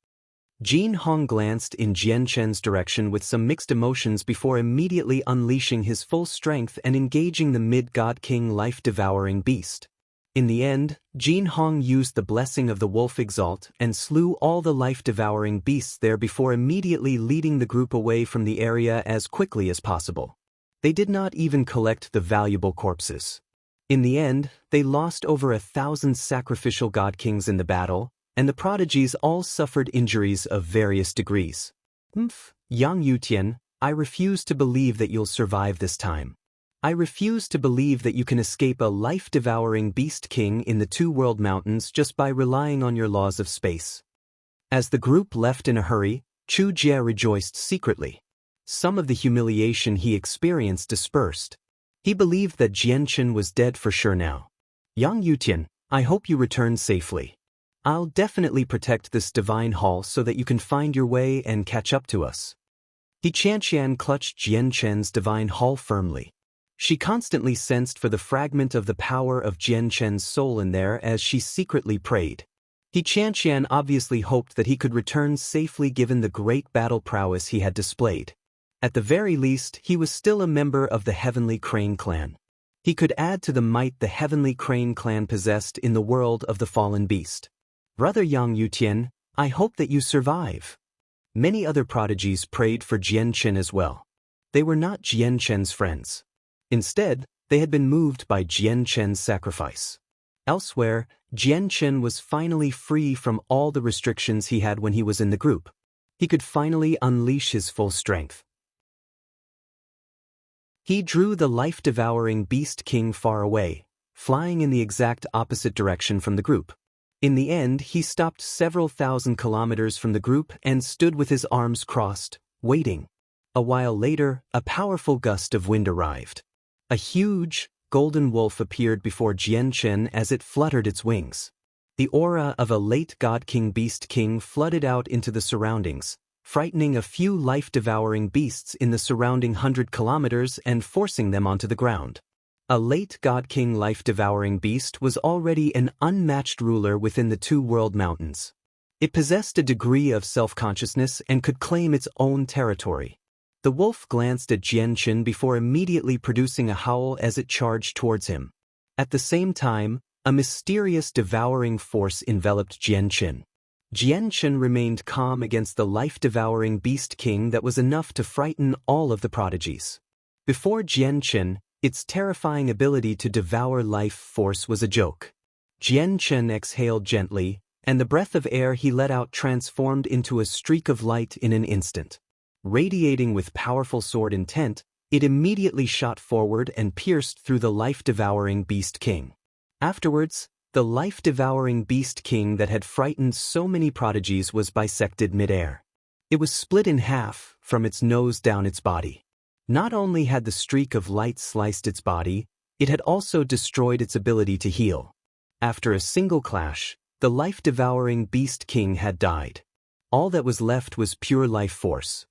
Jin Hong glanced in Jian Qin's direction with some mixed emotions before immediately unleashing his full strength and engaging the mid-God King life-devouring beast. In the end, Jin Hong used the blessing of the Wolf Exalt and slew all the life-devouring beasts there before immediately leading the group away from the area as quickly as possible. They did not even collect the valuable corpses. In the end, they lost over 1,000 sacrificial god kings in the battle, and the prodigies all suffered injuries of various degrees. Yang Yutian, I refuse to believe that you'll survive this time. I refuse to believe that you can escape a life-devouring beast king in the two-world mountains just by relying on your laws of space. As the group left in a hurry, Chu Jie rejoiced secretly. Some of the humiliation he experienced dispersed. He believed that Jian Qin was dead for sure now. Yang Yutian, I hope you return safely. I'll definitely protect this divine hall so that you can find your way and catch up to us. He Qianqian clutched Jian Qin's divine hall firmly. She constantly sensed for the fragment of the power of Jian Qin's soul in there as she secretly prayed. He Qianqian obviously hoped that he could return safely given the great battle prowess he had displayed. At the very least, he was still a member of the Heavenly Crane clan. He could add to the might the Heavenly Crane clan possessed in the world of the fallen beast. Brother Yang Yutian, I hope that you survive. Many other prodigies prayed for Jian Qin as well. They were not Jian Qin's friends. Instead, they had been moved by Jian Qin's sacrifice. Elsewhere, Jian Qin was finally free from all the restrictions he had when he was in the group. He could finally unleash his full strength. He drew the life-devouring Beast King far away, flying in the exact opposite direction from the group. In the end, he stopped several thousand kilometers from the group and stood with his arms crossed, waiting. A while later, a powerful gust of wind arrived. A huge, golden wolf appeared before Jianchen as it fluttered its wings. The aura of a late god-king beast king flooded out into the surroundings, frightening a few life-devouring beasts in the surrounding 100 kilometers and forcing them onto the ground. A late god-king life-devouring beast was already an unmatched ruler within the two world mountains. It possessed a degree of self-consciousness and could claim its own territory. The wolf glanced at Jianchen before immediately producing a howl as it charged towards him. At the same time, a mysterious devouring force enveloped Jianchen. Jianchen remained calm against the life-devouring beast king that was enough to frighten all of the prodigies. Before Jianchen, its terrifying ability to devour life force was a joke. Jianchen exhaled gently, and the breath of air he let out transformed into a streak of light in an instant. Radiating with powerful sword intent, it immediately shot forward and pierced through the life-devouring beast king. Afterwards, the life-devouring beast king that had frightened so many prodigies was bisected mid-air. It was split in half, from its nose down its body. Not only had the streak of light sliced its body, it had also destroyed its ability to heal. After a single clash, the life-devouring beast king had died. All that was left was pure life force.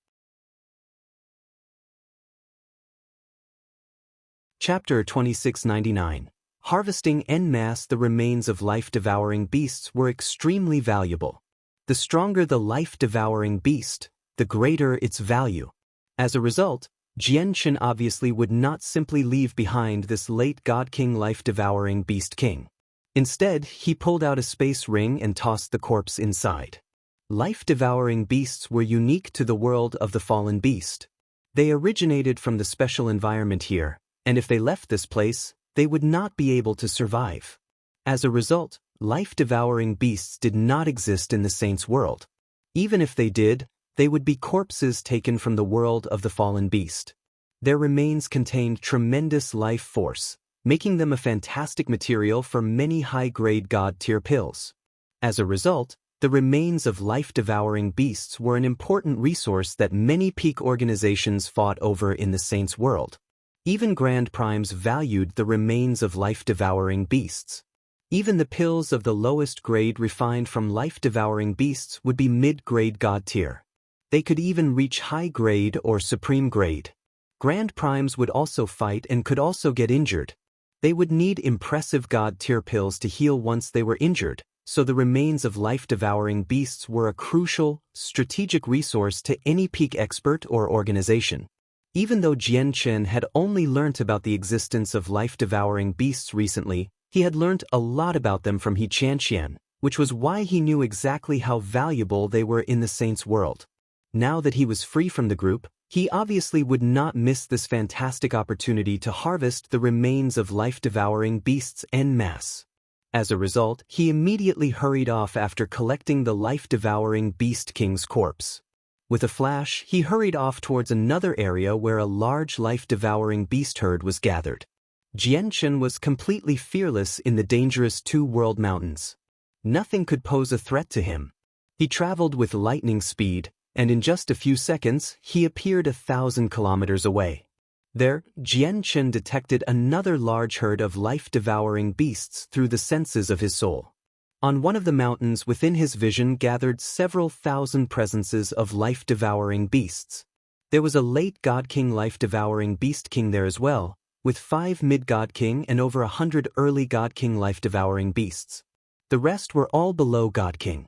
Chapter 2699. Harvesting en masse the remains of life-devouring beasts were extremely valuable. The stronger the life-devouring beast, the greater its value. As a result, Jianchen obviously would not simply leave behind this late god-king life-devouring beast king. Instead, he pulled out a space ring and tossed the corpse inside. Life-devouring beasts were unique to the world of the fallen beast. They originated from the special environment here, and if they left this place, they would not be able to survive. As a result, life-devouring beasts did not exist in the saints' world. Even if they did, they would be corpses taken from the world of the fallen beast. Their remains contained tremendous life force, making them a fantastic material for many high-grade god-tier pills. As a result, the remains of life-devouring beasts were an important resource that many peak organizations fought over in the saints' world. Even Grand Primes valued the remains of life-devouring beasts. Even the pills of the lowest grade refined from life-devouring beasts would be mid-grade god-tier. They could even reach high-grade or supreme grade. Grand Primes would also fight and could also get injured. They would need impressive god-tier pills to heal once they were injured, so the remains of life-devouring beasts were a crucial, strategic resource to any peak expert or organization. Even though Jianchen had only learnt about the existence of life-devouring beasts recently, he had learnt a lot about them from He Qianqian, which was why he knew exactly how valuable they were in the saints' world. Now that he was free from the group, he obviously would not miss this fantastic opportunity to harvest the remains of life-devouring beasts en masse. As a result, he immediately hurried off after collecting the life-devouring beast king's corpse. With a flash, he hurried off towards another area where a large life-devouring beast herd was gathered. Jianchen was completely fearless in the dangerous two-world mountains. Nothing could pose a threat to him. He traveled with lightning speed, and in just a few seconds, he appeared 1,000 kilometers away. There, Jianchen detected another large herd of life-devouring beasts through the senses of his soul. On one of the mountains within his vision gathered several thousand presences of life-devouring beasts. There was a late God-King life-devouring beast king there as well, with 5 mid-God king and over 100 early God King life-devouring beasts. The rest were all below God King.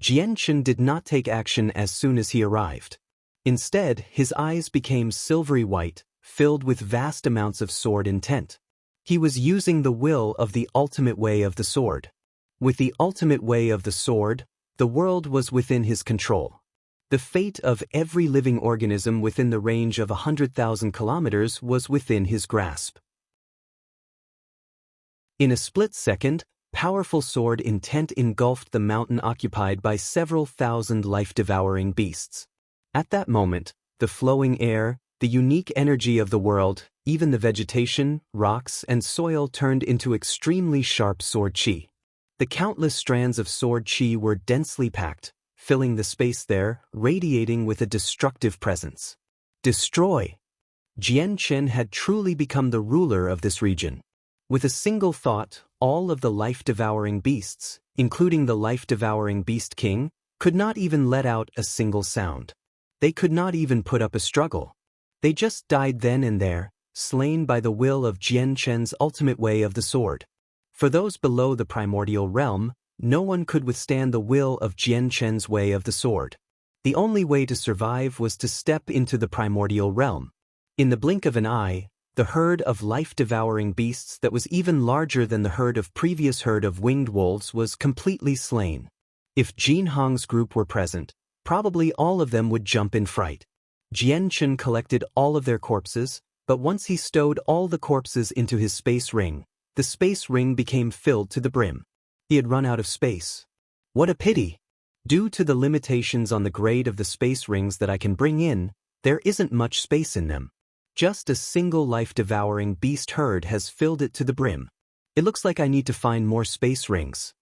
Jianchen did not take action as soon as he arrived. Instead, his eyes became silvery white, filled with vast amounts of sword intent. He was using the will of the ultimate way of the sword. With the ultimate way of the sword, the world was within his control. The fate of every living organism within the range of 100,000 kilometers was within his grasp. In a split second, powerful sword intent engulfed the mountain occupied by several thousand life-devouring beasts. At that moment, the flowing air, the unique energy of the world, even the vegetation, rocks, and soil turned into extremely sharp sword chi. The countless strands of sword chi were densely packed, filling the space there, radiating with a destructive presence. Destroy. Jian Chen had truly become the ruler of this region. With a single thought, all of the life-devouring beasts, including the life-devouring Beast King, could not even let out a single sound. They could not even put up a struggle. They just died then and there, slain by the will of Jian Chen's ultimate way of the sword. For those below the primordial realm, no one could withstand the will of Jian Chen's way of the sword. The only way to survive was to step into the primordial realm. In the blink of an eye, the herd of life-devouring beasts that was even larger than the previous herd of winged wolves was completely slain. If Jin Hong's group were present, probably all of them would jump in fright. Jian Chen collected all of their corpses, but once he stowed all the corpses into his space ring, the space ring became filled to the brim. He had run out of space. What a pity! Due to the limitations on the grade of the space rings that I can bring in, there isn't much space in them. Just a single life-devouring beast herd has filled it to the brim. It looks like I need to find more space rings.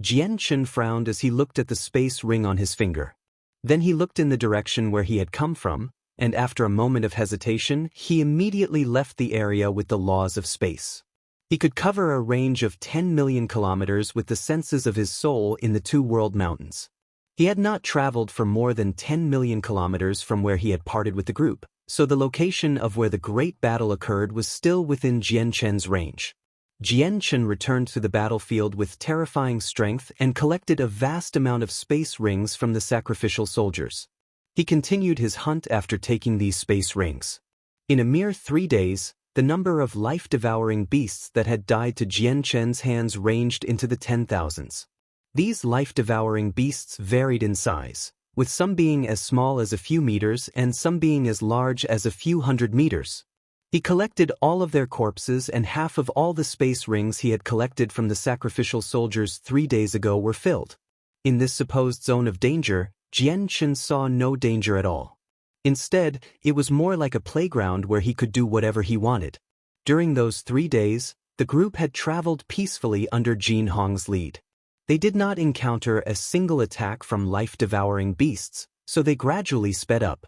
Jian Chen frowned as he looked at the space ring on his finger. Then he looked in the direction where he had come from, and after a moment of hesitation, he immediately left the area with the laws of space. He could cover a range of 10 million kilometers with the senses of his soul in the two-world mountains. He had not traveled for more than 10 million kilometers from where he had parted with the group, so the location of where the great battle occurred was still within Jian Chen's range. Jian Chen returned to the battlefield with terrifying strength and collected a vast amount of space rings from the sacrificial soldiers. He continued his hunt after taking these space rings. In a mere 3 days, the number of life-devouring beasts that had died to Jian Chen's hands ranged into the 10,000s. These life-devouring beasts varied in size, with some being as small as a few meters and some being as large as a few hundred meters. He collected all of their corpses, and half of all the space rings he had collected from the sacrificial soldiers 3 days ago were filled. In this supposed zone of danger, Jian Chen saw no danger at all. Instead, it was more like a playground where he could do whatever he wanted. During those 3 days, the group had traveled peacefully under Jin Hong's lead. They did not encounter a single attack from life-devouring beasts, so they gradually sped up.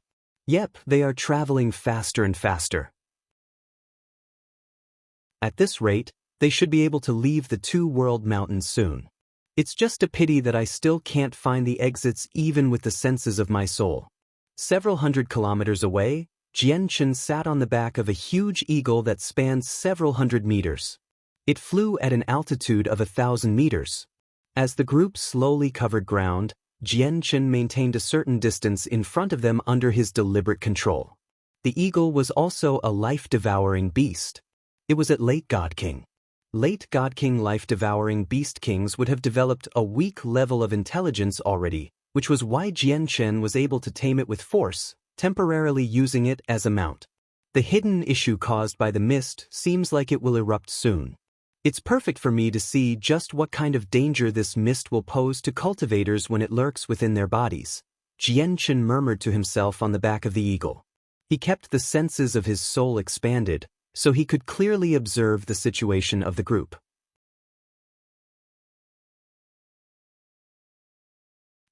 Yep, they are traveling faster and faster. At this rate, they should be able to leave the two-world mountains soon. It's just a pity that I still can't find the exits even with the senses of my soul. Several hundred kilometers away, Jian Chen sat on the back of a huge eagle that spanned several hundred meters. It flew at an altitude of 1,000 meters. As the group slowly covered ground, Jian Chen maintained a certain distance in front of them under his deliberate control. The eagle was also a life-devouring beast. It was at Late God King. Late God King life-devouring beast kings would have developed a weak level of intelligence already, which was why Jian Chen was able to tame it with force, temporarily using it as a mount. The hidden issue caused by the mist seems like it will erupt soon. It's perfect for me to see just what kind of danger this mist will pose to cultivators when it lurks within their bodies. Jian Chen murmured to himself on the back of the eagle. He kept the senses of his soul expanded, so he could clearly observe the situation of the group.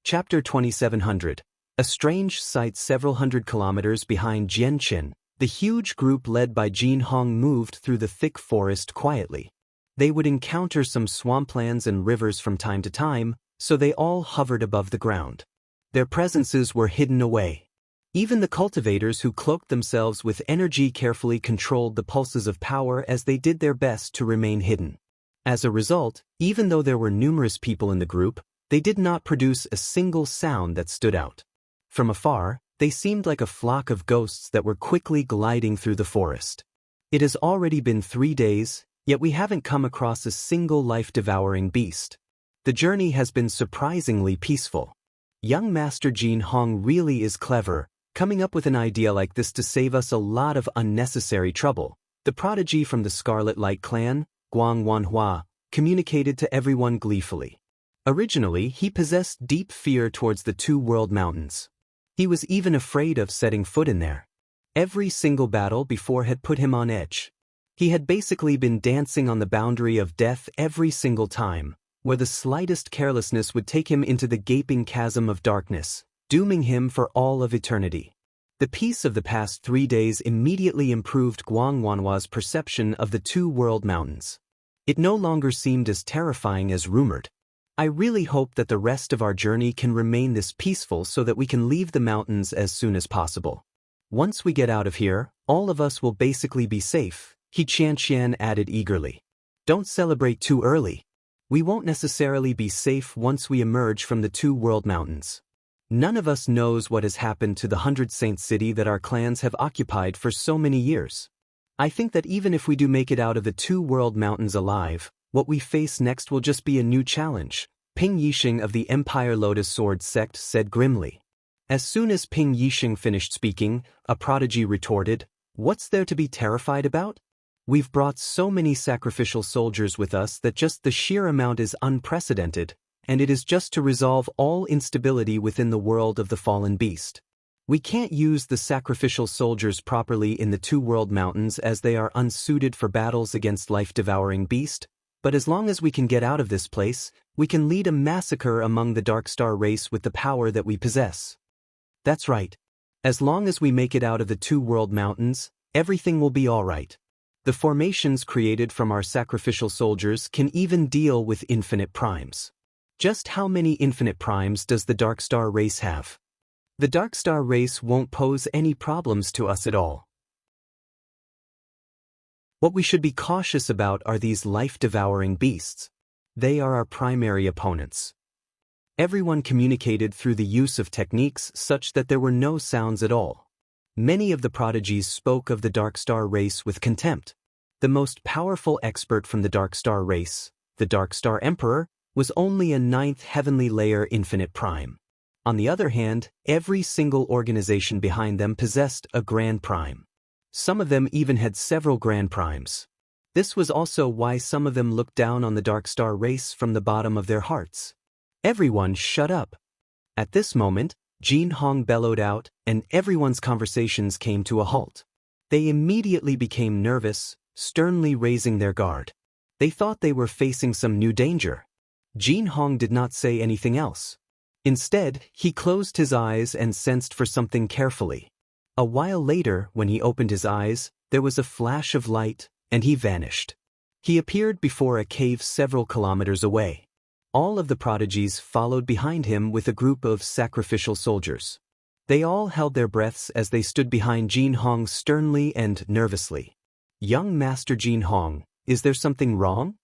Chapter 2700. A strange sight several hundred kilometers behind Jian Chen, the huge group led by Jin Hong moved through the thick forest quietly. They would encounter some swamplands and rivers from time to time, so they all hovered above the ground. Their presences were hidden away. Even the cultivators who cloaked themselves with energy carefully controlled the pulses of power as they did their best to remain hidden. As a result, even though there were numerous people in the group, they did not produce a single sound that stood out. From afar, they seemed like a flock of ghosts that were quickly gliding through the forest. It has already been 3 days, yet we haven't come across a single life-devouring beast. The journey has been surprisingly peaceful. Young Master Jin Hong really is clever, coming up with an idea like this to save us a lot of unnecessary trouble. The prodigy from the Scarlet Light clan, Guang Wanhua, communicated to everyone gleefully. Originally, he possessed deep fear towards the two-world mountains. He was even afraid of setting foot in there. Every single battle before had put him on edge. He had basically been dancing on the boundary of death every single time, where the slightest carelessness would take him into the gaping chasm of darkness, dooming him for all of eternity. The peace of the past 3 days immediately improved Guang Wanhua's perception of the two world mountains. It no longer seemed as terrifying as rumored. I really hope that the rest of our journey can remain this peaceful so that we can leave the mountains as soon as possible. Once we get out of here, all of us will basically be safe, He Qianqian added eagerly. Don't celebrate too early. We won't necessarily be safe once we emerge from the two world mountains. None of us knows what has happened to the 100 Saint city that our clans have occupied for so many years. I think that even if we do make it out of the two world mountains alive, what we face next will just be a new challenge, Ping Yixing of the Empire Lotus Sword sect said grimly. As soon as Ping Yixing finished speaking, a prodigy retorted, "What's there to be terrified about? We've brought so many sacrificial soldiers with us that just the sheer amount is unprecedented, and it is just to resolve all instability within the world of the fallen beast. We can't use the sacrificial soldiers properly in the two world mountains as they are unsuited for battles against life-devouring beast, but as long as we can get out of this place, we can lead a massacre among the Dark Star race with the power that we possess." That's right. As long as we make it out of the two world mountains, everything will be all right. The formations created from our sacrificial soldiers can even deal with infinite primes. Just how many infinite primes does the Dark Star race have? The Dark Star race won't pose any problems to us at all. What we should be cautious about are these life-devouring beasts. They are our primary opponents. Everyone communicated through the use of techniques such that there were no sounds at all. Many of the prodigies spoke of the Dark Star race with contempt. The most powerful expert from the Dark Star race, the Dark Star Emperor, was only a 9th heavenly layer infinite prime. On the other hand, every single organization behind them possessed a grand prime. Some of them even had several grand primes. This was also why some of them looked down on the Dark Star race from the bottom of their hearts. Everyone shut up. At this moment, Jin Hong bellowed out, and everyone's conversations came to a halt. They immediately became nervous, sternly raising their guard. They thought they were facing some new danger. Jin Hong did not say anything else. Instead, he closed his eyes and sensed for something carefully. A while later, when he opened his eyes, there was a flash of light, and he vanished. He appeared before a cave several kilometers away. All of the prodigies followed behind him with a group of sacrificial soldiers. They all held their breaths as they stood behind Jin Hong sternly and nervously. "Young Master Jin Hong, is there something wrong?"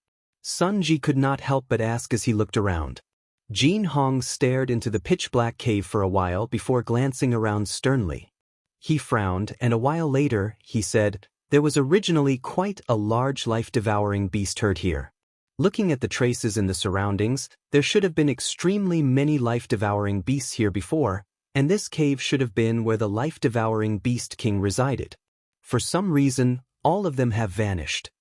Sun Ji could not help but ask as he looked around. Jin Hong stared into the pitch-black cave for a while before glancing around sternly. He frowned, and a while later, he said, "There was originally quite a large life-devouring beast herd here. Looking at the traces in the surroundings, there should have been extremely many life-devouring beasts here before, and this cave should have been where the life-devouring beast king resided. For some reason, all of them have vanished."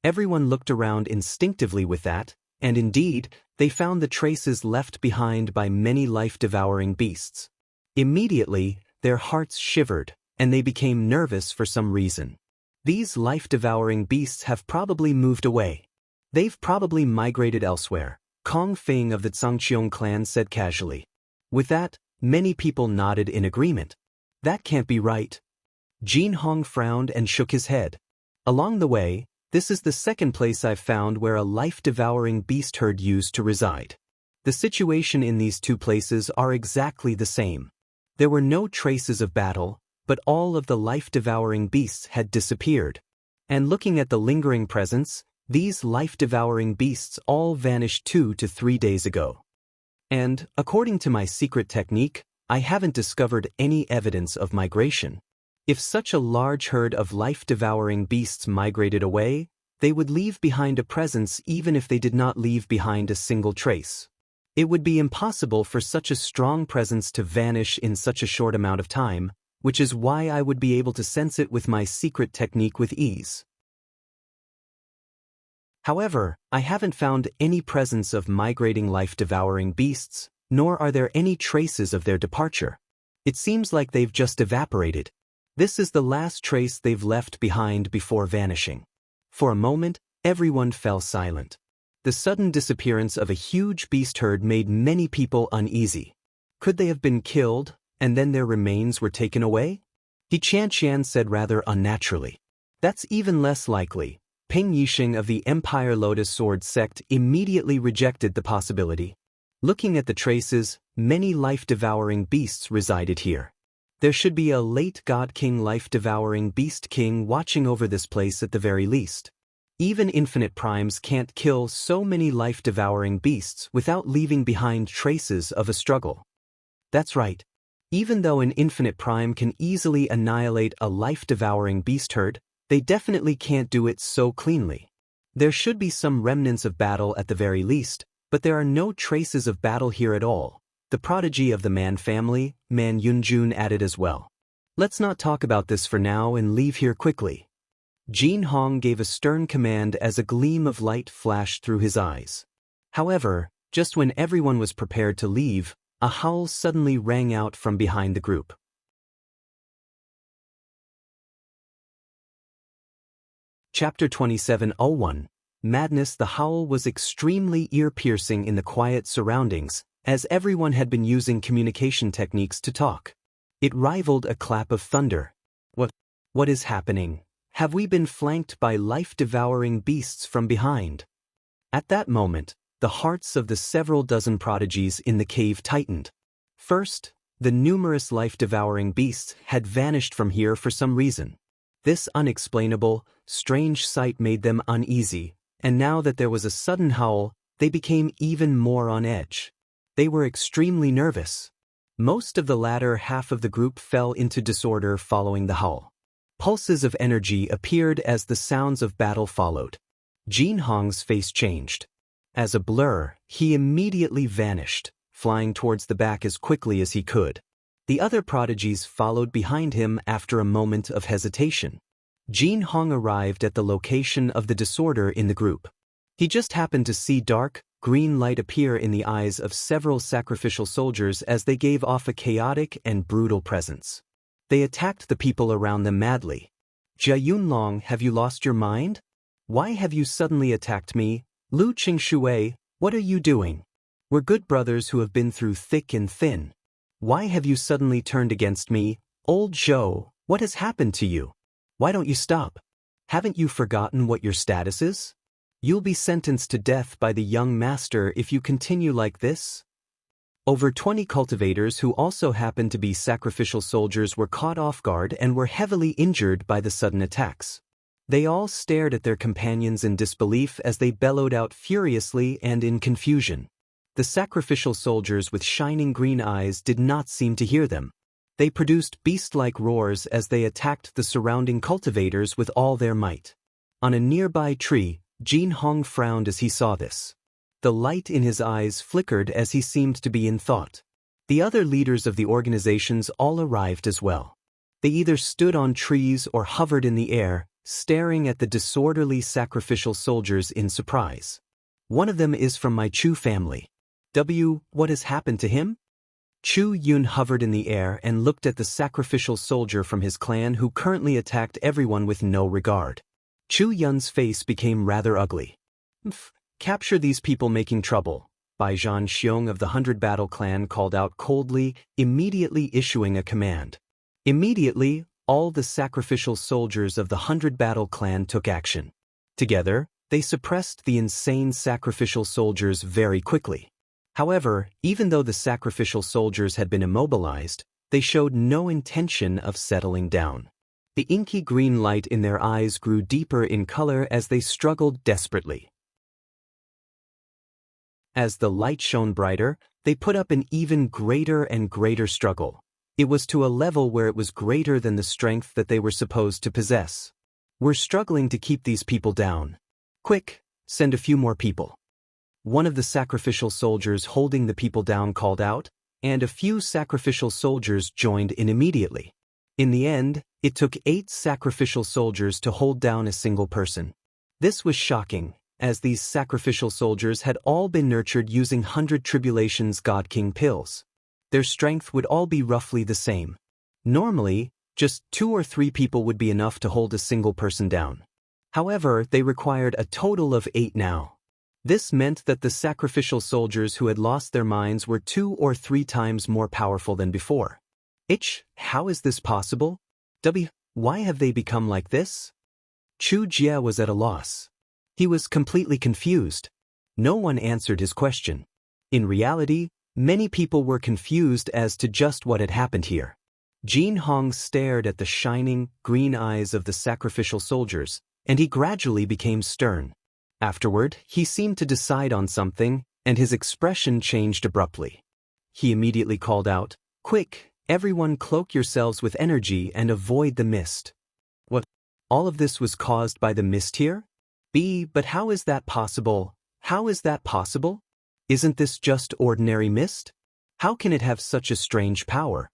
Everyone looked around instinctively with that, and indeed, they found the traces left behind by many life-devouring beasts. Immediately, their hearts shivered, and they became nervous for some reason. These life-devouring beasts have probably moved away. They've probably migrated elsewhere, Kong Feng of the Zhangqiong clan said casually. With that, many people nodded in agreement. That can't be right. Jin Hong frowned and shook his head. Along the way, this is the second place I've found where a life-devouring beast herd used to reside. The situation in these two places are exactly the same. There were no traces of battle, but all of the life-devouring beasts had disappeared. And looking at the lingering presence, these life-devouring beasts all vanished 2 to 3 days ago. And, according to my secret technique, I haven't discovered any evidence of migration. If such a large herd of life-devouring beasts migrated away, they would leave behind a presence even if they did not leave behind a single trace. It would be impossible for such a strong presence to vanish in such a short amount of time, which is why I would be able to sense it with my secret technique with ease. However, I haven't found any presence of migrating life-devouring beasts, nor are there any traces of their departure. It seems like they've just evaporated. This is the last trace they've left behind before vanishing. For a moment, everyone fell silent. The sudden disappearance of a huge beast herd made many people uneasy. Could they have been killed, and then their remains were taken away? He Qian said rather unnaturally. That's even less likely. Ping Yixing of the Empire Lotus Sword sect immediately rejected the possibility. Looking at the traces, many life-devouring beasts resided here. There should be a late God King life-devouring beast king watching over this place at the very least. Even infinite primes can't kill so many life-devouring beasts without leaving behind traces of a struggle. That's right. Even though an infinite prime can easily annihilate a life-devouring beast herd, they definitely can't do it so cleanly. There should be some remnants of battle at the very least, but there are no traces of battle here at all. The prodigy of the Man family, Man Yunjun, added as well. Let's not talk about this for now and leave here quickly. Jin Hong gave a stern command as a gleam of light flashed through his eyes. However, just when everyone was prepared to leave, a howl suddenly rang out from behind the group. Chapter 27:01 Madness. The howl was extremely ear-piercing in the quiet surroundings, as everyone had been using communication techniques to talk. It rivaled a clap of thunder. What is happening? Have we been flanked by life-devouring beasts from behind? At that moment, the hearts of the several dozen prodigies in the cave tightened. First, the numerous life-devouring beasts had vanished from here for some reason. This unexplainable, strange sight made them uneasy, and now that there was a sudden howl, they became even more on edge. They were extremely nervous. Most of the latter half of the group fell into disorder following the howl. Pulses of energy appeared as the sounds of battle followed. Jin Hong's face changed. As a blur, he immediately vanished, flying towards the back as quickly as he could. The other prodigies followed behind him after a moment of hesitation. Jin Hong arrived at the location of the disorder in the group. He just happened to see dark, green light appear in the eyes of several sacrificial soldiers as they gave off a chaotic and brutal presence. They attacked the people around them madly. Jia Yunlong, have you lost your mind? Why have you suddenly attacked me? Lu Qingshui, what are you doing? We're good brothers who have been through thick and thin. Why have you suddenly turned against me? Old Zhou, what has happened to you? Why don't you stop? Haven't you forgotten what your status is? You'll be sentenced to death by the young master if you continue like this. Over 20 cultivators who also happened to be sacrificial soldiers were caught off guard and were heavily injured by the sudden attacks. They all stared at their companions in disbelief as they bellowed out furiously and in confusion. The sacrificial soldiers with shining green eyes did not seem to hear them. They produced beast-like roars as they attacked the surrounding cultivators with all their might. On a nearby tree, Jin Hong frowned as he saw this. The light in his eyes flickered as he seemed to be in thought. The other leaders of the organizations all arrived as well. They either stood on trees or hovered in the air, staring at the disorderly sacrificial soldiers in surprise. One of them is from my Chu family. What has happened to him? Chu Yun hovered in the air and looked at the sacrificial soldier from his clan who currently attacked everyone with no regard. Chu Yun's face became rather ugly. Capture these people making trouble, Bai Zhan Xiong of the 100 Battle Clan called out coldly, immediately issuing a command. Immediately, all the sacrificial soldiers of the 100 Battle Clan took action. Together, they suppressed the insane sacrificial soldiers very quickly. However, even though the sacrificial soldiers had been immobilized, they showed no intention of settling down. The inky green light in their eyes grew deeper in color as they struggled desperately. As the light shone brighter, they put up an even greater and greater struggle. It was to a level where it was greater than the strength that they were supposed to possess. We're struggling to keep these people down. Quick, send a few more people. One of the sacrificial soldiers holding the people down called out, and a few sacrificial soldiers joined in immediately. In the end, it took 8 sacrificial soldiers to hold down a single person. This was shocking, as these sacrificial soldiers had all been nurtured using 100 Tribulations God King pills. Their strength would all be roughly the same. Normally, just 2 or 3 people would be enough to hold a single person down. However, they required a total of 8 now. This meant that the sacrificial soldiers who had lost their minds were 2 or 3 times more powerful than before. How is this possible? Why have they become like this? Chu Jie was at a loss. He was completely confused. No one answered his question. In reality, many people were confused as to just what had happened here. Jin Hong stared at the shining, green eyes of the sacrificial soldiers, and he gradually became stern. Afterward, he seemed to decide on something, and his expression changed abruptly. He immediately called out, "Quick, everyone cloak yourselves with energy and avoid the mist." What? All of this was caused by the mist here? But how is that possible? How is that possible? Isn't this just ordinary mist? How can it have such a strange power?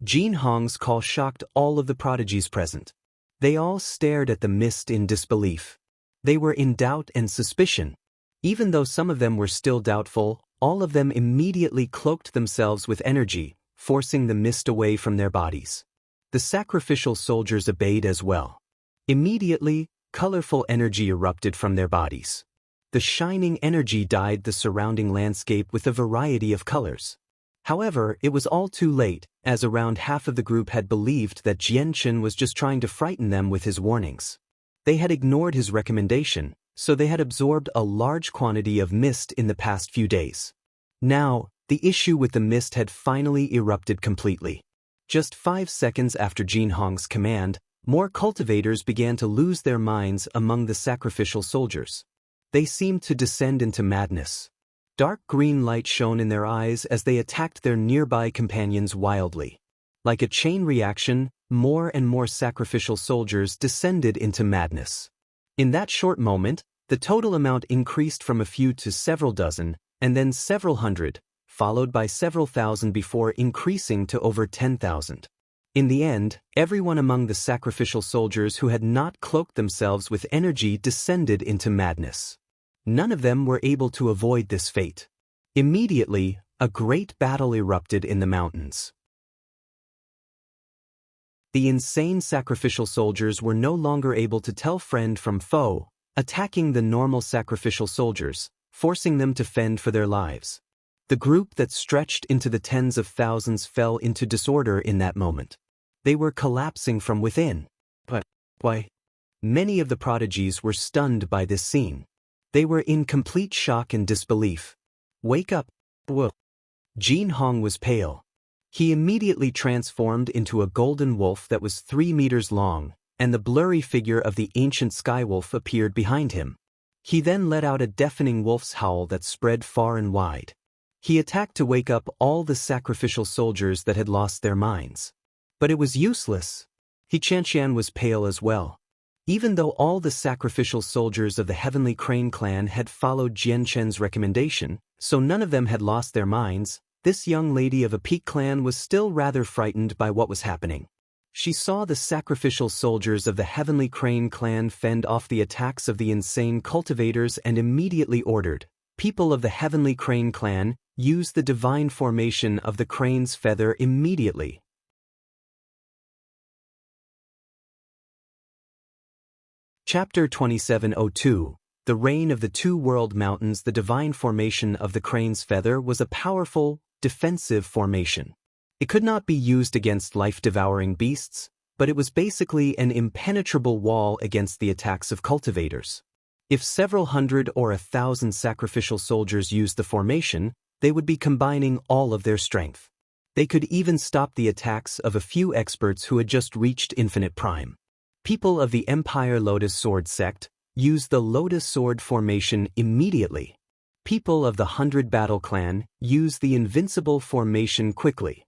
Jin Hong's call shocked all of the prodigies present. They all stared at the mist in disbelief. They were in doubt and suspicion. Even though some of them were still doubtful, all of them immediately cloaked themselves with energy, forcing the mist away from their bodies. The sacrificial soldiers obeyed as well. Immediately, colorful energy erupted from their bodies. The shining energy dyed the surrounding landscape with a variety of colors. However, it was all too late, as around half of the group had believed that Jianchen was just trying to frighten them with his warnings. They had ignored his recommendation, so they had absorbed a large quantity of mist in the past few days. Now, the issue with the mist had finally erupted completely. Just 5 seconds after Jin Hong's command, more cultivators began to lose their minds among the sacrificial soldiers. They seemed to descend into madness. Dark green light shone in their eyes as they attacked their nearby companions wildly. Like a chain reaction, more and more sacrificial soldiers descended into madness. In that short moment, the total amount increased from a few to several dozen, and then several hundred, followed by several thousand before increasing to over 10,000. In the end, everyone among the sacrificial soldiers who had not cloaked themselves with energy descended into madness. None of them were able to avoid this fate. Immediately, a great battle erupted in the mountains. The insane sacrificial soldiers were no longer able to tell friend from foe, attacking the normal sacrificial soldiers, forcing them to fend for their lives. The group that stretched into the tens of thousands fell into disorder in that moment. They were collapsing from within. But why? Many of the prodigies were stunned by this scene. They were in complete shock and disbelief. "Wake up!" Whoa. Jin Hong was pale. He immediately transformed into a golden wolf that was 3 meters long, and the blurry figure of the ancient skywolf appeared behind him. He then let out a deafening wolf's howl that spread far and wide. He attacked to wake up all the sacrificial soldiers that had lost their minds. But it was useless. He Chanxian was pale as well. Even though all the sacrificial soldiers of the Heavenly Crane clan had followed Jianchen's recommendation, so none of them had lost their minds, this young lady of a peak clan was still rather frightened by what was happening. She saw the sacrificial soldiers of the Heavenly Crane clan fend off the attacks of the insane cultivators and immediately ordered, "People of the Heavenly Crane clan, use the divine formation of the crane's feather immediately." Chapter 2702. The Reign of the Two-World Mountains. The divine formation of the crane's feather was a powerful, defensive formation. It could not be used against life-devouring beasts, but it was basically an impenetrable wall against the attacks of cultivators. If several hundred or 1,000 sacrificial soldiers used the formation, they would be combining all of their strength. They could even stop the attacks of a few experts who had just reached infinite prime. People of the Empire Lotus Sword sect used the Lotus Sword formation immediately. People of the 100 Battle clan used the Invincible formation quickly.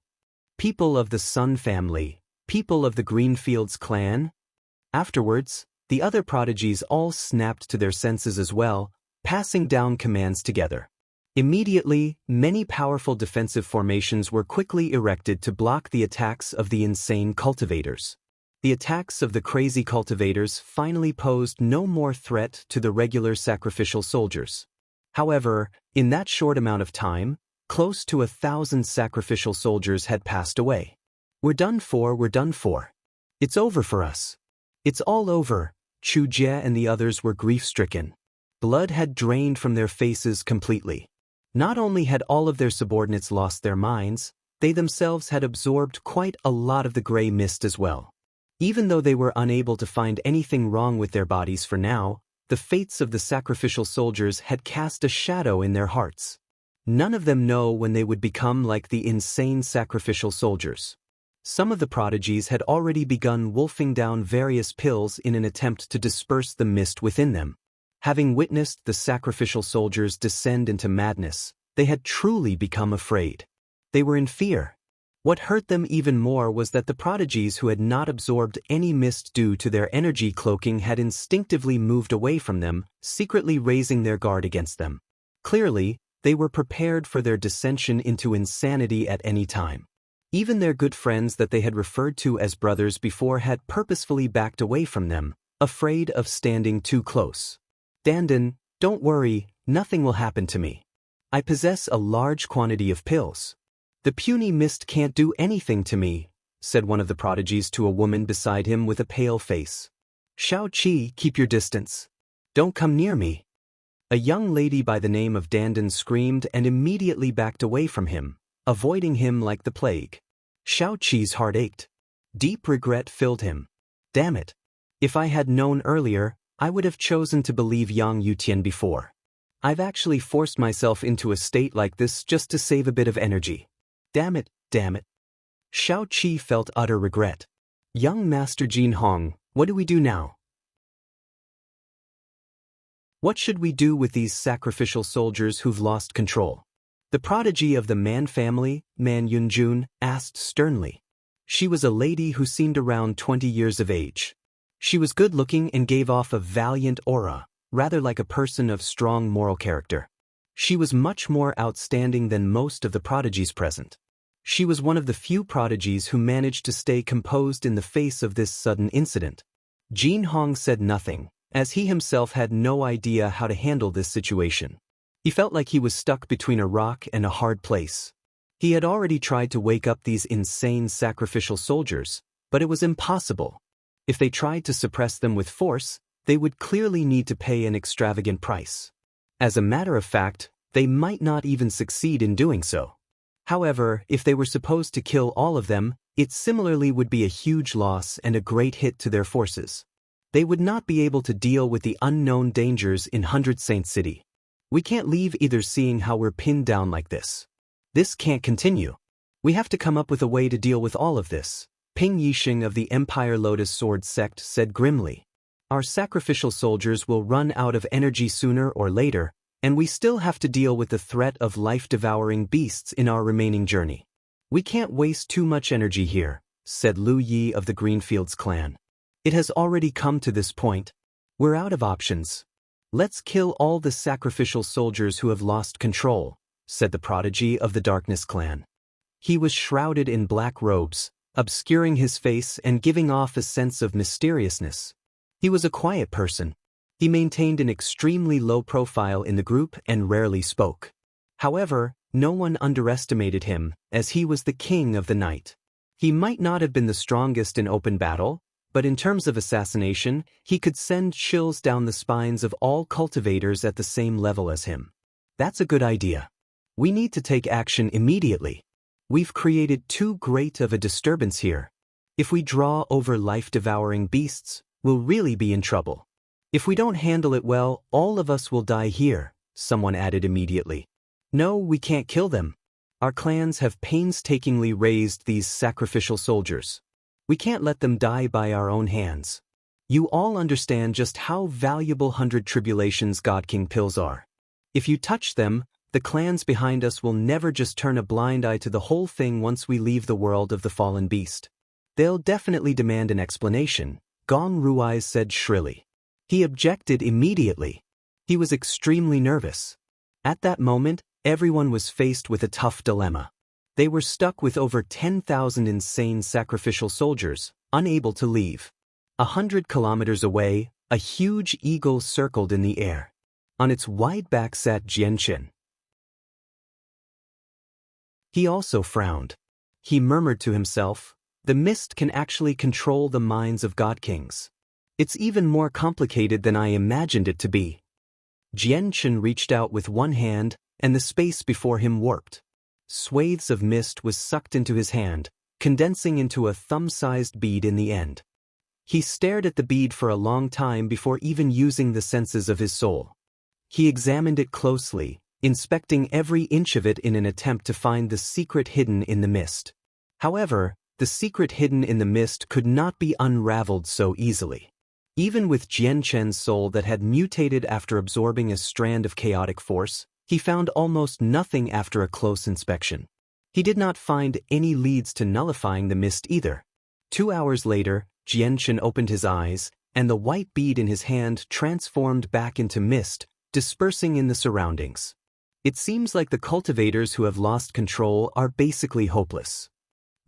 People of the Sun family, people of the Greenfields clan. Afterwards, the other prodigies all snapped to their senses as well, passing down commands together. Immediately, many powerful defensive formations were quickly erected to block the attacks of the insane cultivators. The attacks of the crazy cultivators finally posed no more threat to the regular sacrificial soldiers. However, in that short amount of time, close to 1,000 sacrificial soldiers had passed away. We're done for. It's over for us. It's all over. Chu Jie and the others were grief-stricken. Blood had drained from their faces completely. Not only had all of their subordinates lost their minds, they themselves had absorbed quite a lot of the gray mist as well. Even though they were unable to find anything wrong with their bodies for now, the fates of the sacrificial soldiers had cast a shadow in their hearts. None of them know when they would become like the insane sacrificial soldiers. Some of the prodigies had already begun wolfing down various pills in an attempt to disperse the mist within them. Having witnessed the sacrificial soldiers descend into madness, they had truly become afraid. They were in fear. What hurt them even more was that the prodigies who had not absorbed any mist due to their energy cloaking had instinctively moved away from them, secretly raising their guard against them. Clearly, they were prepared for their descension into insanity at any time. Even their good friends that they had referred to as brothers before had purposefully backed away from them, afraid of standing too close. "Dandan, don't worry, nothing will happen to me. I possess a large quantity of pills. The puny mist can't do anything to me," said one of the prodigies to a woman beside him with a pale face. "Shao Qi, keep your distance. Don't come near me." A young lady by the name of Dandan screamed and immediately backed away from him, avoiding him like the plague. Shao Qi's heart ached. Deep regret filled him. Damn it. If I had known earlier, I would have chosen to believe Yang Yutian before. I've actually forced myself into a state like this just to save a bit of energy. Damn it, damn it. Shao Qi felt utter regret. "Young Master Jin Hong, what do we do now? What should we do with these sacrificial soldiers who've lost control?" The prodigy of the Man family, Man Yunjun, asked sternly. She was a lady who seemed around 20 years of age. She was good-looking and gave off a valiant aura, rather like a person of strong moral character. She was much more outstanding than most of the prodigies present. She was one of the few prodigies who managed to stay composed in the face of this sudden incident. Jin Hong said nothing, as he himself had no idea how to handle this situation. He felt like he was stuck between a rock and a hard place. He had already tried to wake up these insane sacrificial soldiers, but it was impossible. If they tried to suppress them with force, they would clearly need to pay an extravagant price. As a matter of fact, they might not even succeed in doing so. However, if they were supposed to kill all of them, it similarly would be a huge loss and a great hit to their forces. They would not be able to deal with the unknown dangers in 100 Saint City. We can't leave either seeing how we're pinned down like this. This can't continue. We have to come up with a way to deal with all of this, Ping Yixing of the Empire Lotus Sword sect said grimly. Our sacrificial soldiers will run out of energy sooner or later, and we still have to deal with the threat of life-devouring beasts in our remaining journey. We can't waste too much energy here, said Lu Yi of the Greenfields clan. It has already come to this point. We're out of options. Let's kill all the sacrificial soldiers who have lost control, said the prodigy of the Darkness clan. He was shrouded in black robes, obscuring his face and giving off a sense of mysteriousness. He was a quiet person. He maintained an extremely low profile in the group and rarely spoke. However, no one underestimated him, as he was the king of the night. He might not have been the strongest in open battle, but in terms of assassination, he could send chills down the spines of all cultivators at the same level as him. That's a good idea. We need to take action immediately. We've created too great of a disturbance here. If we draw over life-devouring beasts, we'll really be in trouble. If we don't handle it well, all of us will die here, someone added immediately. No, we can't kill them. Our clans have painstakingly raised these sacrificial soldiers. We can't let them die by our own hands. You all understand just how valuable 100 Tribulations God King pills are. If you touch them, the clans behind us will never just turn a blind eye to the whole thing once we leave the world of the fallen beast. They'll definitely demand an explanation, Gong Ruai said shrilly. He objected immediately. He was extremely nervous. At that moment, everyone was faced with a tough dilemma. They were stuck with over 10,000 insane sacrificial soldiers, unable to leave. 100 kilometers away, a huge eagle circled in the air. On its wide back sat Jianchen. He also frowned. He murmured to himself, "The mist can actually control the minds of god kings. It's even more complicated than I imagined it to be." Jianchen reached out with one hand, and the space before him warped. Swathes of mist was sucked into his hand, condensing into a thumb-sized bead in the end. He stared at the bead for a long time before even using the senses of his soul. He examined it closely, inspecting every inch of it in an attempt to find the secret hidden in the mist. However, the secret hidden in the mist could not be unraveled so easily. Even with Jian Chen's soul that had mutated after absorbing a strand of chaotic force, he found almost nothing after a close inspection. He did not find any leads to nullifying the mist either. 2 hours later, Jian Chen opened his eyes, and the white bead in his hand transformed back into mist, dispersing in the surroundings. It seems like the cultivators who have lost control are basically hopeless.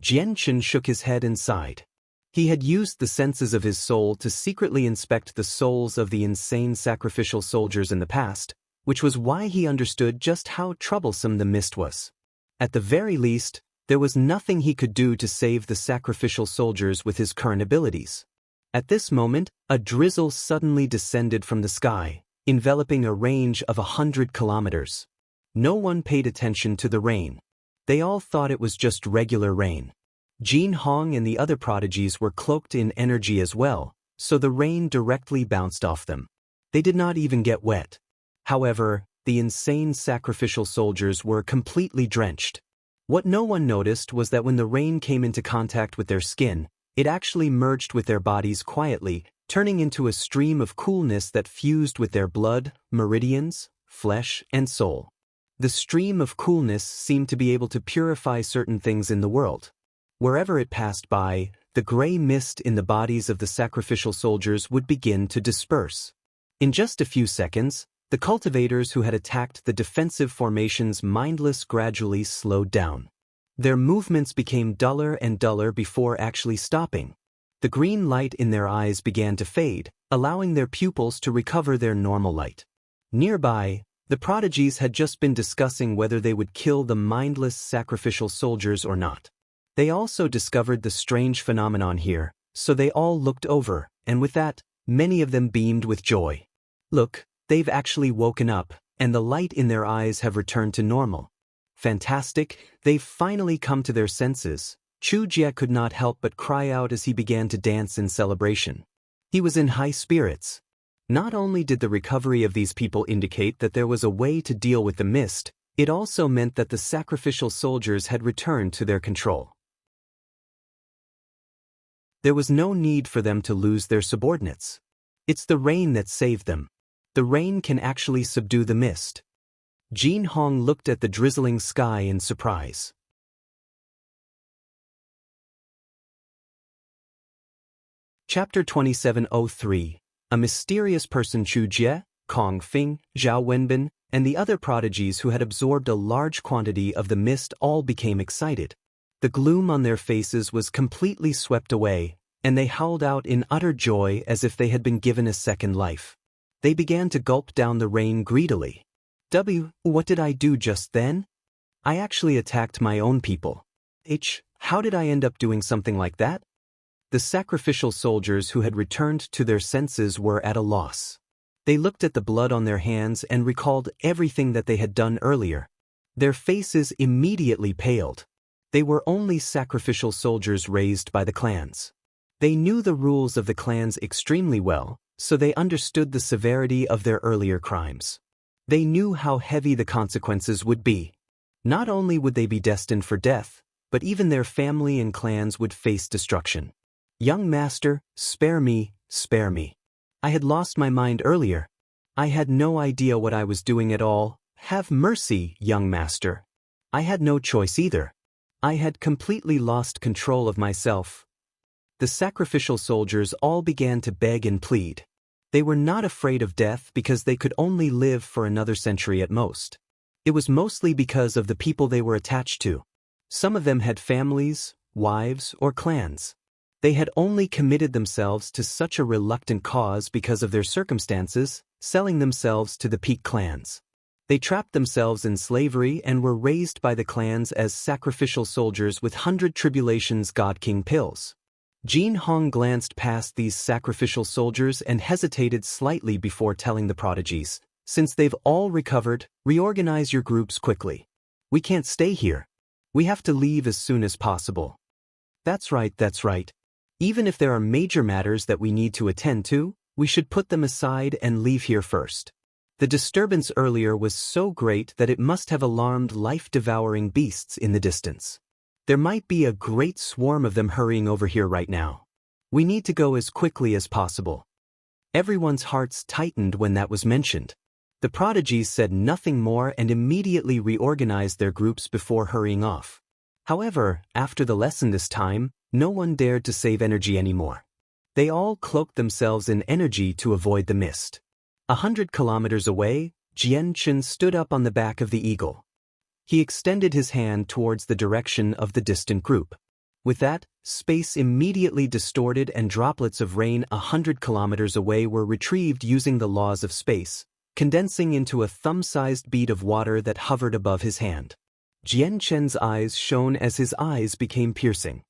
Jian Chen shook his head and sighed. He had used the senses of his soul to secretly inspect the souls of the insane sacrificial soldiers in the past, which was why he understood just how troublesome the mist was. At the very least, there was nothing he could do to save the sacrificial soldiers with his current abilities. At this moment, a drizzle suddenly descended from the sky, enveloping a range of 100 kilometers. No one paid attention to the rain. They all thought it was just regular rain. Jin Hong and the other prodigies were cloaked in energy as well, so the rain directly bounced off them. They did not even get wet. However, the insane sacrificial soldiers were completely drenched. What no one noticed was that when the rain came into contact with their skin, it actually merged with their bodies quietly, turning into a stream of coolness that fused with their blood, meridians, flesh, and soul. The stream of coolness seemed to be able to purify certain things in the world. Wherever it passed by, the gray mist in the bodies of the sacrificial soldiers would begin to disperse. In just a few seconds, the cultivators who had attacked the defensive formations mindless gradually slowed down. Their movements became duller and duller before actually stopping. The green light in their eyes began to fade, allowing their pupils to recover their normal light. Nearby, the prodigies had just been discussing whether they would kill the mindless sacrificial soldiers or not. They also discovered the strange phenomenon here, so they all looked over, and with that, many of them beamed with joy. Look, they've actually woken up, and the light in their eyes have returned to normal. Fantastic, they've finally come to their senses. Chu Jie could not help but cry out as he began to dance in celebration. He was in high spirits. Not only did the recovery of these people indicate that there was a way to deal with the mist, it also meant that the sacrificial soldiers had returned to their control. There was no need for them to lose their subordinates. It's the rain that saved them. The rain can actually subdue the mist. Jin Hong looked at the drizzling sky in surprise. Chapter 2703. A mysterious person. Chu Jie, Kong Fing, Zhao Wenbin, and the other prodigies who had absorbed a large quantity of the mist all became excited. The gloom on their faces was completely swept away, and they howled out in utter joy as if they had been given a second life. They began to gulp down the rain greedily. What did I do just then? I actually attacked my own people. How did I end up doing something like that? The sacrificial soldiers who had returned to their senses were at a loss. They looked at the blood on their hands and recalled everything that they had done earlier. Their faces immediately paled. They were only sacrificial soldiers raised by the clans. They knew the rules of the clans extremely well, so they understood the severity of their earlier crimes. They knew how heavy the consequences would be. Not only would they be destined for death, but even their family and clans would face destruction. Young master, spare me, spare me. I had lost my mind earlier. I had no idea what I was doing at all. Have mercy, young master. I had no choice either. I had completely lost control of myself. The sacrificial soldiers all began to beg and plead. They were not afraid of death because they could only live for another century at most. It was mostly because of the people they were attached to. Some of them had families, wives, or clans. They had only committed themselves to such a reluctant cause because of their circumstances, selling themselves to the peak clans. They trapped themselves in slavery and were raised by the clans as sacrificial soldiers with 100 tribulations God King pills. Jin Hong glanced past these sacrificial soldiers and hesitated slightly before telling the prodigies, "Since they've all recovered, reorganize your groups quickly. We can't stay here. We have to leave as soon as possible." That's right. Even if there are major matters that we need to attend to, we should put them aside and leave here first. The disturbance earlier was so great that it must have alarmed life-devouring beasts in the distance. There might be a great swarm of them hurrying over here right now. We need to go as quickly as possible. Everyone's hearts tightened when that was mentioned. The prodigies said nothing more and immediately reorganized their groups before hurrying off. However, after the lesson this time, no one dared to save energy anymore. They all cloaked themselves in energy to avoid the mist. 100 kilometers away, Jian Chen stood up on the back of the eagle. He extended his hand towards the direction of the distant group. With that, space immediately distorted and droplets of rain 100 kilometers away were retrieved using the laws of space, condensing into a thumb-sized bead of water that hovered above his hand. Jian Chen's eyes shone as his eyes became piercing.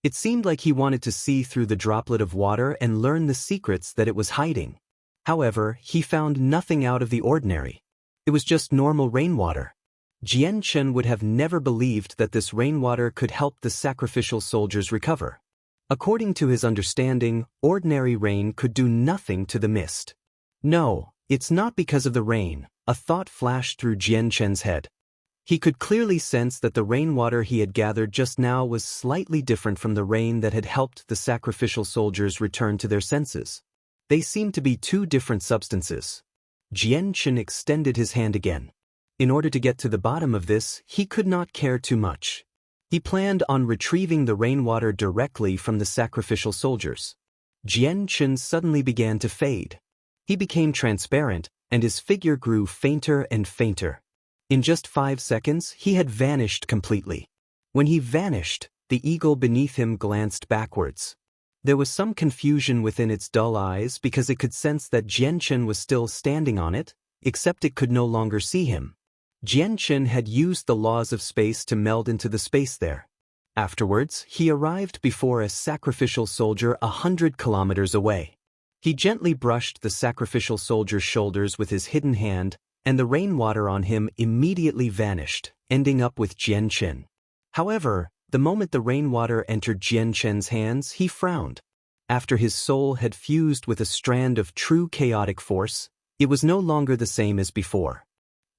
It seemed like he wanted to see through the droplet of water and learn the secrets that it was hiding. However, he found nothing out of the ordinary. It was just normal rainwater. Jian Chen would have never believed that this rainwater could help the sacrificial soldiers recover. According to his understanding, ordinary rain could do nothing to the mist. No, it's not because of the rain, a thought flashed through Jian Chen's head. He could clearly sense that the rainwater he had gathered just now was slightly different from the rain that had helped the sacrificial soldiers return to their senses. They seemed to be two different substances. Jian Chen extended his hand again. In order to get to the bottom of this, he could not care too much. He planned on retrieving the rainwater directly from the sacrificial soldiers. Jian Chen suddenly began to fade. He became transparent, and his figure grew fainter and fainter. In just 5 seconds, he had vanished completely. When he vanished, the eagle beneath him glanced backwards. There was some confusion within its dull eyes because it could sense that Jian Chen was still standing on it, except it could no longer see him. Jian Chen had used the laws of space to meld into the space there. Afterwards, he arrived before a sacrificial soldier 100 kilometers away. He gently brushed the sacrificial soldier's shoulders with his hidden hand, and the rainwater on him immediately vanished, ending up with Jian Chen. However, the moment the rainwater entered Jian Chen's hands, he frowned. After his soul had fused with a strand of true chaotic force, it was no longer the same as before.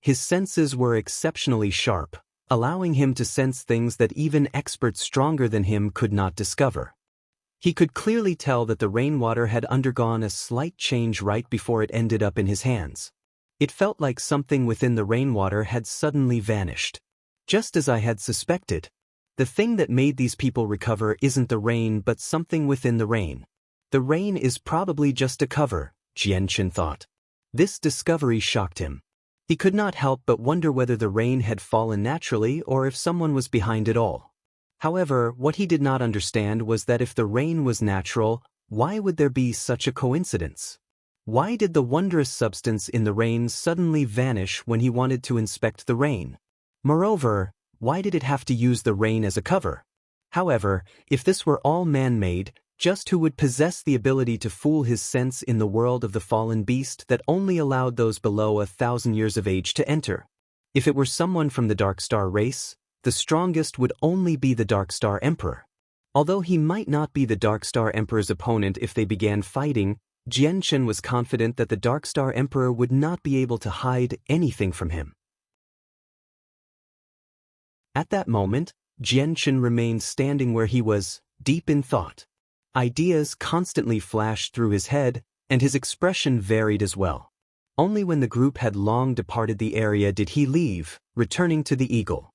His senses were exceptionally sharp, allowing him to sense things that even experts stronger than him could not discover. He could clearly tell that the rainwater had undergone a slight change right before it ended up in his hands. It felt like something within the rainwater had suddenly vanished. Just as I had suspected. The thing that made these people recover isn't the rain but something within the rain. The rain is probably just a cover, Jian Chen thought. This discovery shocked him. He could not help but wonder whether the rain had fallen naturally or if someone was behind it all. However, what he did not understand was that if the rain was natural, why would there be such a coincidence? Why did the wondrous substance in the rain suddenly vanish when he wanted to inspect the rain? Moreover, why did it have to use the rain as a cover? However, if this were all man-made, just who would possess the ability to fool his sense in the world of the fallen beast that only allowed those below 1,000 years of age to enter? If it were someone from the Dark Star race, the strongest would only be the Dark Star Emperor. Although he might not be the Dark Star Emperor's opponent if they began fighting, Jian Chen was confident that the Dark Star Emperor would not be able to hide anything from him. At that moment, Jian Chen remained standing where he was, deep in thought. Ideas constantly flashed through his head, and his expression varied as well. Only when the group had long departed the area did he leave, returning to the eagle.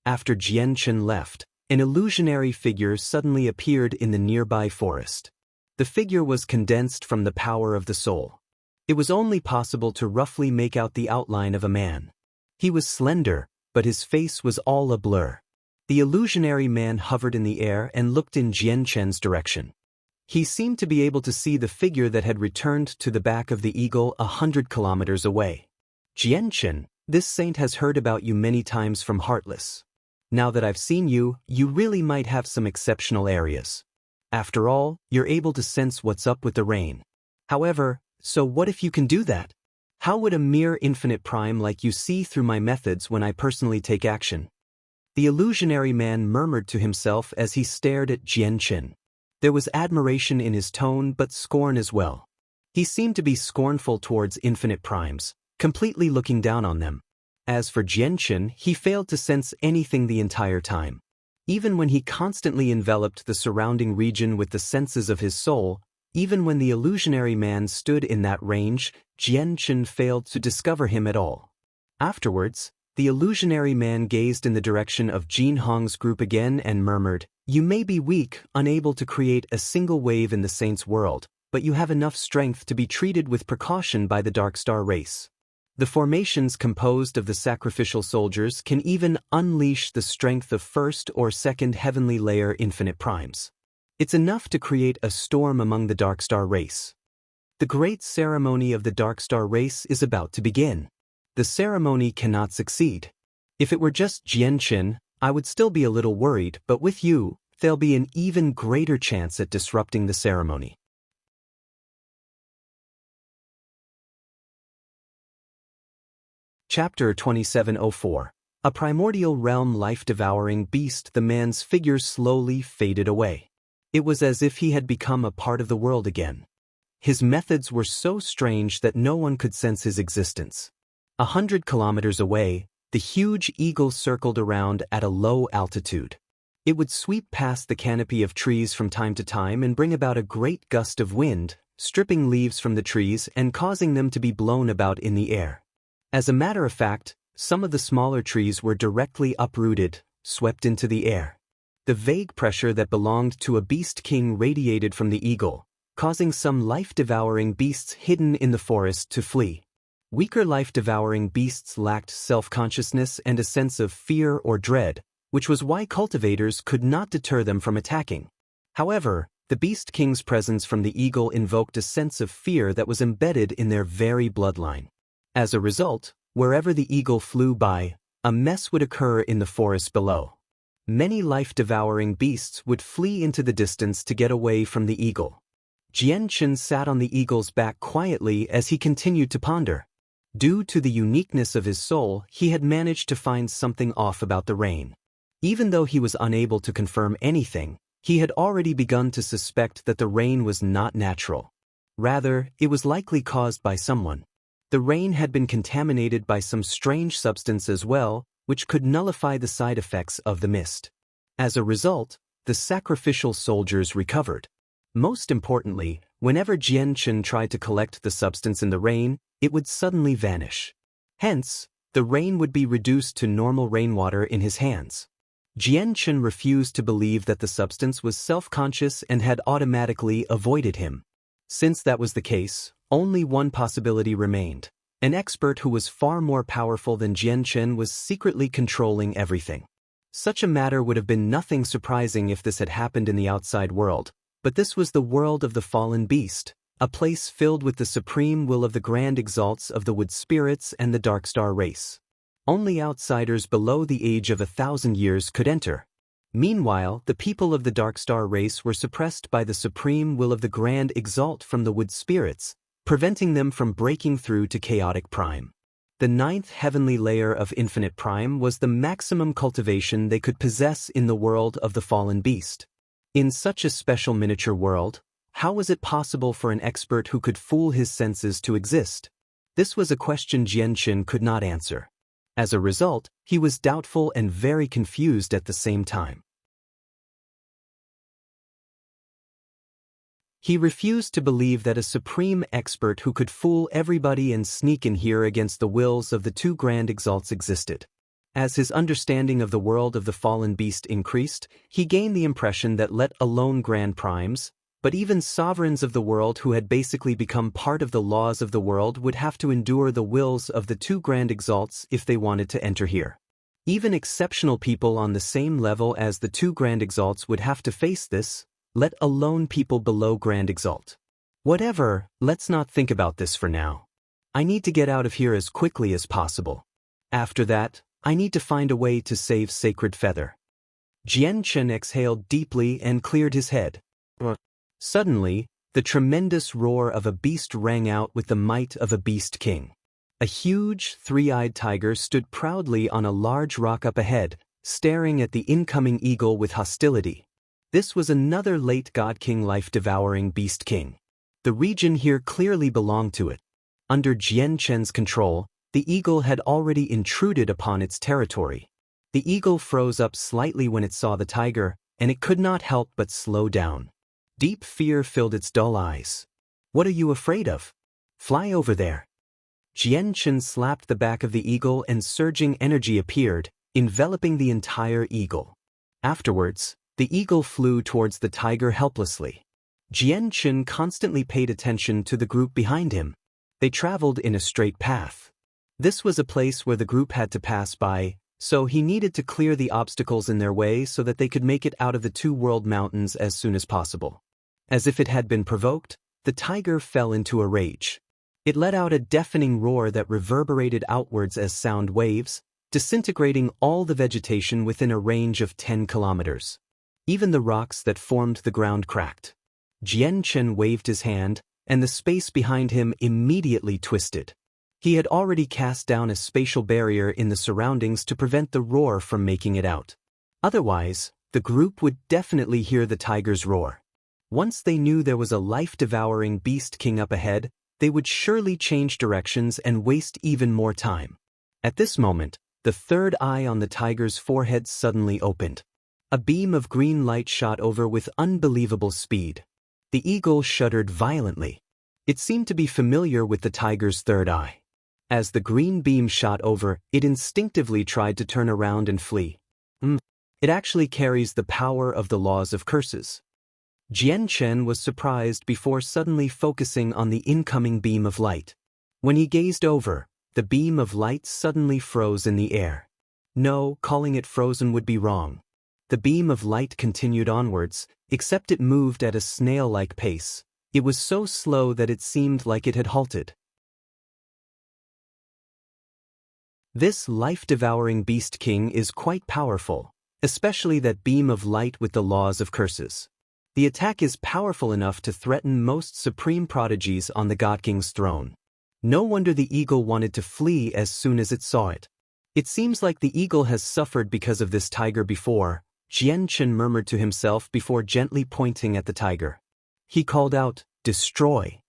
After Jian Chen left, an illusionary figure suddenly appeared in the nearby forest. The figure was condensed from the power of the soul. It was only possible to roughly make out the outline of a man. He was slender, but his face was all a blur. The illusionary man hovered in the air and looked in Jian Chen's direction. He seemed to be able to see the figure that had returned to the back of the eagle 100 kilometers away. Jian Chen, this saint has heard about you many times from Heartless. Now that I've seen you, you really might have some exceptional areas. After all, you're able to sense what's up with the rain. However, so what if you can do that? How would a mere infinite prime like you see through my methods when I personally take action? The illusionary man murmured to himself as he stared at Jianchen. There was admiration in his tone but scorn as well. He seemed to be scornful towards infinite primes, completely looking down on them. As for Jianchen, he failed to sense anything the entire time. Even when he constantly enveloped the surrounding region with the senses of his soul, even when the illusionary man stood in that range, Jianchen failed to discover him at all. Afterwards, the illusionary man gazed in the direction of Jin Hong's group again and murmured, "You may be weak, unable to create a single wave in the saint's world, but you have enough strength to be treated with precaution by the Dark Star race. The formations composed of the sacrificial soldiers can even unleash the strength of first or second heavenly layer infinite primes. It's enough to create a storm among the Dark Star race. The great ceremony of the Dark Star race is about to begin. The ceremony cannot succeed. If it were just Jianchen, I would still be a little worried, but with you, there'll be an even greater chance at disrupting the ceremony." Chapter 2704. A primordial realm life-devouring beast. The man's figure slowly faded away. It was as if he had become a part of the world again. His methods were so strange that no one could sense his existence. 100 kilometers away, the huge eagle circled around at a low altitude. It would sweep past the canopy of trees from time to time and bring about a great gust of wind, stripping leaves from the trees and causing them to be blown about in the air. As a matter of fact, some of the smaller trees were directly uprooted, swept into the air. The vague pressure that belonged to a beast king radiated from the eagle, causing some life-devouring beasts hidden in the forest to flee. Weaker life-devouring beasts lacked self-consciousness and a sense of fear or dread, which was why cultivators could not deter them from attacking. However, the beast king's presence from the eagle invoked a sense of fear that was embedded in their very bloodline. As a result, wherever the eagle flew by, a mess would occur in the forest below. Many life-devouring beasts would flee into the distance to get away from the eagle. Jianchen sat on the eagle's back quietly as he continued to ponder. Due to the uniqueness of his soul, he had managed to find something off about the rain. Even though he was unable to confirm anything, he had already begun to suspect that the rain was not natural. Rather, it was likely caused by someone. The rain had been contaminated by some strange substance as well, which could nullify the side effects of the mist. As a result, the sacrificial soldiers recovered. Most importantly, whenever Jianchen tried to collect the substance in the rain, it would suddenly vanish. Hence, the rain would be reduced to normal rainwater in his hands. Jianchen refused to believe that the substance was self-conscious and had automatically avoided him. Since that was the case, only one possibility remained. An expert who was far more powerful than Jianchen was secretly controlling everything. Such a matter would have been nothing surprising if this had happened in the outside world, but this was the world of the fallen beast, a place filled with the supreme will of the grand exalts of the wood spirits and the Dark Star race. Only outsiders below the age of 1,000 years could enter. Meanwhile, the people of the Dark Star race were suppressed by the supreme will of the grand exalt from the wood spirits, preventing them from breaking through to chaotic prime. The 9th heavenly layer of infinite prime was the maximum cultivation they could possess in the world of the fallen beast. In such a special miniature world, how was it possible for an expert who could fool his senses to exist? This was a question Jianchen could not answer. As a result, he was doubtful and very confused at the same time. He refused to believe that a supreme expert who could fool everybody and sneak in here against the wills of the two grand exalts existed. As his understanding of the world of the fallen beast increased, he gained the impression that let alone grand primes, but even sovereigns of the world who had basically become part of the laws of the world would have to endure the wills of the two grand exalts if they wanted to enter here. Even exceptional people on the same level as the two grand exalts would have to face this, let alone people below grand exalt. Whatever, let's not think about this for now. I need to get out of here as quickly as possible. After that, I need to find a way to save Sacred Feather. Jianchen exhaled deeply and cleared his head. Suddenly, the tremendous roar of a beast rang out with the might of a beast king. A huge, three-eyed tiger stood proudly on a large rock up ahead, staring at the incoming eagle with hostility. This was another late God King life-devouring beast king. The region here clearly belonged to it. Under Jian Chen's control, the eagle had already intruded upon its territory. The eagle froze up slightly when it saw the tiger, and it could not help but slow down. Deep fear filled its dull eyes. "What are you afraid of? Fly over there." Jian Chen slapped the back of the eagle and surging energy appeared, enveloping the entire eagle. Afterwards, the eagle flew towards the tiger helplessly. Jian Chen constantly paid attention to the group behind him. They traveled in a straight path. This was a place where the group had to pass by, so he needed to clear the obstacles in their way so that they could make it out of the two-world mountains as soon as possible. As if it had been provoked, the tiger fell into a rage. It let out a deafening roar that reverberated outwards as sound waves, disintegrating all the vegetation within a range of 10 kilometers. Even the rocks that formed the ground cracked. Jian Chen waved his hand, and the space behind him immediately twisted. He had already cast down a spatial barrier in the surroundings to prevent the roar from making it out. Otherwise, the group would definitely hear the tiger's roar. Once they knew there was a life-devouring beast king up ahead, they would surely change directions and waste even more time. At this moment, the third eye on the tiger's forehead suddenly opened. A beam of green light shot over with unbelievable speed. The eagle shuddered violently. It seemed to be familiar with the tiger's third eye. As the green beam shot over, it instinctively tried to turn around and flee. It actually carries the power of the laws of curses. Jian Chen was surprised before suddenly focusing on the incoming beam of light. When he gazed over, the beam of light suddenly froze in the air. No, calling it frozen would be wrong. The beam of light continued onwards, except it moved at a snail-like pace. It was so slow that it seemed like it had halted. This life-devouring beast king is quite powerful, especially that beam of light with the laws of curses. The attack is powerful enough to threaten most supreme prodigies on the God King's throne. No wonder the eagle wanted to flee as soon as it saw it. It seems like the eagle has suffered because of this tiger before, Jian Chen murmured to himself before gently pointing at the tiger. He called out, "Destroy."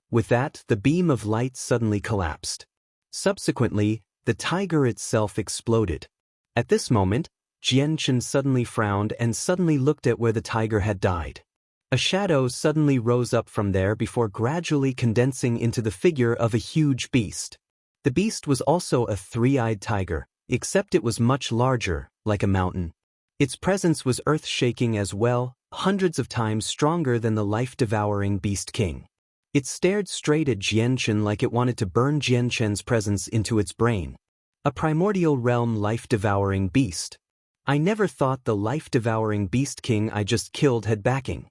With that, the beam of light suddenly collapsed. Subsequently, the tiger itself exploded. At this moment, Jian Chen suddenly frowned and suddenly looked at where the tiger had died. A shadow suddenly rose up from there before gradually condensing into the figure of a huge beast. The beast was also a three-eyed tiger, except it was much larger, like a mountain. Its presence was earth-shaking as well, hundreds of times stronger than the life-devouring beast king. It stared straight at Jian Chen like it wanted to burn Jian Chen's presence into its brain. A primordial realm life-devouring beast. I never thought the life-devouring beast king I just killed had backing.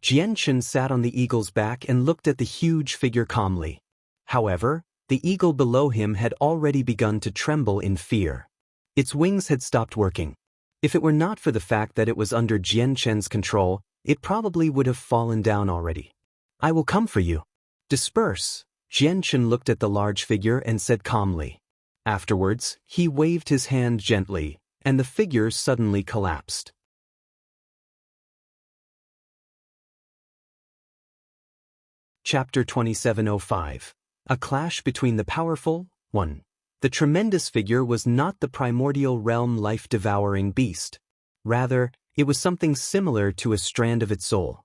Jian Chen sat on the eagle's back and looked at the huge figure calmly. However, the eagle below him had already begun to tremble in fear. Its wings had stopped working. If it were not for the fact that it was under Jian Chen's control, it probably would have fallen down already. "I will come for you. Disperse." Jian Chen looked at the large figure and said calmly. Afterwards, he waved his hand gently, and the figure suddenly collapsed. Chapter 2705. A Clash Between the Powerful. 1. The tremendous figure was not the primordial realm life-devouring beast. Rather, it was something similar to a strand of its soul.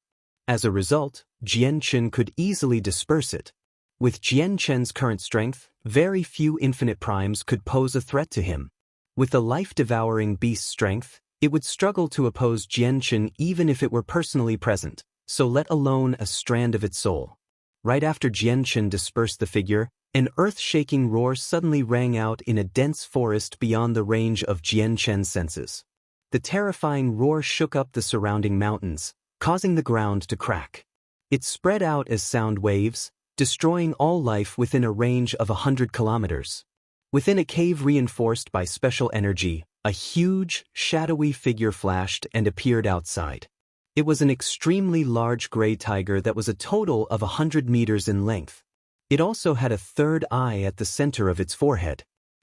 As a result, Jian Chen could easily disperse it. With Jian Chen's current strength, very few infinite primes could pose a threat to him. With the life-devouring beast's strength, it would struggle to oppose Jian Chen even if it were personally present, so let alone a strand of its soul. Right after Jian Chen dispersed the figure, an earth-shaking roar suddenly rang out in a dense forest beyond the range of Jian Chen's senses. The terrifying roar shook up the surrounding mountains, causing the ground to crack. It spread out as sound waves, destroying all life within a range of 100 kilometers. Within a cave reinforced by special energy, a huge, shadowy figure flashed and appeared outside. It was an extremely large gray tiger that was a total of 100 meters in length. It also had a third eye at the center of its forehead.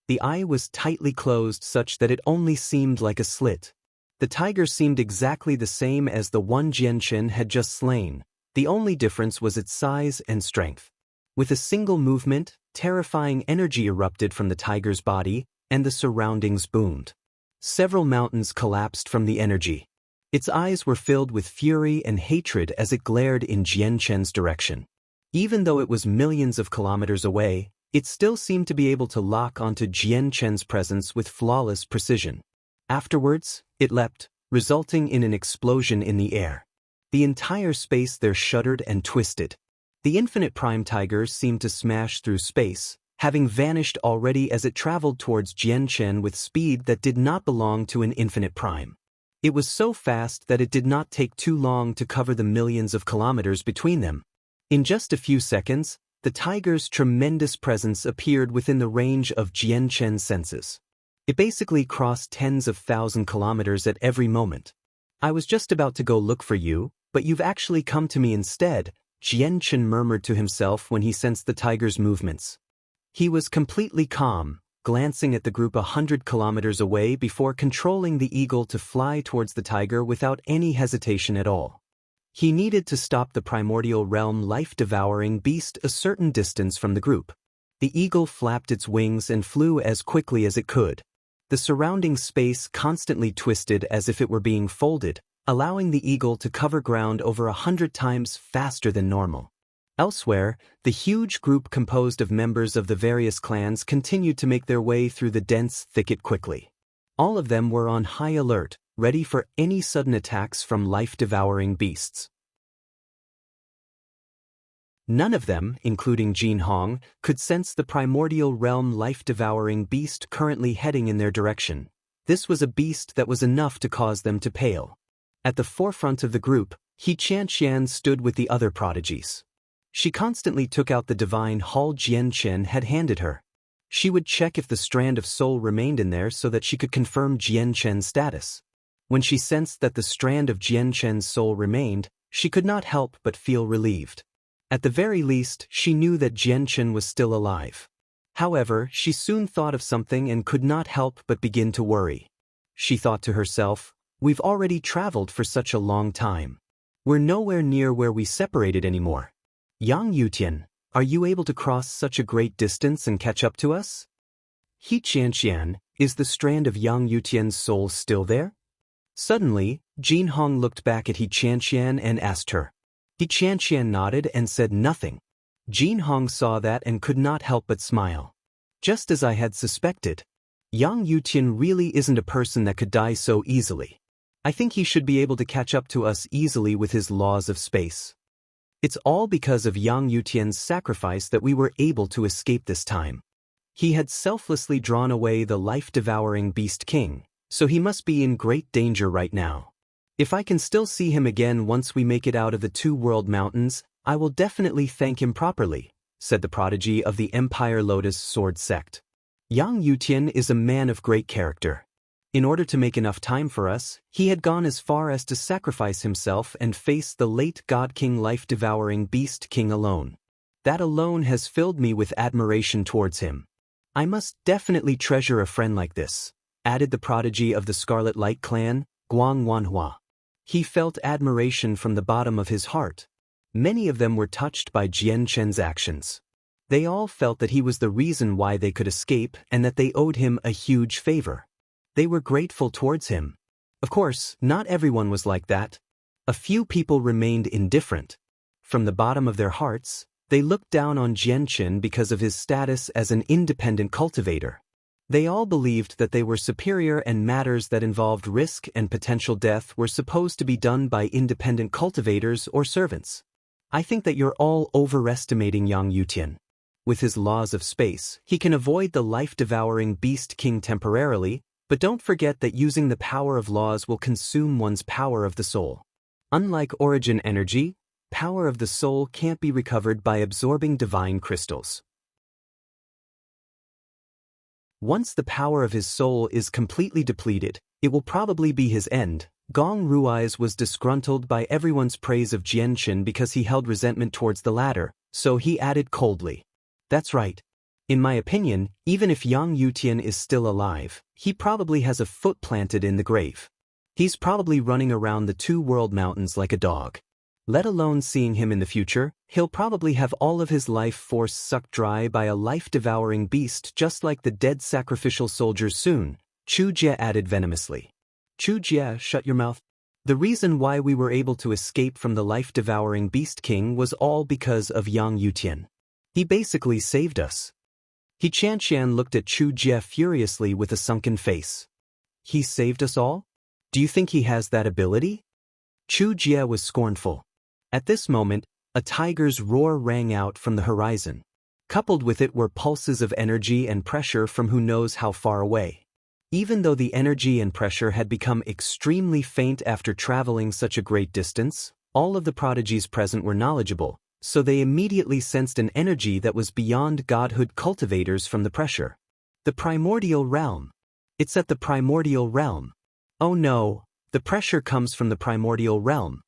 The eye was tightly closed such that it only seemed like a slit. The tiger seemed exactly the same as the one Jianchen had just slain. The only difference was its size and strength. With a single movement, terrifying energy erupted from the tiger's body, and the surroundings boomed. Several mountains collapsed from the energy. Its eyes were filled with fury and hatred as it glared in Jianchen's direction. Even though it was millions of kilometers away, it still seemed to be able to lock onto Jianchen's presence with flawless precision. Afterwards, it leapt, resulting in an explosion in the air. The entire space there shuddered and twisted. The infinite prime tiger seemed to smash through space, having vanished already as it traveled towards Jianchen with speed that did not belong to an infinite prime. It was so fast that it did not take too long to cover the millions of kilometers between them. In just a few seconds, the tiger's tremendous presence appeared within the range of Jianchen's senses. It basically crossed tens of thousand kilometers at every moment. I was just about to go look for you, but you've actually come to me instead, Jianchen murmured to himself when he sensed the tiger's movements. He was completely calm, glancing at the group 100 kilometers away before controlling the eagle to fly towards the tiger without any hesitation at all. He needed to stop the primordial realm life-devouring beast a certain distance from the group. The eagle flapped its wings and flew as quickly as it could. The surrounding space constantly twisted as if it were being folded, allowing the eagle to cover ground over 100 times faster than normal. Elsewhere, the huge group composed of members of the various clans continued to make their way through the dense thicket quickly. All of them were on high alert, ready for any sudden attacks from life-devouring beasts. None of them, including Jin Hong, could sense the primordial realm life-devouring beast currently heading in their direction. This was a beast that was enough to cause them to pale. At the forefront of the group, He Qianqian stood with the other prodigies. She constantly took out the divine hull Jianchen had handed her. She would check if the strand of soul remained in there so that she could confirm Jianchen's status. When she sensed that the strand of Jianchen's soul remained, she could not help but feel relieved. At the very least, she knew that Jianchen was still alive. However, she soon thought of something and could not help but begin to worry. She thought to herself, "We've already traveled for such a long time. We're nowhere near where we separated anymore. Yang Yutian, are you able to cross such a great distance and catch up to us?" He Qianqian, is the strand of Yang Yutian's soul still there? Suddenly, Jin Hong looked back at He Qianqian and asked her. He Qianqian nodded and said nothing. Jin Hong saw that and could not help but smile. Just as I had suspected. Yang Yutian really isn't a person that could die so easily. I think he should be able to catch up to us easily with his laws of space. It's all because of Yang Yutian's sacrifice that we were able to escape this time. He had selflessly drawn away the life-devouring beast king, so he must be in great danger right now. If I can still see him again once we make it out of the two-world mountains, I will definitely thank him properly, said the prodigy of the Empire Lotus Sword sect. Yang Yutian is a man of great character. In order to make enough time for us, he had gone as far as to sacrifice himself and face the late God King life-devouring Beast King alone. That alone has filled me with admiration towards him. I must definitely treasure a friend like this, added the prodigy of the Scarlet Light clan, Guang Wanhua. He felt admiration from the bottom of his heart. Many of them were touched by Jianchen's actions. They all felt that he was the reason why they could escape and that they owed him a huge favor. They were grateful towards him. Of course, not everyone was like that. A few people remained indifferent. From the bottom of their hearts, they looked down on Jianchen because of his status as an independent cultivator. They all believed that they were superior and matters that involved risk and potential death were supposed to be done by independent cultivators or servants. I think that you're all overestimating Yang Yutian. With his laws of space, he can avoid the life-devouring Beast King temporarily, but don't forget that using the power of laws will consume one's power of the soul. Unlike origin energy, power of the soul can't be recovered by absorbing divine crystals. Once the power of his soul is completely depleted, it will probably be his end. Gong Rui's was disgruntled by everyone's praise of Jianchen because he held resentment towards the latter, so he added coldly. That's right. In my opinion, even if Yang Yutian is still alive, he probably has a foot planted in the grave. He's probably running around the two-world mountains like a dog. Let alone seeing him in the future, he'll probably have all of his life force sucked dry by a life-devouring beast just like the dead sacrificial soldiers soon, Chu Jie added venomously. Chu Jie, shut your mouth. The reason why we were able to escape from the life-devouring beast king was all because of Yang Yutian. He basically saved us. He Qian looked at Chu Jie furiously with a sunken face. He saved us all? Do you think he has that ability? Chu Jie was scornful. At this moment, a tiger's roar rang out from the horizon. Coupled with it were pulses of energy and pressure from who knows how far away. Even though the energy and pressure had become extremely faint after traveling such a great distance, all of the prodigies present were knowledgeable, so they immediately sensed an energy that was beyond godhood cultivators from the pressure. The primordial realm. It's at the primordial realm. Oh no, the pressure comes from the primordial realm.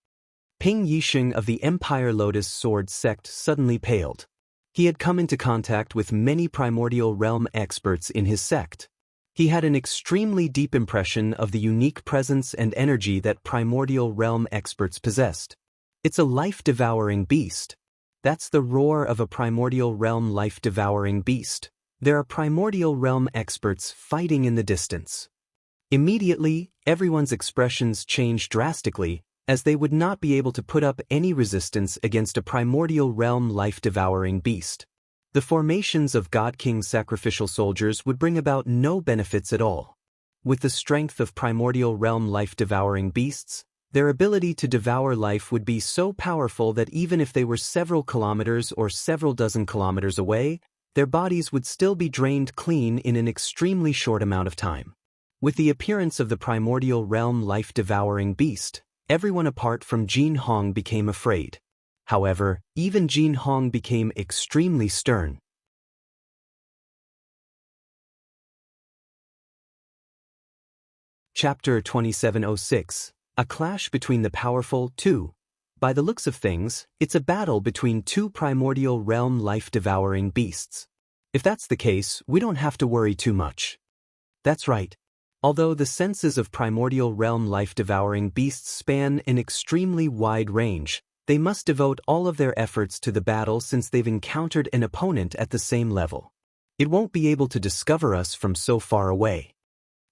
Ping Yixing of the Empire Lotus Sword sect suddenly paled. He had come into contact with many primordial realm experts in his sect. He had an extremely deep impression of the unique presence and energy that primordial realm experts possessed. It's a life-devouring beast. That's the roar of a primordial realm life-devouring beast. There are primordial realm experts fighting in the distance. Immediately, everyone's expressions changed drastically, as they would not be able to put up any resistance against a primordial realm life-devouring beast. The formations of God King's sacrificial soldiers would bring about no benefits at all. With the strength of primordial realm life-devouring beasts, their ability to devour life would be so powerful that even if they were several kilometers or several dozen kilometers away, their bodies would still be drained clean in an extremely short amount of time. With the appearance of the primordial realm life-devouring beast, everyone apart from Jin Hong became afraid. However, even Jin Hong became extremely stern. Chapter 2706. A clash between the powerful, two. By the looks of things, it's a battle between two primordial realm life-devouring beasts. If that's the case, we don't have to worry too much. That's right. Although the senses of primordial realm life-devouring beasts span an extremely wide range, they must devote all of their efforts to the battle since they've encountered an opponent at the same level. It won't be able to discover us from so far away.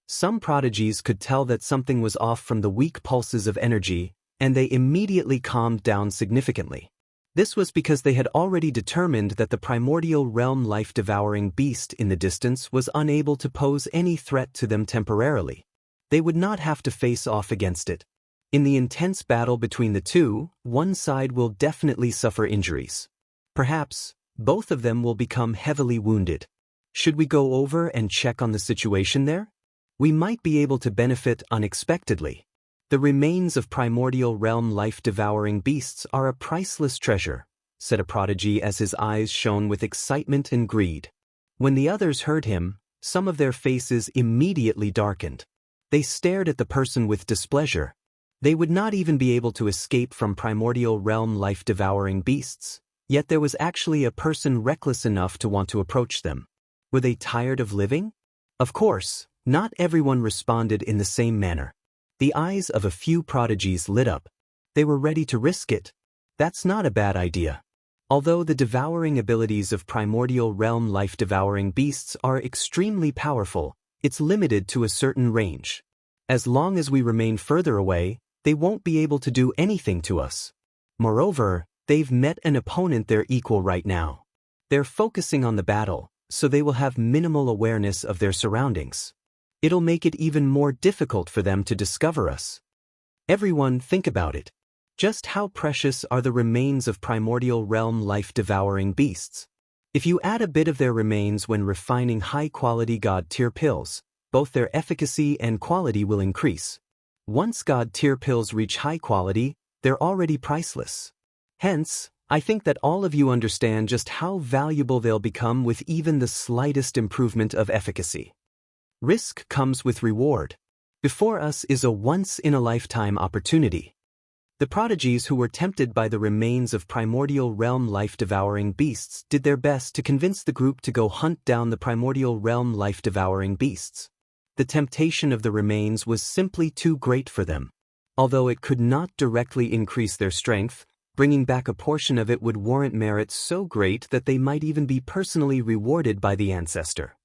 Some prodigies could tell that something was off from the weak pulses of energy, and they immediately calmed down significantly. This was because they had already determined that the primordial realm life-devouring beast in the distance was unable to pose any threat to them temporarily. They would not have to face off against it. In the intense battle between the two, one side will definitely suffer injuries. Perhaps, both of them will become heavily wounded. Should we go over and check on the situation there? We might be able to benefit unexpectedly. The remains of primordial realm life-devouring beasts are a priceless treasure, said a prodigy as his eyes shone with excitement and greed. When the others heard him, some of their faces immediately darkened. They stared at the person with displeasure. They would not even be able to escape from primordial realm life-devouring beasts, yet there was actually a person reckless enough to want to approach them. Were they tired of living? Of course, not everyone responded in the same manner. The eyes of a few prodigies lit up. They were ready to risk it. That's not a bad idea. Although the devouring abilities of primordial realm life-devouring beasts are extremely powerful, it's limited to a certain range. As long as we remain further away, they won't be able to do anything to us. Moreover, they've met an opponent their equal right now. They're focusing on the battle, so they will have minimal awareness of their surroundings. It'll make it even more difficult for them to discover us. Everyone, think about it. Just how precious are the remains of primordial realm life-devouring beasts? If you add a bit of their remains when refining high-quality God-tier pills, both their efficacy and quality will increase. Once God-tier pills reach high quality, they're already priceless. Hence, I think that all of you understand just how valuable they'll become with even the slightest improvement of efficacy. Risk comes with reward. Before us is a once-in-a-lifetime opportunity. The prodigies who were tempted by the remains of primordial realm life-devouring beasts did their best to convince the group to go hunt down the primordial realm life-devouring beasts. The temptation of the remains was simply too great for them. Although it could not directly increase their strength, bringing back a portion of it would warrant merits so great that they might even be personally rewarded by the ancestor.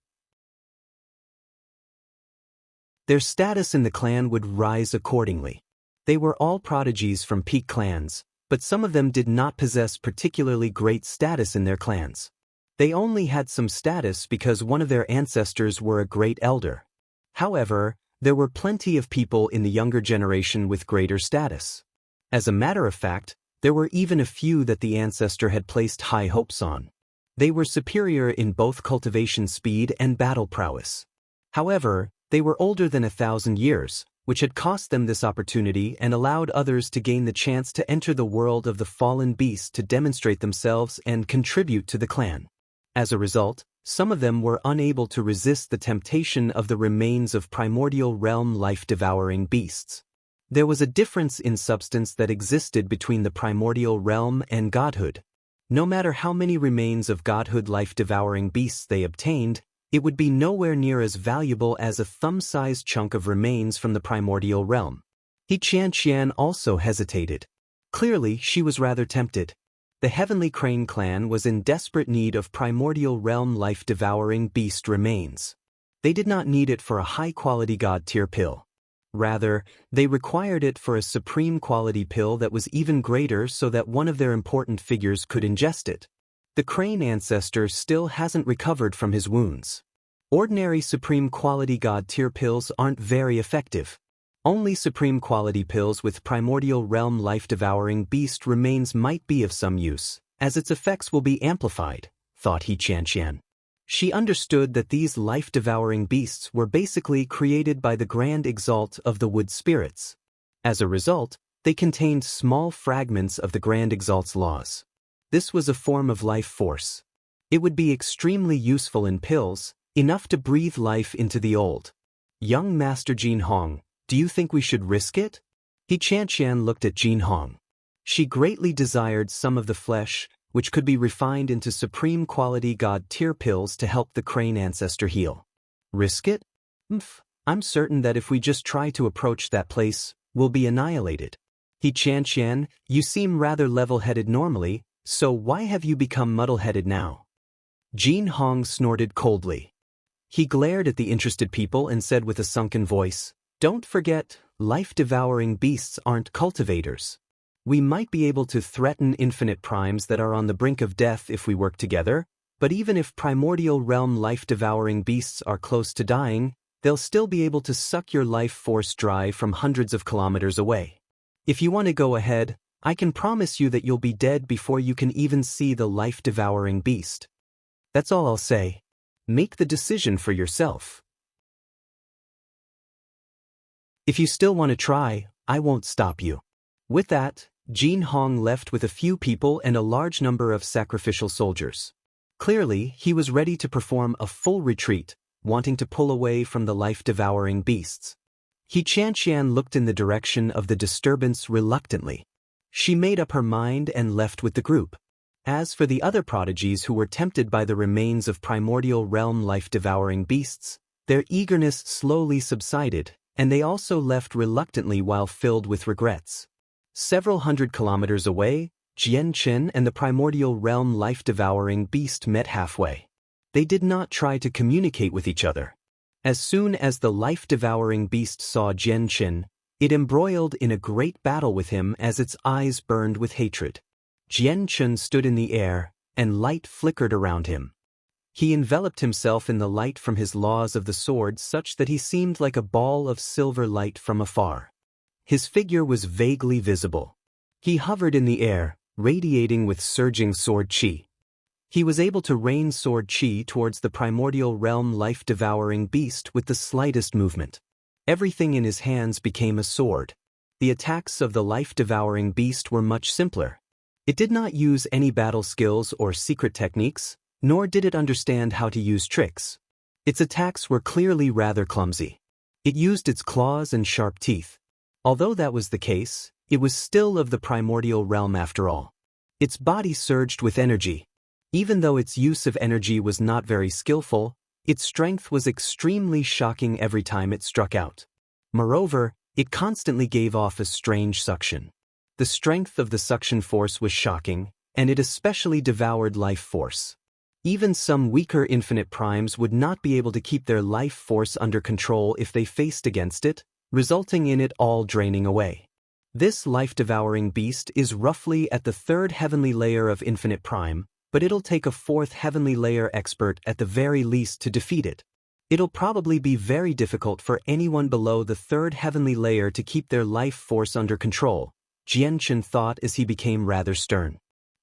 Their status in the clan would rise accordingly. They were all prodigies from peak clans, but some of them did not possess particularly great status in their clans. They only had some status because one of their ancestors were a great elder. However, there were plenty of people in the younger generation with greater status. As a matter of fact, there were even a few that the ancestor had placed high hopes on. They were superior in both cultivation speed and battle prowess. However, they were older than 1,000 years, which had cost them this opportunity and allowed others to gain the chance to enter the world of the fallen beast to demonstrate themselves and contribute to the clan. As a result, some of them were unable to resist the temptation of the remains of primordial realm life-devouring beasts. There was a difference in substance that existed between the primordial realm and godhood. No matter how many remains of godhood life-devouring beasts they obtained, it would be nowhere near as valuable as a thumb-sized chunk of remains from the primordial realm. He Qian also hesitated. Clearly, she was rather tempted. The Heavenly Crane clan was in desperate need of primordial realm life-devouring beast remains. They did not need it for a high-quality god-tier pill. Rather, they required it for a supreme-quality pill that was even greater so that one of their important figures could ingest it. The Crane ancestor still hasn't recovered from his wounds. Ordinary supreme quality god-tier pills aren't very effective. Only supreme quality pills with primordial realm life-devouring beast remains might be of some use, as its effects will be amplified, thought He Qian. She understood that these life-devouring beasts were basically created by the grand exalt of the wood spirits. As a result, they contained small fragments of the grand exalt's laws. This was a form of life force. It would be extremely useful in pills, enough to breathe life into the old. Young Master Jin Hong, do you think we should risk it? He Qian looked at Jin Hong. She greatly desired some of the flesh, which could be refined into supreme quality god-tier pills to help the Crane ancestor heal. Risk it? I'm certain that if we just try to approach that place, we'll be annihilated. He Qian, you seem rather level-headed normally, so why have you become muddle-headed now? Jin Hong snorted coldly. He glared at the interested people and said with a sunken voice, "Don't forget, life-devouring beasts aren't cultivators. We might be able to threaten infinite primes that are on the brink of death if we work together, but even if primordial realm life-devouring beasts are close to dying, they'll still be able to suck your life force dry from hundreds of kilometers away. If you want to go ahead, I can promise you that you'll be dead before you can even see the life-devouring beast. That's all I'll say. Make the decision for yourself. If you still want to try, I won't stop you." With that, Jin Hong left with a few people and a large number of sacrificial soldiers. Clearly, he was ready to perform a full retreat, wanting to pull away from the life-devouring beasts. He Qian looked in the direction of the disturbance reluctantly. She made up her mind and left with the group. As for the other prodigies who were tempted by the remains of primordial realm life-devouring beasts, their eagerness slowly subsided, and they also left reluctantly while filled with regrets. Several hundred kilometers away, Jian Qin and the primordial realm life-devouring beast met halfway. They did not try to communicate with each other. As soon as the life-devouring beast saw Jian Qin, it embroiled in a great battle with him as its eyes burned with hatred. Jian Qin stood in the air, and light flickered around him. He enveloped himself in the light from his laws of the sword such that he seemed like a ball of silver light from afar. His figure was vaguely visible. He hovered in the air, radiating with surging sword chi. He was able to rain sword chi towards the primordial realm life-devouring beast with the slightest movement. Everything in his hands became a sword. The attacks of the life-devouring beast were much simpler. It did not use any battle skills or secret techniques, nor did it understand how to use tricks. Its attacks were clearly rather clumsy. It used its claws and sharp teeth. Although that was the case, It was still of the primordial realm after all. Its body surged with energy. Even though its use of energy was not very skillful, its strength was extremely shocking every time it struck out. Moreover, it constantly gave off a strange suction. The strength of the suction force was shocking, and it especially devoured life force. Even some weaker infinite primes would not be able to keep their life force under control if they faced against it, resulting in it all draining away. This life-devouring beast is roughly at the third heavenly layer of infinite prime, but it'll take a fourth heavenly layer expert at the very least to defeat it. It'll probably be very difficult for anyone below the third heavenly layer to keep their life force under control, Jianchen thought as he became rather stern.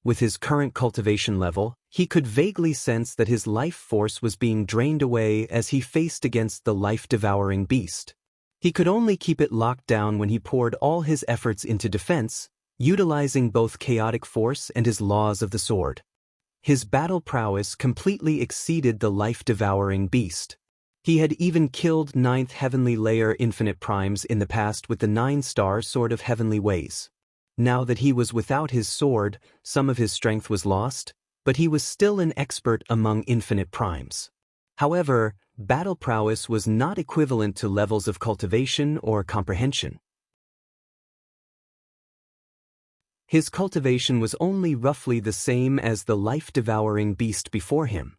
With his current cultivation level, he could vaguely sense that his life force was being drained away as he faced against the life-devouring beast. He could only keep it locked down when he poured all his efforts into defense, utilizing both chaotic force and his laws of the sword. His battle prowess completely exceeded the life-devouring beast. He had even killed 9th heavenly layer infinite primes in the past with the 9-star sword of heavenly ways. Now that he was without his sword, some of his strength was lost, but he was still an expert among infinite primes. However, battle prowess was not equivalent to levels of cultivation or comprehension. His cultivation was only roughly the same as the life-devouring beast before him.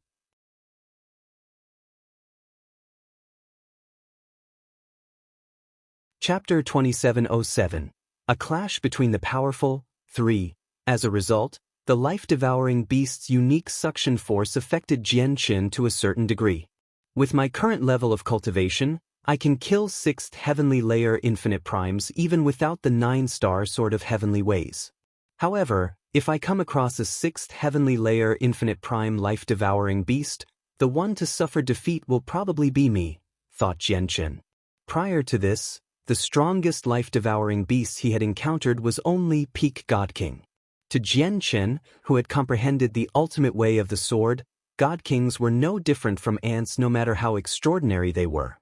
Chapter 2707. A Clash Between the Powerful. 3. As a result, the life-devouring beast's unique suction force affected Jianchen to a certain degree. With my current level of cultivation, I can kill 6th heavenly layer infinite primes even without the 9-star sword of heavenly ways. However, if I come across a 6th heavenly layer infinite prime life-devouring beast, the one to suffer defeat will probably be me, thought Jianchen. Prior to this, the strongest life-devouring beast he had encountered was only Peak God King. To Jianchen, who had comprehended the ultimate way of the sword, God Kings were no different from ants no matter how extraordinary they were.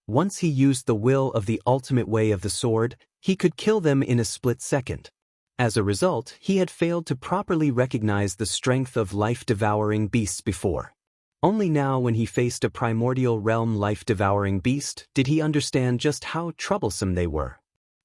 Once he used the will of the ultimate way of the sword, he could kill them in a split second. As a result, he had failed to properly recognize the strength of life-devouring beasts before. Only now when he faced a primordial realm life-devouring beast did he understand just how troublesome they were.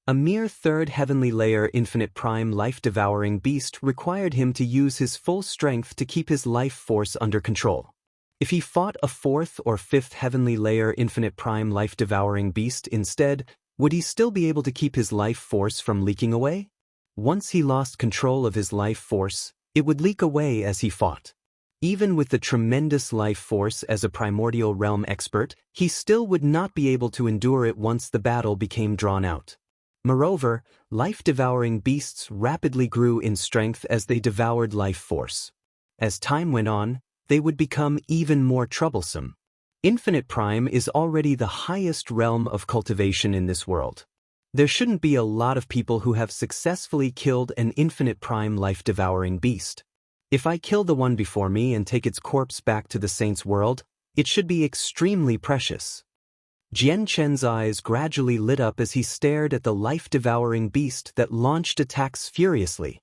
A mere third heavenly layer infinite prime life-devouring beast required him to use his full strength to keep his life force under control. If he fought a fourth or fifth heavenly layer infinite prime life-devouring beast instead, would he still be able to keep his life force from leaking away? Once he lost control of his life force, it would leak away as he fought. Even with the tremendous life force as a primordial realm expert, he still would not be able to endure it once the battle became drawn out. Moreover, life-devouring beasts rapidly grew in strength as they devoured life force. As time went on, they would become even more troublesome. Infinite Prime is already the highest realm of cultivation in this world. There shouldn't be a lot of people who have successfully killed an Infinite Prime life-devouring beast. If I kill the one before me and take its corpse back to the saint's world, it should be extremely precious. Jianchen's eyes gradually lit up as he stared at the life-devouring beast that launched attacks furiously.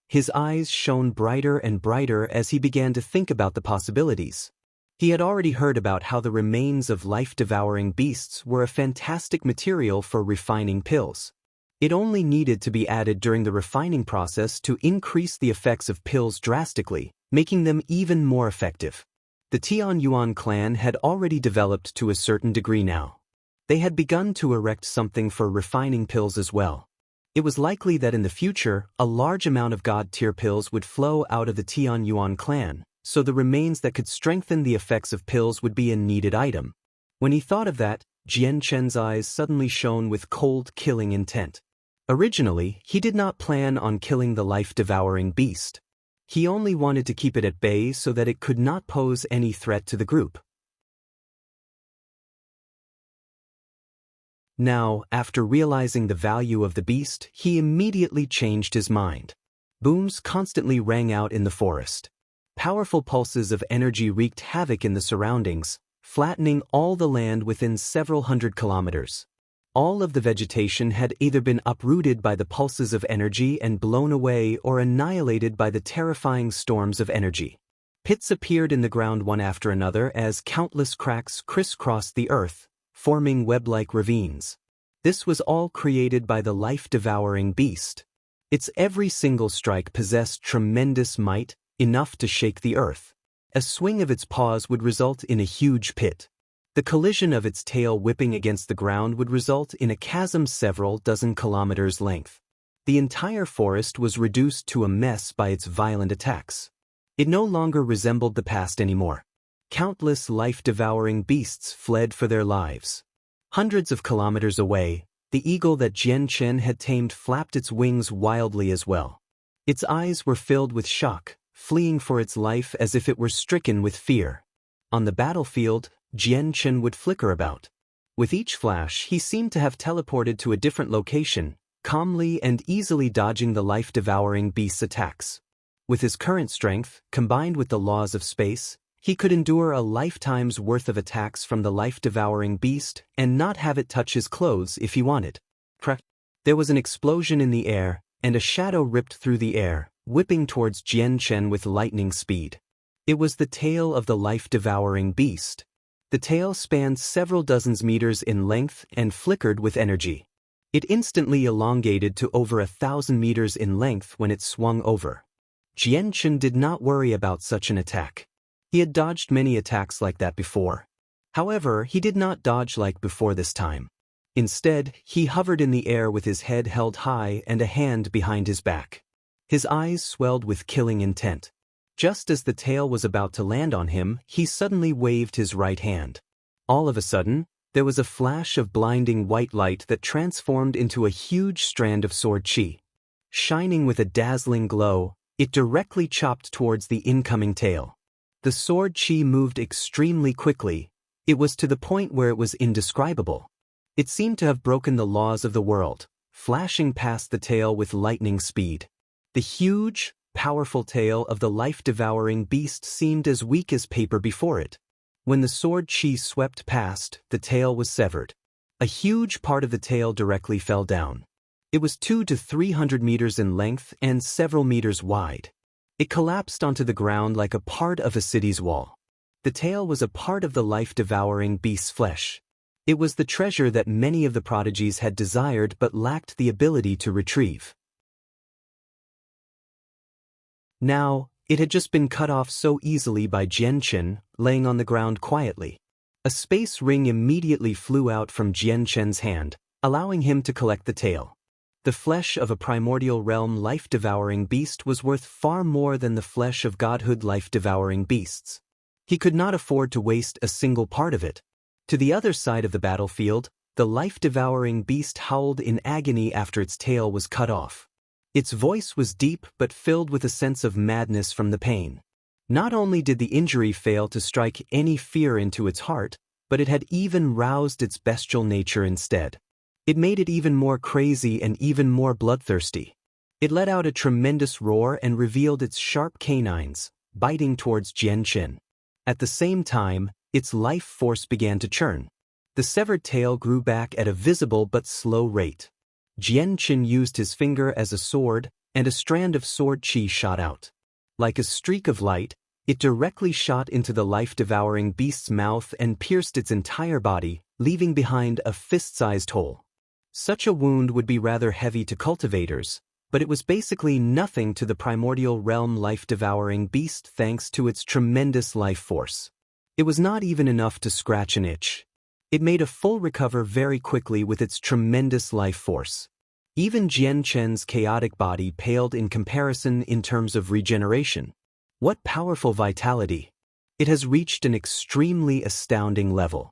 His eyes shone brighter and brighter as he began to think about the possibilities. He had already heard about how the remains of life-devouring beasts were a fantastic material for refining pills. It only needed to be added during the refining process to increase the effects of pills drastically, making them even more effective. The Tianyuan clan had already developed to a certain degree now. They had begun to erect something for refining pills as well. It was likely that in the future, a large amount of God-tier pills would flow out of the Tianyuan clan, so the remains that could strengthen the effects of pills would be a needed item. When he thought of that, Jianchen's eyes suddenly shone with cold, killing intent. Originally, he did not plan on killing the life-devouring beast. He only wanted to keep it at bay so that it could not pose any threat to the group. Now, after realizing the value of the beast, he immediately changed his mind. Booms constantly rang out in the forest. Powerful pulses of energy wreaked havoc in the surroundings, flattening all the land within several hundred kilometers. All of the vegetation had either been uprooted by the pulses of energy and blown away or annihilated by the terrifying storms of energy. Pits appeared in the ground one after another as countless cracks crisscrossed the earth, forming web-like ravines. This was all created by the life-devouring beast. Its every single strike possessed tremendous might, enough to shake the earth. A swing of its paws would result in a huge pit. The collision of its tail whipping against the ground would result in a chasm several dozen kilometers length. The entire forest was reduced to a mess by its violent attacks. It no longer resembled the past anymore. Countless life-devouring beasts fled for their lives. Hundreds of kilometers away, the eagle that Jian Chen had tamed flapped its wings wildly as well. Its eyes were filled with shock, fleeing for its life as if it were stricken with fear. On the battlefield, Jian Chen would flicker about. With each flash, he seemed to have teleported to a different location, calmly and easily dodging the life-devouring beast's attacks. With his current strength, combined with the laws of space, he could endure a lifetime's worth of attacks from the life-devouring beast and not have it touch his clothes if he wanted. There was an explosion in the air, and a shadow ripped through the air, whipping towards Jian Chen with lightning speed. It was the tail of the life-devouring beast. The tail spanned several dozens meters in length and flickered with energy. It instantly elongated to over 1,000 meters in length when it swung over. Jian Chen did not worry about such an attack. He had dodged many attacks like that before. However, he did not dodge like before this time. Instead, he hovered in the air with his head held high and a hand behind his back. His eyes swelled with killing intent. Just as the tail was about to land on him, he suddenly waved his right hand. All of a sudden, there was a flash of blinding white light that transformed into a huge strand of sword chi. Shining with a dazzling glow, it directly chopped towards the incoming tail. The sword chi moved extremely quickly. It was to the point where it was indescribable. It seemed to have broken the laws of the world, flashing past the tail with lightning speed. The huge, powerful tail of the life-devouring beast seemed as weak as paper before it. When the sword chi swept past, the tail was severed. A huge part of the tail directly fell down. It was 200 to 300 meters in length and several meters wide. It collapsed onto the ground like a part of a city's wall. The tail was a part of the life-devouring beast's flesh. It was the treasure that many of the prodigies had desired but lacked the ability to retrieve. Now, it had just been cut off so easily by Jian Chen, laying on the ground quietly. A space ring immediately flew out from Jian Chen's hand, allowing him to collect the tail. The flesh of a primordial realm life-devouring beast was worth far more than the flesh of godhood life-devouring beasts. He could not afford to waste a single part of it. To the other side of the battlefield, the life-devouring beast howled in agony after its tail was cut off. Its voice was deep but filled with a sense of madness from the pain. Not only did the injury fail to strike any fear into its heart, but it had even roused its bestial nature instead. It made it even more crazy and even more bloodthirsty. It let out a tremendous roar and revealed its sharp canines, biting towards Jian Chen. At the same time, its life force began to churn. The severed tail grew back at a visible but slow rate. Jian Chen used his finger as a sword, and a strand of sword chi shot out. Like a streak of light, it directly shot into the life-devouring beast's mouth and pierced its entire body, leaving behind a fist-sized hole. Such a wound would be rather heavy to cultivators, but it was basically nothing to the primordial realm life-devouring beast thanks to its tremendous life force. It was not even enough to scratch an itch. It made a full recover very quickly with its tremendous life force. Even Jian Chen's chaotic body paled in comparison in terms of regeneration. What powerful vitality! It has reached an extremely astounding level.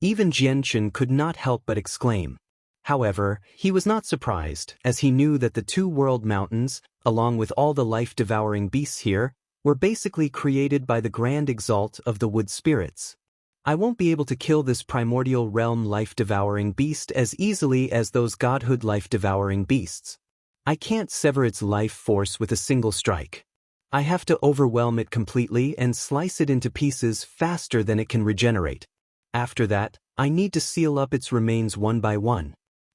Even Jian Chen could not help but exclaim. However, he was not surprised, as he knew that the two world mountains, along with all the life-devouring beasts here, were basically created by the grand exalt of the wood spirits. I won't be able to kill this primordial realm life-devouring beast as easily as those godhood life-devouring beasts. I can't sever its life force with a single strike. I have to overwhelm it completely and slice it into pieces faster than it can regenerate. After that, I need to seal up its remains one by one.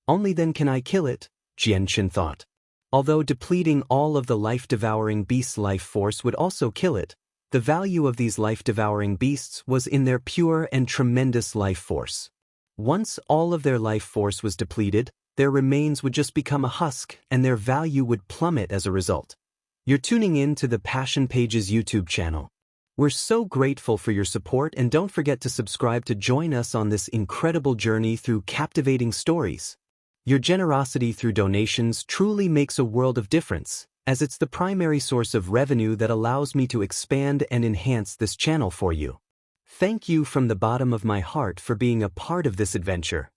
Only then can I kill it, Jianchen thought. Although depleting all of the life-devouring beast's life force would also kill it, the value of these life-devouring beasts was in their pure and tremendous life force. Once all of their life force was depleted, their remains would just become a husk and their value would plummet as a result. You're tuning in to the Passion Pages YouTube channel. We're so grateful for your support, and don't forget to subscribe to join us on this incredible journey through captivating stories. Your generosity through donations truly makes a world of difference, as it's the primary source of revenue that allows me to expand and enhance this channel for you. Thank you from the bottom of my heart for being a part of this adventure.